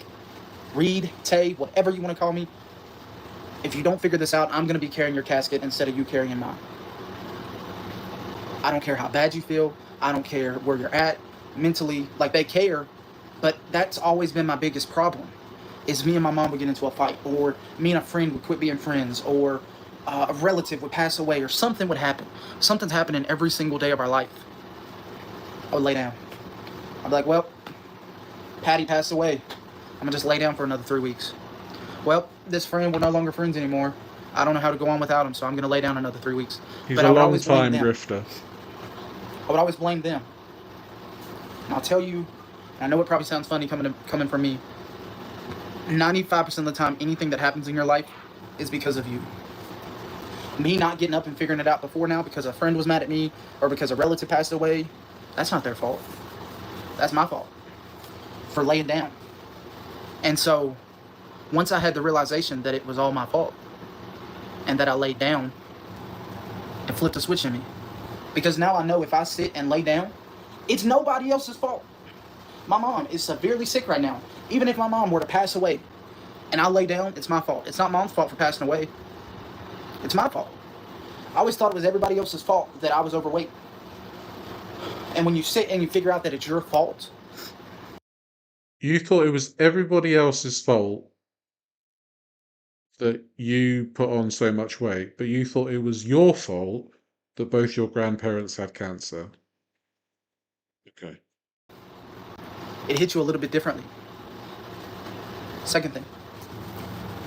Reed, Tay, whatever you want to call me, if you don't figure this out, I'm going to be carrying your casket instead of you carrying mine. I don't care how bad you feel. I don't care where you're at mentally. Like, they care. But that's always been my biggest problem, is me and my mom would get into a fight, or me and a friend would quit being friends, or a relative would pass away, or something would happen. Something's happening every single day of our life. I would lay down. I'd be like, well, Patty passed away. I'm going to just lay down for another 3 weeks. Well, this friend, we're no longer friends anymore. I don't know how to go on without him, so I'm going to lay down another 3 weeks. He's a long time grifter. I would always blame them. And I'll tell you, and I know it probably sounds funny coming from me, 95% of the time, anything that happens in your life is because of you. Me not getting up and figuring it out before now because a friend was mad at me or because a relative passed away, that's not their fault. That's my fault for laying down. And so once I had the realization that it was all my fault and that I laid down, it flipped a switch in me. Because now I know if I sit and lay down, it's nobody else's fault. My mom is severely sick right now. Even if my mom were to pass away and I lay down, it's my fault. It's not mom's fault for passing away. It's my fault. I always thought it was everybody else's fault that I was overweight. And when you sit and you figure out that it's your fault. You thought it was everybody else's fault that you put on so much weight, but you thought it was your fault that both your grandparents had cancer. Okay. It hits you a little bit differently. Second thing,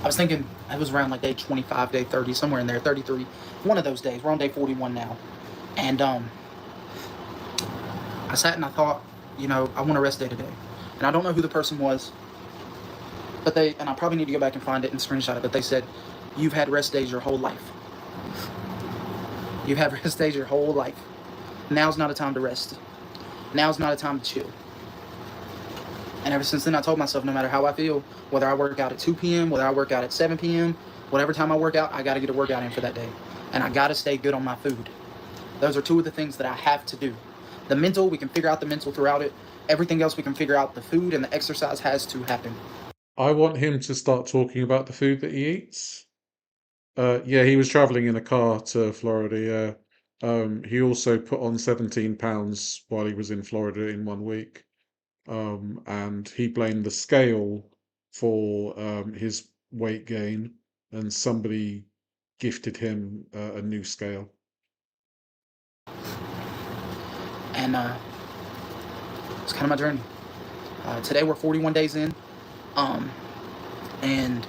I was thinking, it was around like day 25, day 30, somewhere in there, 33. One of those days. We're on day 41 now. And I sat and I thought, I want a rest day today. And I don't know who the person was, but and I probably need to go back and find it and screenshot it, but they said, you've had rest days your whole life. You've had rest days your whole life. Now's not a time to rest. Now's not a time to chill. And ever since then, I told myself, no matter how I feel, whether I work out at 2 p.m., whether I work out at 7 p.m., whatever time I work out, I got to get a workout in for that day. And I got to stay good on my food. Those are 2 of the things that I have to do. The mental, we can figure out the mental throughout it. Everything else, we can figure out. The food and the exercise has to happen. I want him to start talking about the food that he eats. Yeah, he was traveling in a car to Florida, yeah. He also put on 17 pounds while he was in Florida in 1 week. And he blamed the scale for his weight gain, and somebody gifted him a new scale. And it's kind of my journey. Today we're 41 days in, and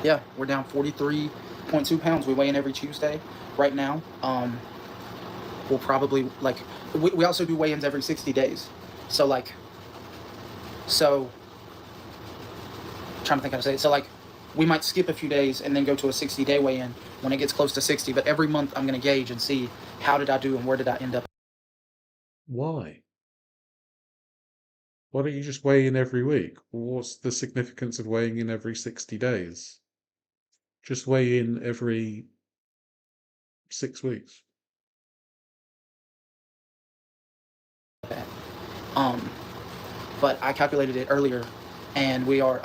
yeah, we're down 43.2 pounds. We weigh in every Tuesday right now. We'll probably we also do weigh-ins every 60 days. So trying to think how to say it. So we might skip a few days and then go to a 60-day weigh-in when it gets close to 60. But every month I'm going to gauge and see how did I do and where did I end up. Why? Why don't you just weigh in every week? What's the significance of weighing in every 60 days? Just weigh in every 6 weeks. But I calculated it earlier, and we are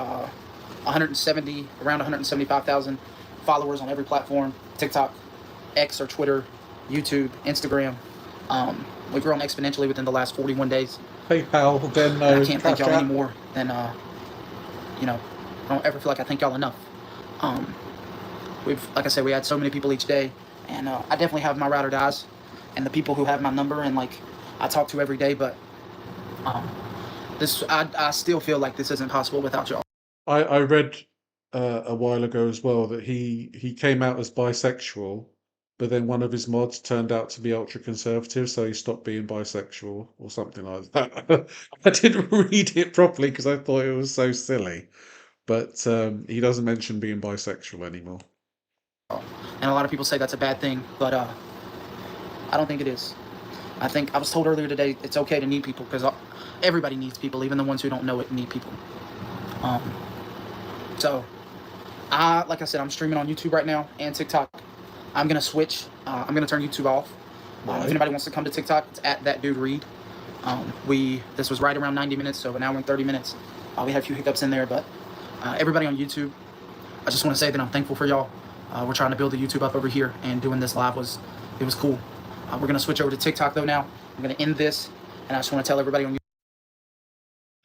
170, around 175,000 followers on every platform: TikTok, X or Twitter, YouTube, Instagram. We've grown exponentially within the last 41 days. PayPal, And I Venmo, can't thank Cash y'all App. any more than, I don't ever feel like I thank y'all enough. Like I said, we had so many people each day, and I definitely have my ride or dies, and the people who have my number and I talk to every day, but I still feel like this isn't possible without y'all. I read a while ago as well that he came out as bisexual, but then one of his mods turned out to be ultra conservative, so he stopped being bisexual or something like that. I didn't read it properly because I thought it was so silly, but he doesn't mention being bisexual anymore. And a lot of people say that's a bad thing, but I don't think it is. I think I was told earlier today it's okay to need people because everybody needs people, even the ones who don't know it need people. So, like I said, I'm streaming on YouTube right now and TikTok. I'm gonna switch. I'm gonna turn YouTube off. If anybody wants to come to TikTok, it's at Thatdudereed. This was right around 90 minutes, so an hour and 30 minutes. We had a few hiccups in there, but everybody on YouTube, I just want to say that I'm thankful for y'all. We're trying to build the YouTube up over here, and doing this live was cool. We're gonna switch over to TikTok though now. I'm gonna end this, and I just want to tell everybody on YouTube.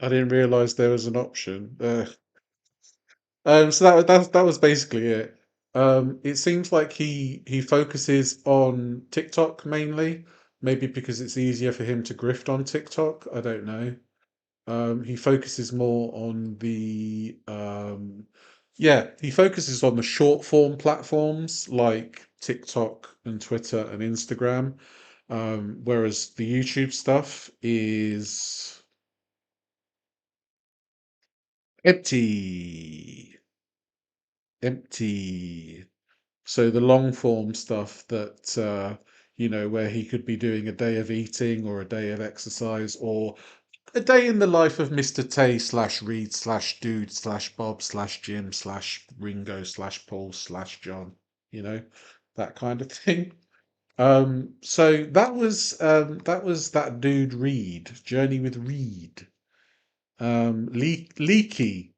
I didn't realize there was an option. So that was basically it. It seems like he focuses on TikTok mainly, maybe because it's easier for him to grift on TikTok. I don't know. He focuses more on he focuses on the short form platforms like TikTok and Twitter and Instagram, whereas the YouTube stuff is empty. Empty. So the long form stuff that where he could be doing a day of eating or a day of exercise or a day in the life of Mr. Tay / Reed / Dude / Bob / Jim / Ringo / Paul / John, that kind of thing. So that was that dude Reed, Journey with Reed. Leaky.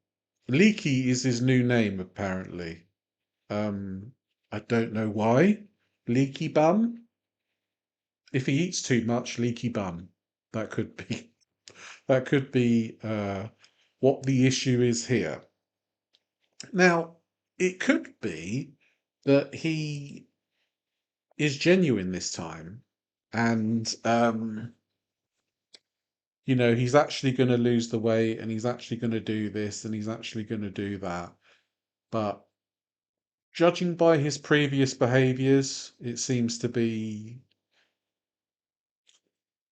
Leaky is his new name apparently. I don't know why. Leaky bum? If he eats too much, leaky bum. That could be that could be what the issue is here. Now, it could be that he is genuine this time, and he's actually going to lose the weight, and he's actually going to do this, and he's actually going to do that. But judging by his previous behaviors, it seems to be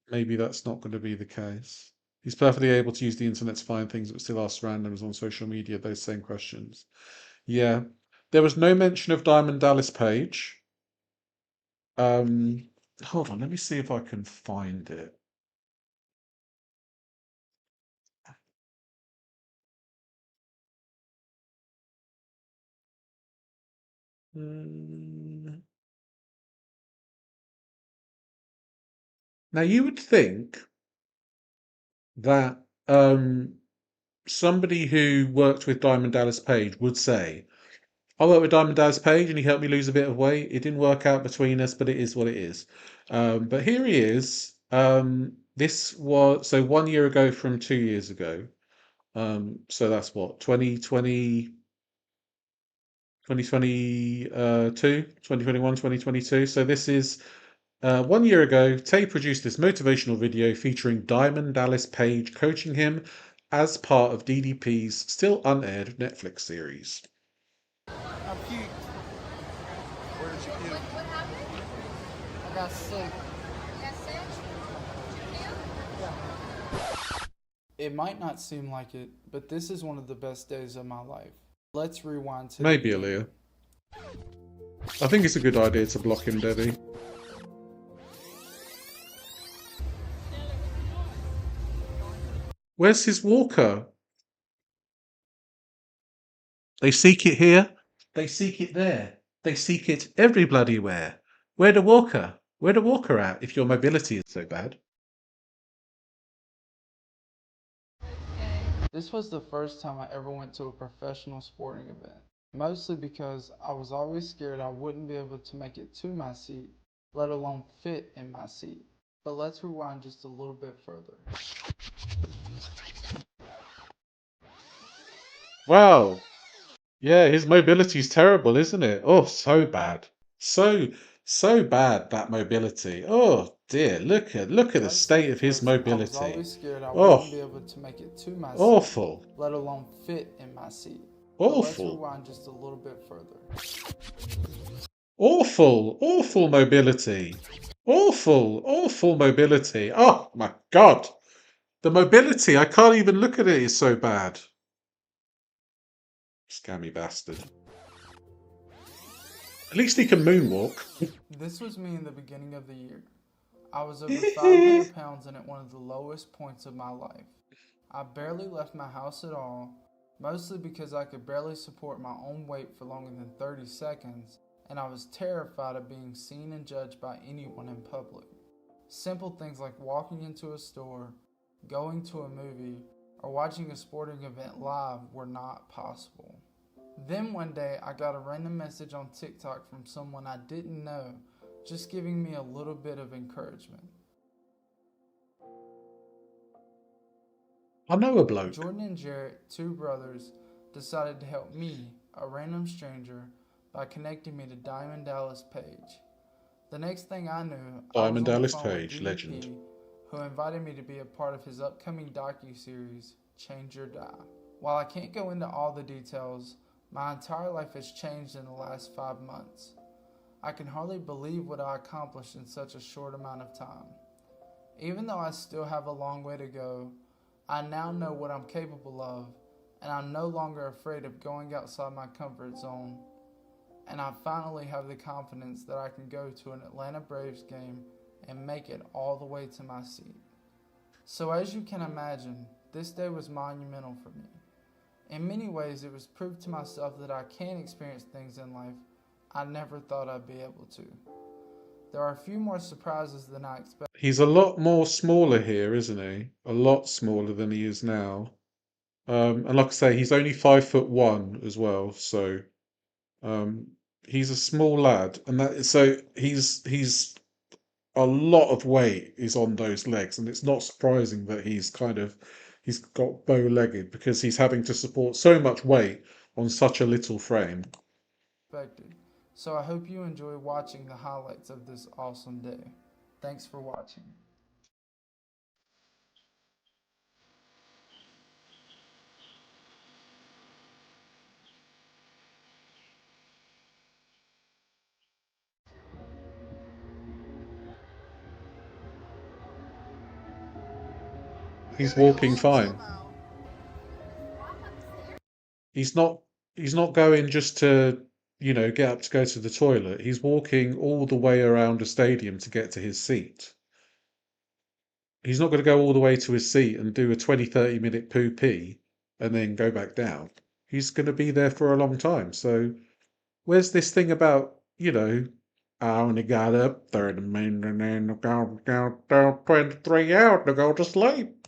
maybe that's not going to be the case. He's perfectly able to use the internet to find things but still ask randoms on social media those same questions. Yeah. There was no mention of Diamond Dallas Page. Hold on, let me see if I can find it. Now you would think that somebody who worked with Diamond Dallas Page would say, I worked with Diamond Dallas Page and he helped me lose a bit of weight. It didn't work out between us, but it is what it is. But here he is. This was so 1 year ago from 2 years ago. So that's what, 2020, 2022, 2021, 2022. So this is 1 year ago. Tay produced this motivational video featuring Diamond Dallas Page coaching him as part of DDP's still unaired Netflix series. I puked. Where did you puke? What happened? I got sick. You got sick? It might not seem like it, but this is one of the best days of my life. Let's rewind to Maybe, the beginning. Aaliyah. I think it's a good idea to block him, Debbie. Where's his walker? They seek it here. They seek it there. They seek it every bloody where. Where the walker? Where the walker at if your mobility is so bad? This was the first time I ever went to a professional sporting event. Mostly because I was always scared I wouldn't be able to make it to my seat, let alone fit in my seat. But let's rewind just a little bit further. Wow. Yeah, his mobility is terrible, isn't it? Oh, so bad. So bad, that mobility. Oh dear, look at the state of his I was mobility. always scared I Oh, wouldn't be able to make it to my seat, awful. let alone fit in my seat. But let's Awful. rewind just a little bit further. Awful mobility. Awful mobility. Oh my God. The mobility, I can't even look at it, it's so bad. Scammy bastard. At least he can moonwalk. This was me in the beginning of the year. I was over 500 pounds and at one of the lowest points of my life. I barely left my house at all, mostly because I could barely support my own weight for longer than 30 seconds, and I was terrified of being seen and judged by anyone in public. Simple things like walking into a store, going to a movie, or watching a sporting event live were not possible. Then one day I got a random message on TikTok from someone I didn't know, just giving me a little bit of encouragement. I know a bloke. Jordan and Jarrett, two brothers, decided to help me, a random stranger, by connecting me to Diamond Dallas Page. The next thing I knew, Diamond I was on the Dallas phone with Page, DDP, legend. who invited me to be a part of his upcoming docu-series, Change or Die. While I can't go into all the details, my entire life has changed in the last 5 months. I can hardly believe what I accomplished in such a short amount of time. Even though I still have a long way to go, I now know what I'm capable of, and I'm no longer afraid of going outside my comfort zone. And I finally have the confidence that I can go to an Atlanta Braves game and make it all the way to my seat. So as you can imagine, this day was monumental for me. In many ways, it was proof to myself that I can experience things in life I never thought I'd be able to. There are a few more surprises than I expected. He's a lot more smaller here, isn't he? A lot smaller than he is now. And like I say, he's only 5'1" as well, so he's a small lad, and he's a lot of weight is on those legs, and it's not surprising that he's got bow-legged because he's having to support so much weight on such a little frame. So I hope you enjoy watching the highlights of this awesome day. Thanks for watching. He's walking fine. He's not going just to, get up to go to the toilet. He's walking all the way around a stadium to get to his seat. He's not going to go all the way to his seat and do a 20-30 minute poo-pee and then go back down. He's going to be there for a long time. So where's this thing about, I only got up 30 minutes and then down 23 hours to go to sleep.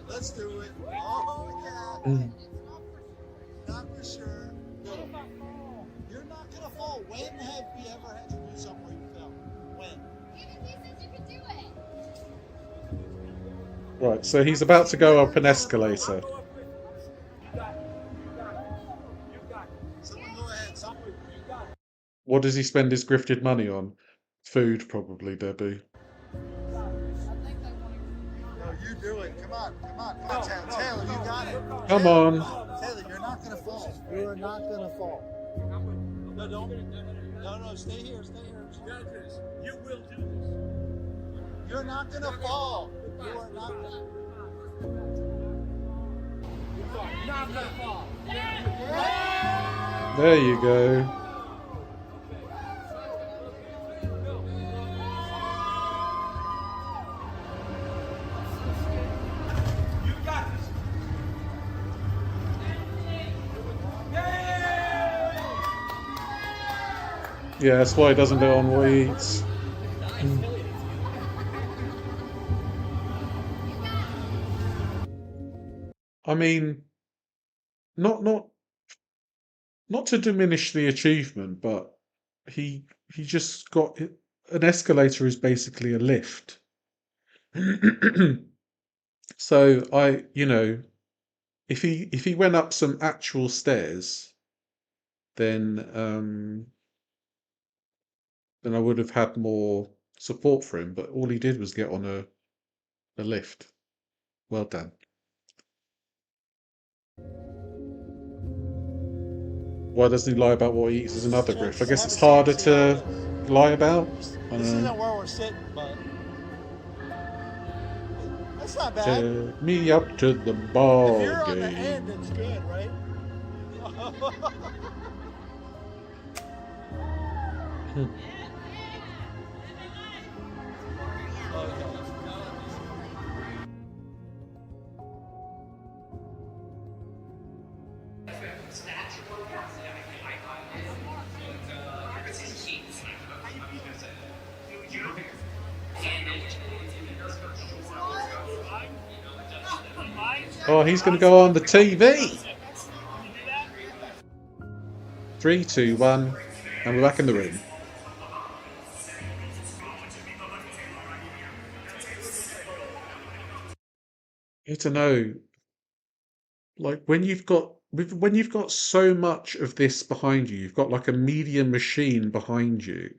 Let's do it. Oh, yeah. Not for sure. No. You're not going to fall. When have we ever had to do something where you fell? When? Even he says you can do it. Right, so he's about to go up an escalator. What does he spend his grifted money on? Food, probably, Debbie. No, you do it. Come on, Taylor, you got it. Come on. Taylor, you're not gonna fall. You are not gonna fall. No, don't. No, stay here. You will do this. You're not gonna fall. You are not gonna. You're not gonna fall. There you go. Yeah, that's why he doesn't do it on what he eats. I mean, not to diminish the achievement, but he just got an escalator is basically a lift. So if he went up some actual stairs, then I would have had more support for him. But all he did was get on a lift. Well done. Why doesn't he lie about what he eats as another grift? I guess it's harder to lie about. This isn't where we're sitting, but that's not bad. Take me up to the ball If you're on the game. end, it's good, right? Oh, he's going to go on the TV. 3, 2, 1, and we're back in the room. You have to know, like when you've got so much of this behind you, you've got like a media machine behind you,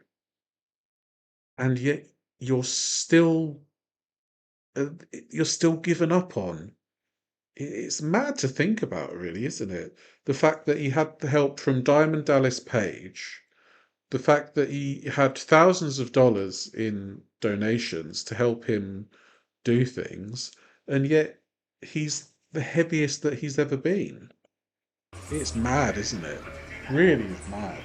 and yet you're still given up on. It's mad to think about, really, isn't it? The fact that he had the help from Diamond Dallas Page, the fact that he had thousands of dollars in donations to help him do things, and yet he's the heaviest that he's ever been. It's mad, isn't it? Really is mad.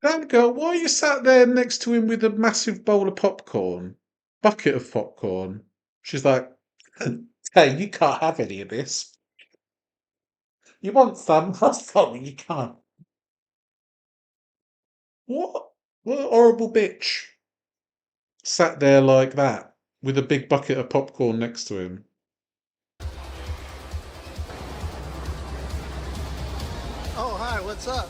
That girl, why are you sat there next to him with a massive bowl of popcorn? Bucket of popcorn. She's like, hey, you can't have any of this. You want some? Have some. You can't. What a horrible bitch. Sat there like that with a big bucket of popcorn next to him. Oh, hi, what's up?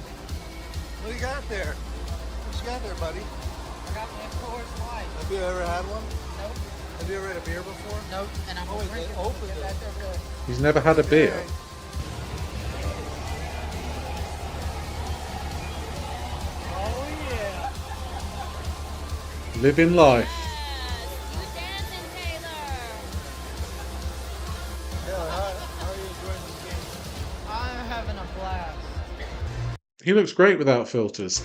What do you got there? What you got there, buddy? I got my Coors Light. Have you ever had one? Nope. Have you ever had a beer before? Nope. And I'm wait, drinking they opened it. it. That's okay. He's never had a beer. Oh, yeah. Living life. You dancing, Taylor. Taylor, how are you enjoying this game? I'm having a blast. He looks great without filters.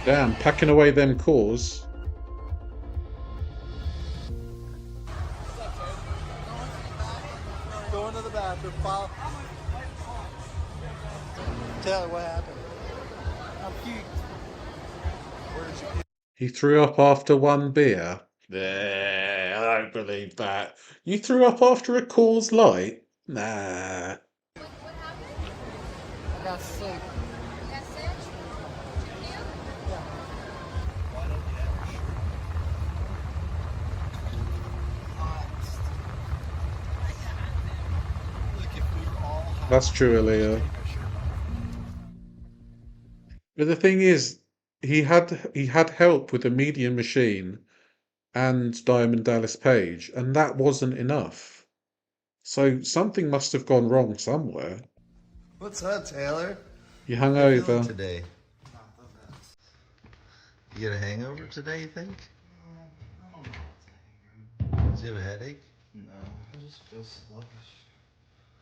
Damn, packing away them cores. profile. Taylor, what happened? I puked. Where did you puke? He threw up after one beer. Nah, I don't believe that. You threw up after a Coors Light? Nah. What happened? I got sick. You got sick? Did you? Why don't you have your shirt? Look, if we were all hot, That's true, we'd Aaliyah. take our shirt off. But the thing is, he had help with the Media Machine and Diamond Dallas Page, and that wasn't enough. So something must have gone wrong somewhere. What's up, Taylor? You How you feeling hungover. today? You get a hangover today, you think? Do you have a headache? No, I just feel sluggish.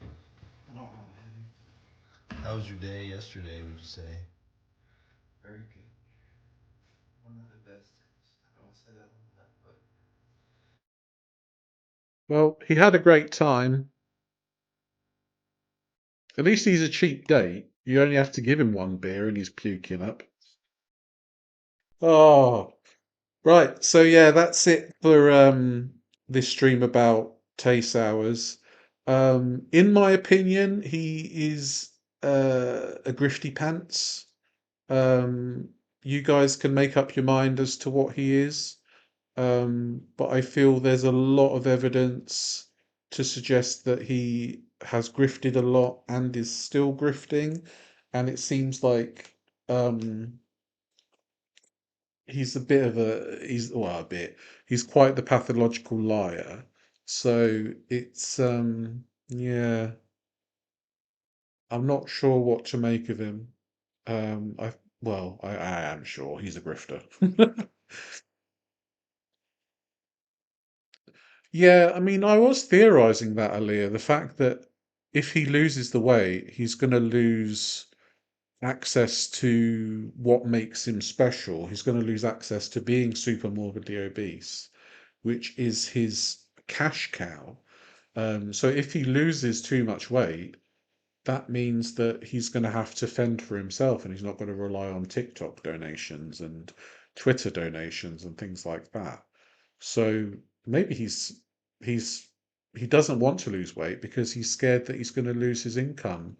I don't have a headache. How was your day yesterday, would you say? Very good. One of the best. I don't say that on that, but Well, he had a great time. At least he's a cheap date. You only have to give him one beer and he's puking up. Oh, right. So yeah, that's it for this stream about Tay Sowers. In my opinion, he is a grifty pants. You guys can make up your mind as to what he is. But I feel there's a lot of evidence to suggest that he has grifted a lot and is still grifting, and it seems like he's a bit of a bit he's quite the pathological liar. So it's yeah, I'm not sure what to make of him. I am sure he's a grifter. Yeah, I mean, I was theorizing that earlier. The fact that if he loses the weight, he's going to lose access to what makes him special. He's going to lose access to being super morbidly obese, which is his cash cow. So if he loses too much weight, that means that he's going to have to fend for himself and he's not going to rely on TikTok donations and Twitter donations and things like that. So maybe he's he doesn't want to lose weight because he's scared that he's going to lose his income,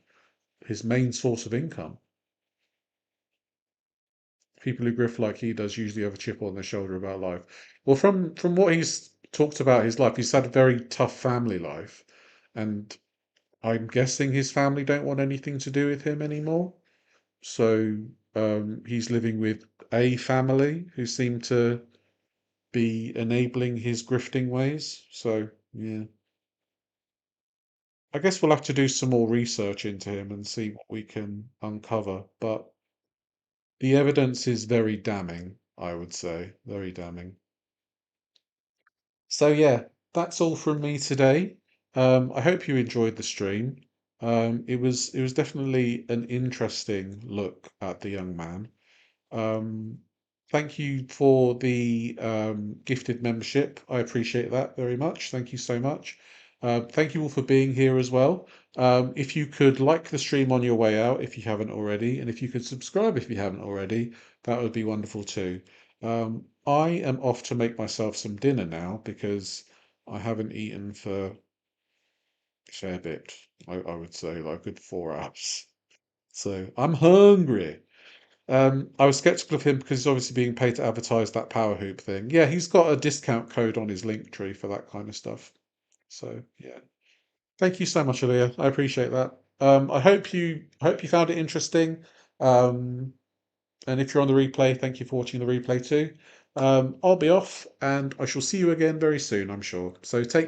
his main source of income. People who grift like he does usually have a chip on their shoulder about life. Well, from what he's talked about his life, he's had a very tough family life, and I'm guessing his family don't want anything to do with him anymore. So he's living with a family who seem to be enabling his grifting ways. So yeah, I guess we'll have to do some more research into him and see what we can uncover. But the evidence is very damning, I would say, very damning. So yeah, that's all from me today. I hope you enjoyed the stream. It was definitely an interesting look at the young man. Um, Thank you for the gifted membership. I appreciate that very much. Thank you so much. Thank you all for being here as well. If you could like the stream on your way out, if you haven't already, and if you could subscribe if you haven't already, that would be wonderful too. I am off to make myself some dinner now because I haven't eaten for a fair bit. I would say like a good 4 hours. So I'm hungry. I was skeptical of him because he's obviously being paid to advertise that power hoop thing. Yeah, he's got a discount code on his link tree for that kind of stuff. So yeah, thank you so much, Aaliyah. I appreciate that. I hope you found it interesting. Um, and if you're on the replay, thank you for watching the replay too. I'll be off, and I shall see you again very soon, I'm sure. So take